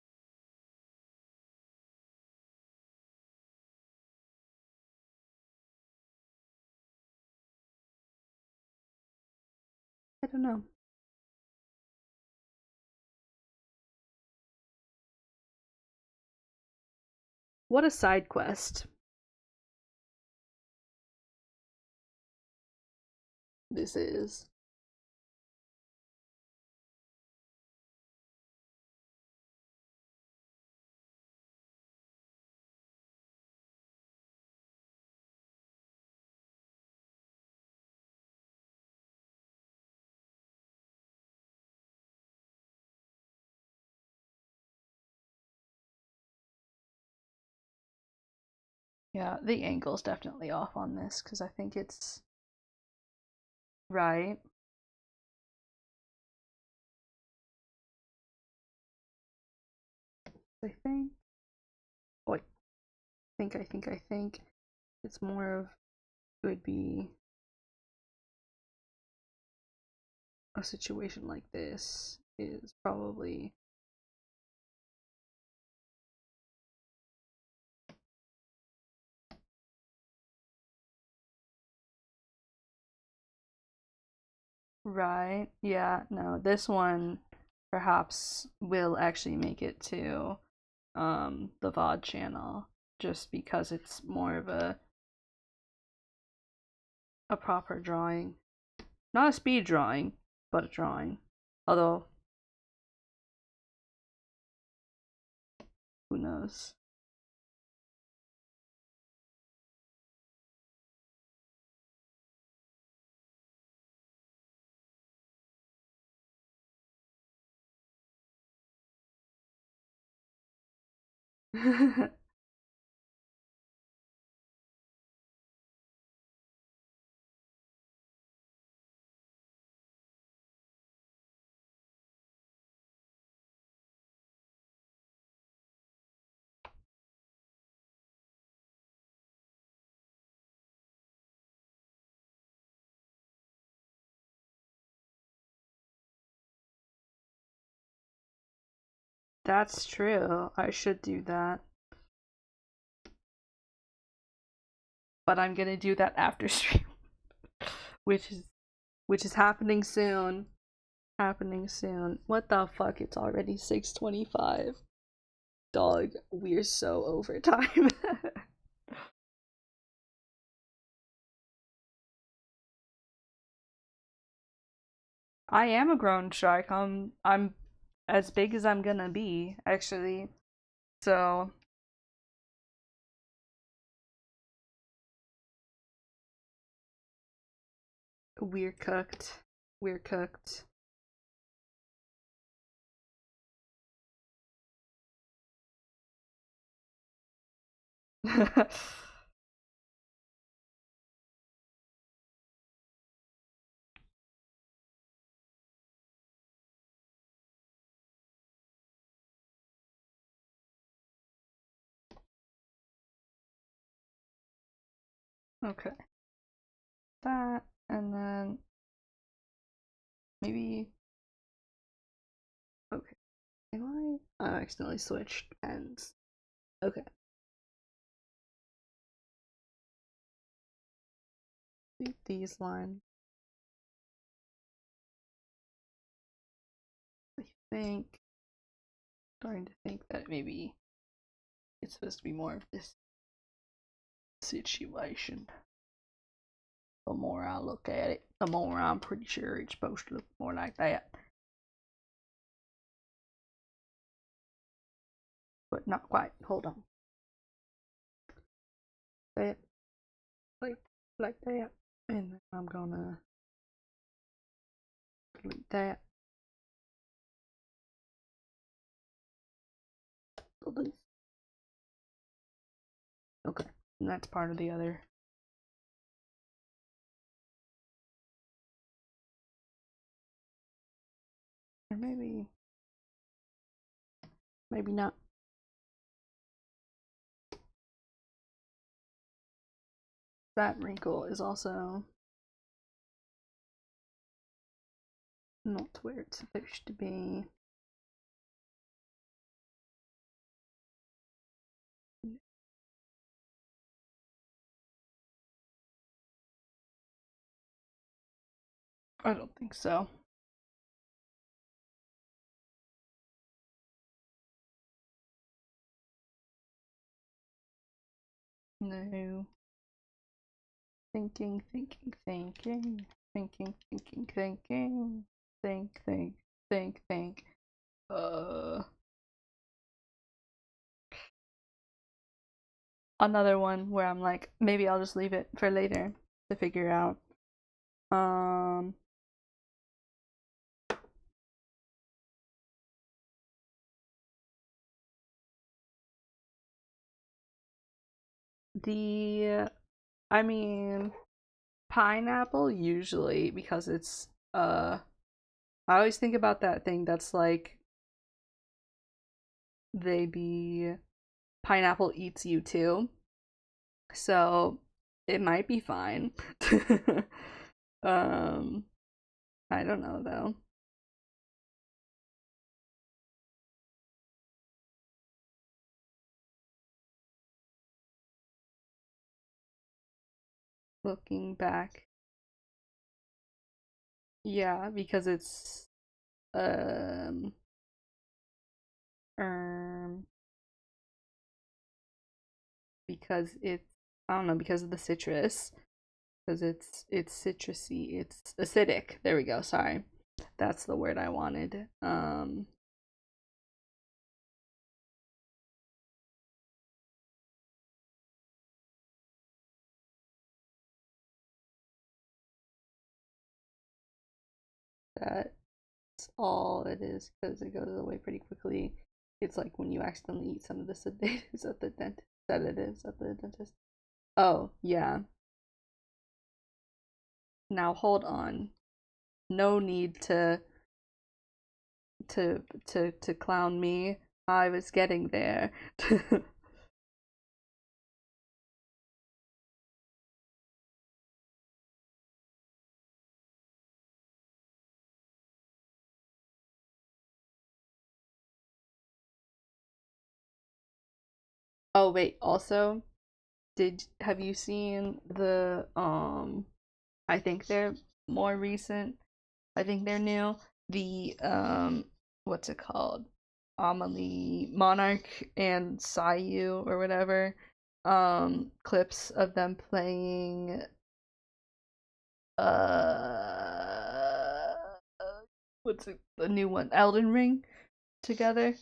I don't know. What a side quest this is. Yeah, the angle's definitely off on this because I think it's right. I think. Oh, I think it's more of it would be a situation like this is probably right. Yeah, no, this one perhaps will actually make it to the VOD channel just because it's more of a proper drawing. Not a speed drawing, but a drawing. Although who knows? That's true. I should do that. But I'm gonna do that after stream. which is happening soon. Happening soon. What the fuck? It's already 6:25. Dog, we're so over time. I am a grown shark. I'm as big as I'm gonna be, actually. So we're cooked. We're cooked. Okay. That, and then maybe. Okay. Am I accidentally switched pens. Okay. Leave these lines. I think. Starting to think that maybe it's supposed to be more of this situation. The more I look at it, the more I'm pretty sure it's supposed to look more like that. But not quite. Hold on. That, like that. And then I'm gonna delete that. Delete. Okay. And that's part of the other. Or maybe not. That wrinkle is also not where it's supposed to be. I don't think so. No. Thinking. Think. Another one where I'm like, maybe I'll just leave it for later to figure out. I mean, pineapple usually, because it's I always think about that thing that's like the pineapple eats you too. So it might be fine. um I don't know though. Looking back. Yeah, because it's um um because it's, I don't know, because of the citrus, because it's citrusy, it's acidic. There we go. Sorry, that's the word I wanted. That's all it is, because it goes away pretty quickly. It's like when you accidentally eat some of the sedatives at the dentist. Sedatives at the dentist. Oh yeah. Now hold on. No need to clown me. I was getting there. Oh wait, also, did have you seen the I think they're more recent. I think they're new. The what's it called? Amelie Monarch and XiaoEel or whatever. Clips of them playing uh what's it, the new one? Elden Ring together.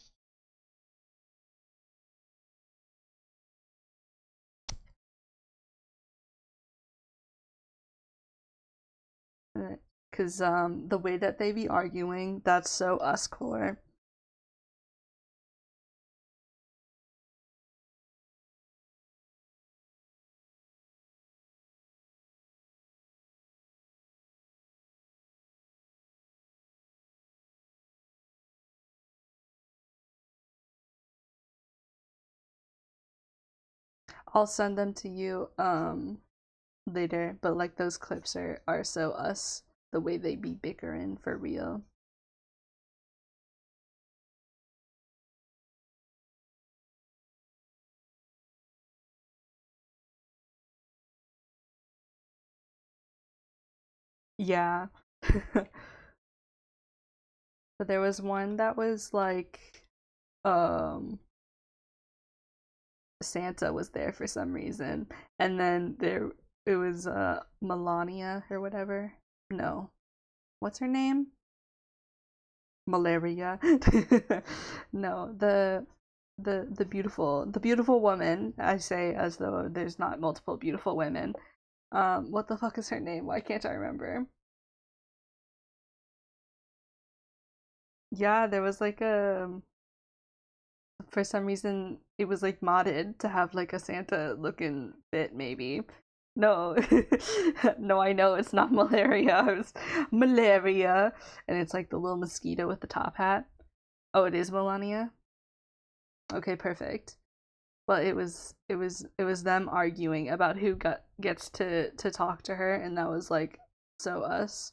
Cause the way that they be arguing, that's so us core. I'll send them to you later, but like those clips are so us, the way they be bickering for real. Yeah. But there was one that was like um Santa was there for some reason, and then there it was Melania or whatever. No. What's her name? Malaria. No, the beautiful woman. I say as though there's not multiple beautiful women. What the fuck is her name? Why can't I remember? Yeah, there was like a for some reason it was like modded to have like a Santa looking bit maybe. No, no, I know it's not malaria. It's malaria, and it's like the little mosquito with the top hat. Oh, it is Melania. Okay, perfect. Well, it was them arguing about who gets to talk to her, and that was like so us.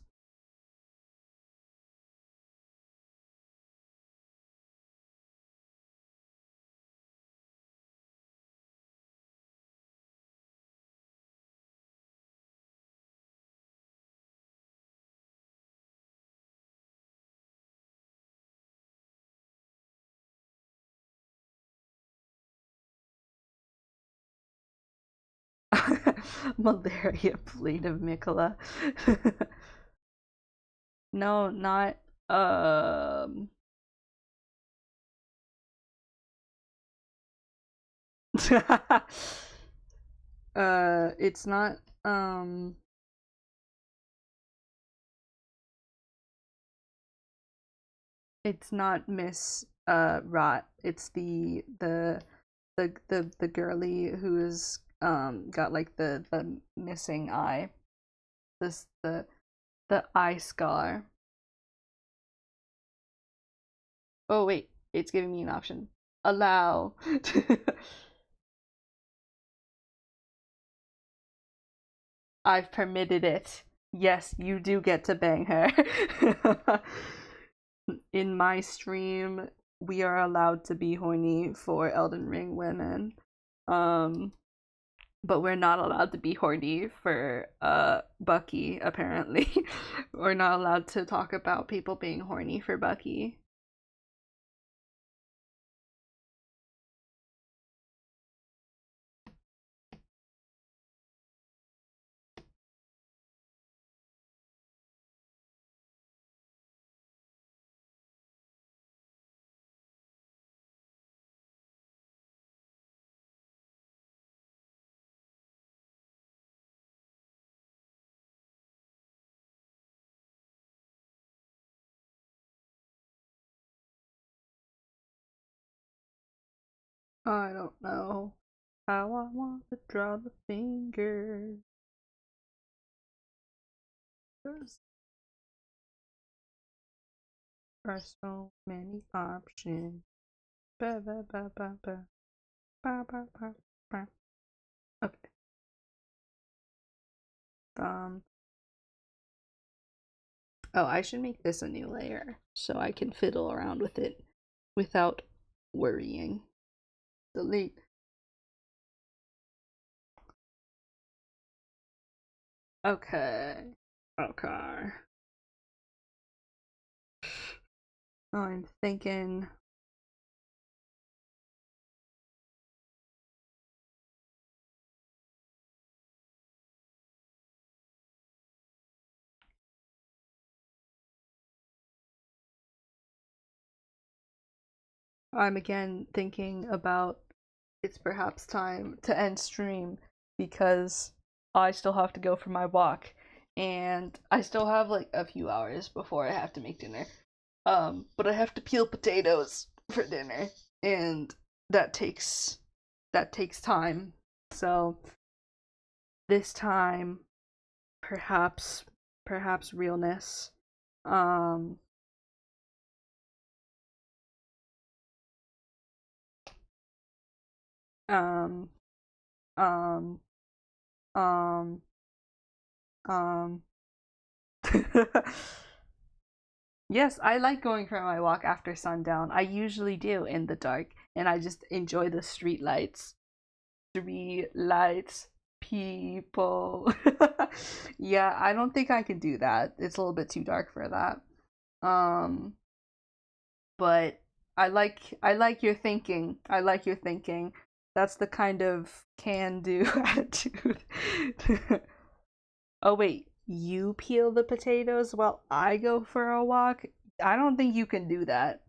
Malaria Blade of Mikola. No, not it's not it's not Miss Rot. It's the girly who's got like the missing eye. This the eye scar. Oh wait, it's giving me an option. Allow. I've permitted it. Yes, you do get to bang her. In my stream, we are allowed to be horny for Elden Ring women. Um, but we're not allowed to be horny for Bucky, apparently. We're not allowed to talk about people being horny for Bucky. I don't know how I want to draw the fingers. There's are so many options. Ba, ba, ba, ba, ba. Ba, ba, ba, ba. Okay. Um. Oh, I should make this a new layer so I can fiddle around with it without worrying. Delete. Okay. Okay. I'm thinking. I'm again thinking about it's perhaps time to end stream because I still have to go for my walk and I still have like a few hours before I have to make dinner. But I have to peel potatoes for dinner and that takes time. So this time perhaps realness. Um um um um um Yes, I like going for my walk after sundown. I usually do in the dark, and I just enjoy the street lights. Street lights, people. Yeah, I don't think I can do that. It's a little bit too dark for that. Um, but I like your thinking. I like your thinking. That's the kind of can do attitude. Oh wait, you peel the potatoes while I go for a walk? I don't think you can do that.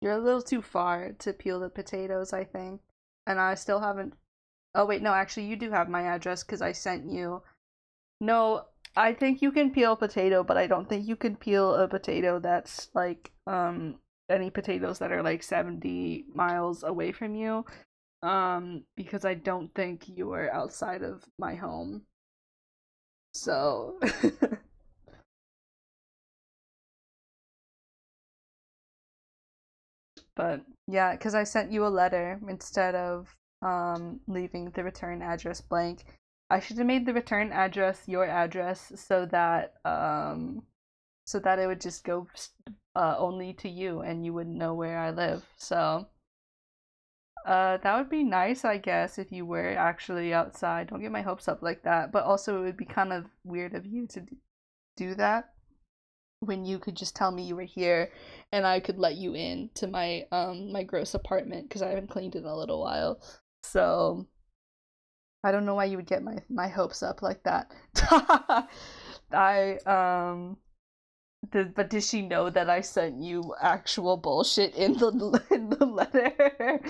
You're a little too far to peel the potatoes, I think. And I still haven't. Oh wait, no, actually you do have my address because I sent you. No, I think you can peel a potato, but I don't think you can peel a potato that's like any potatoes that are like 70 miles away from you. Because I don't think you are outside of my home. So but yeah, because I sent you a letter instead of leaving the return address blank. I should have made the return address your address so that it would just go only to you and you wouldn't know where I live. So that would be nice, I guess, if you were actually outside. Don't get my hopes up like that. But also, it would be kind of weird of you to do that when you could just tell me you were here and I could let you in to my gross apartment because I haven't cleaned it in a little while. So I don't know why you would get my hopes up like that. I but did she know that I sent you actual bullshit in the letter?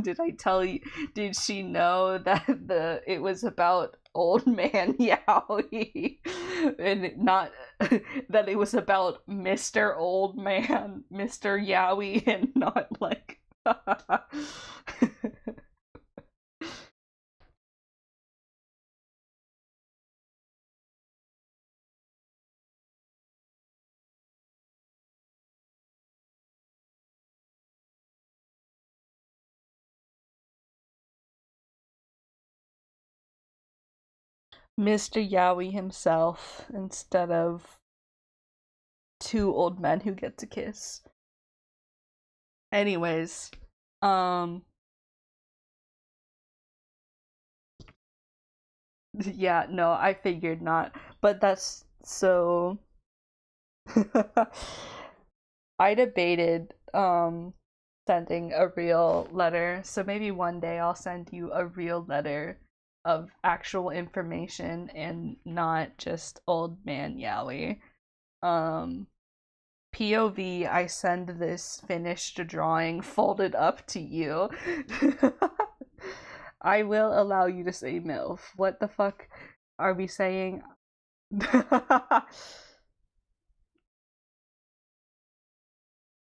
Did I tell you? Did she know that it was about old man Yowie and not that it was about Mr. Old Man, Mr. Yowie, and not like. Mr. Yowie himself instead of two old men who get to kiss. Anyways, um, yeah, no, I figured not, but that's so. I debated sending a real letter, so maybe one day I'll send you a real letter of actual information and not just old man Yowie. Um, POV, I send this finished drawing folded up to you. I will allow you to say MILF. What the fuck are we saying?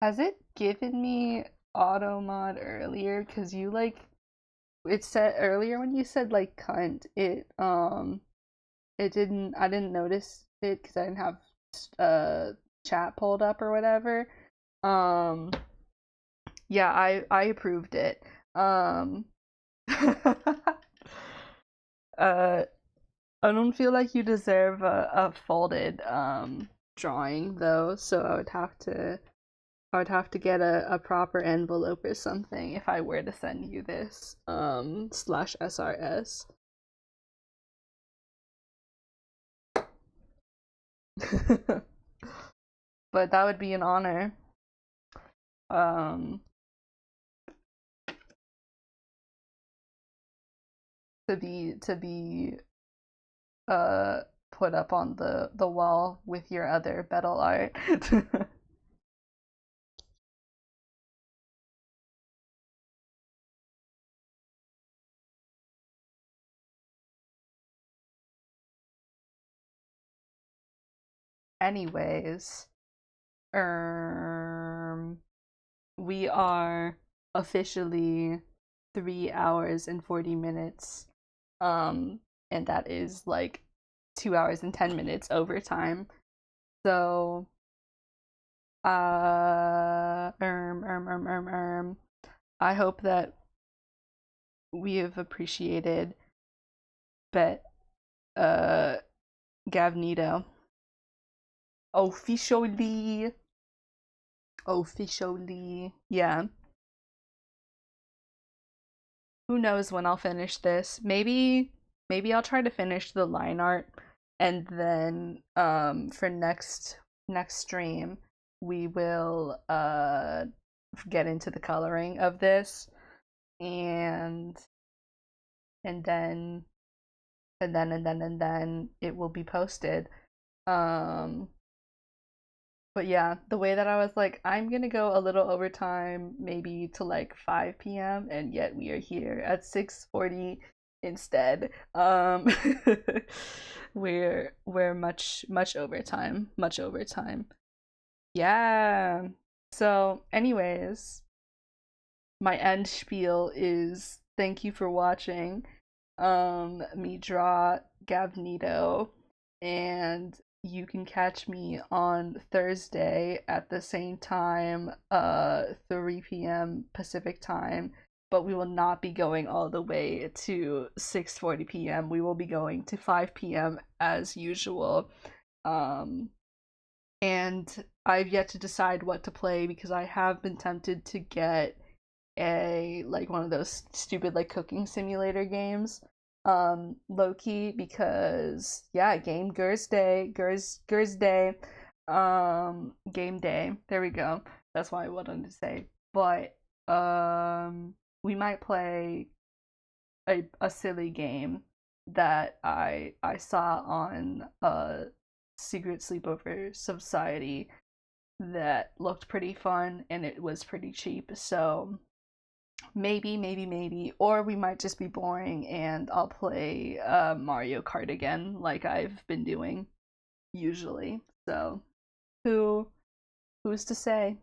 Has it given me auto mod earlier? Cause you like it said earlier when you said like cunt, it didn't I didn't notice it because I didn't have chat pulled up or whatever. Um Yeah, I approved it. uh I don't feel like you deserve a folded drawing though, so I would have to get a proper envelope or something if I were to send you this slash SRS. But that would be an honor. Um to be uh put up on the wall with your other Bettel art. Anyways, um we are officially 3 hours and 40 minutes. Um, and that is like 2 hours and 10 minutes overtime. So, uh, um, um, um, um, um, I hope that we have appreciated Bet, uh, Gavneto. Officially. Officially. Yeah. Who knows when I'll finish this? Maybe I'll try to finish the line art and then for next stream we will get into the coloring of this and and then and then it will be posted. Um but yeah, the way that I was like, I'm gonna go a little overtime, maybe to like 5 p.m., and yet we are here at 6:40 instead. We're much overtime, much overtime. Yeah. So, anyways, my end spiel is thank you for watching me draw Gavneto, and you can catch me on Thursday at the same time, 3 p.m. Pacific time, but we will not be going all the way to 6:40 p.m. We will be going to 5 p.m. as usual. Um and I've yet to decide what to play because I have been tempted to get a like one of those stupid like cooking simulator games, low key, because yeah, game day, there we go, that's what I wanted to say. But we might play a silly game that I saw on Secret Sleepover Society that looked pretty fun and it was pretty cheap. So maybe, or we might just be boring and I'll play Mario Kart again, like I've been doing usually. So who who's to say?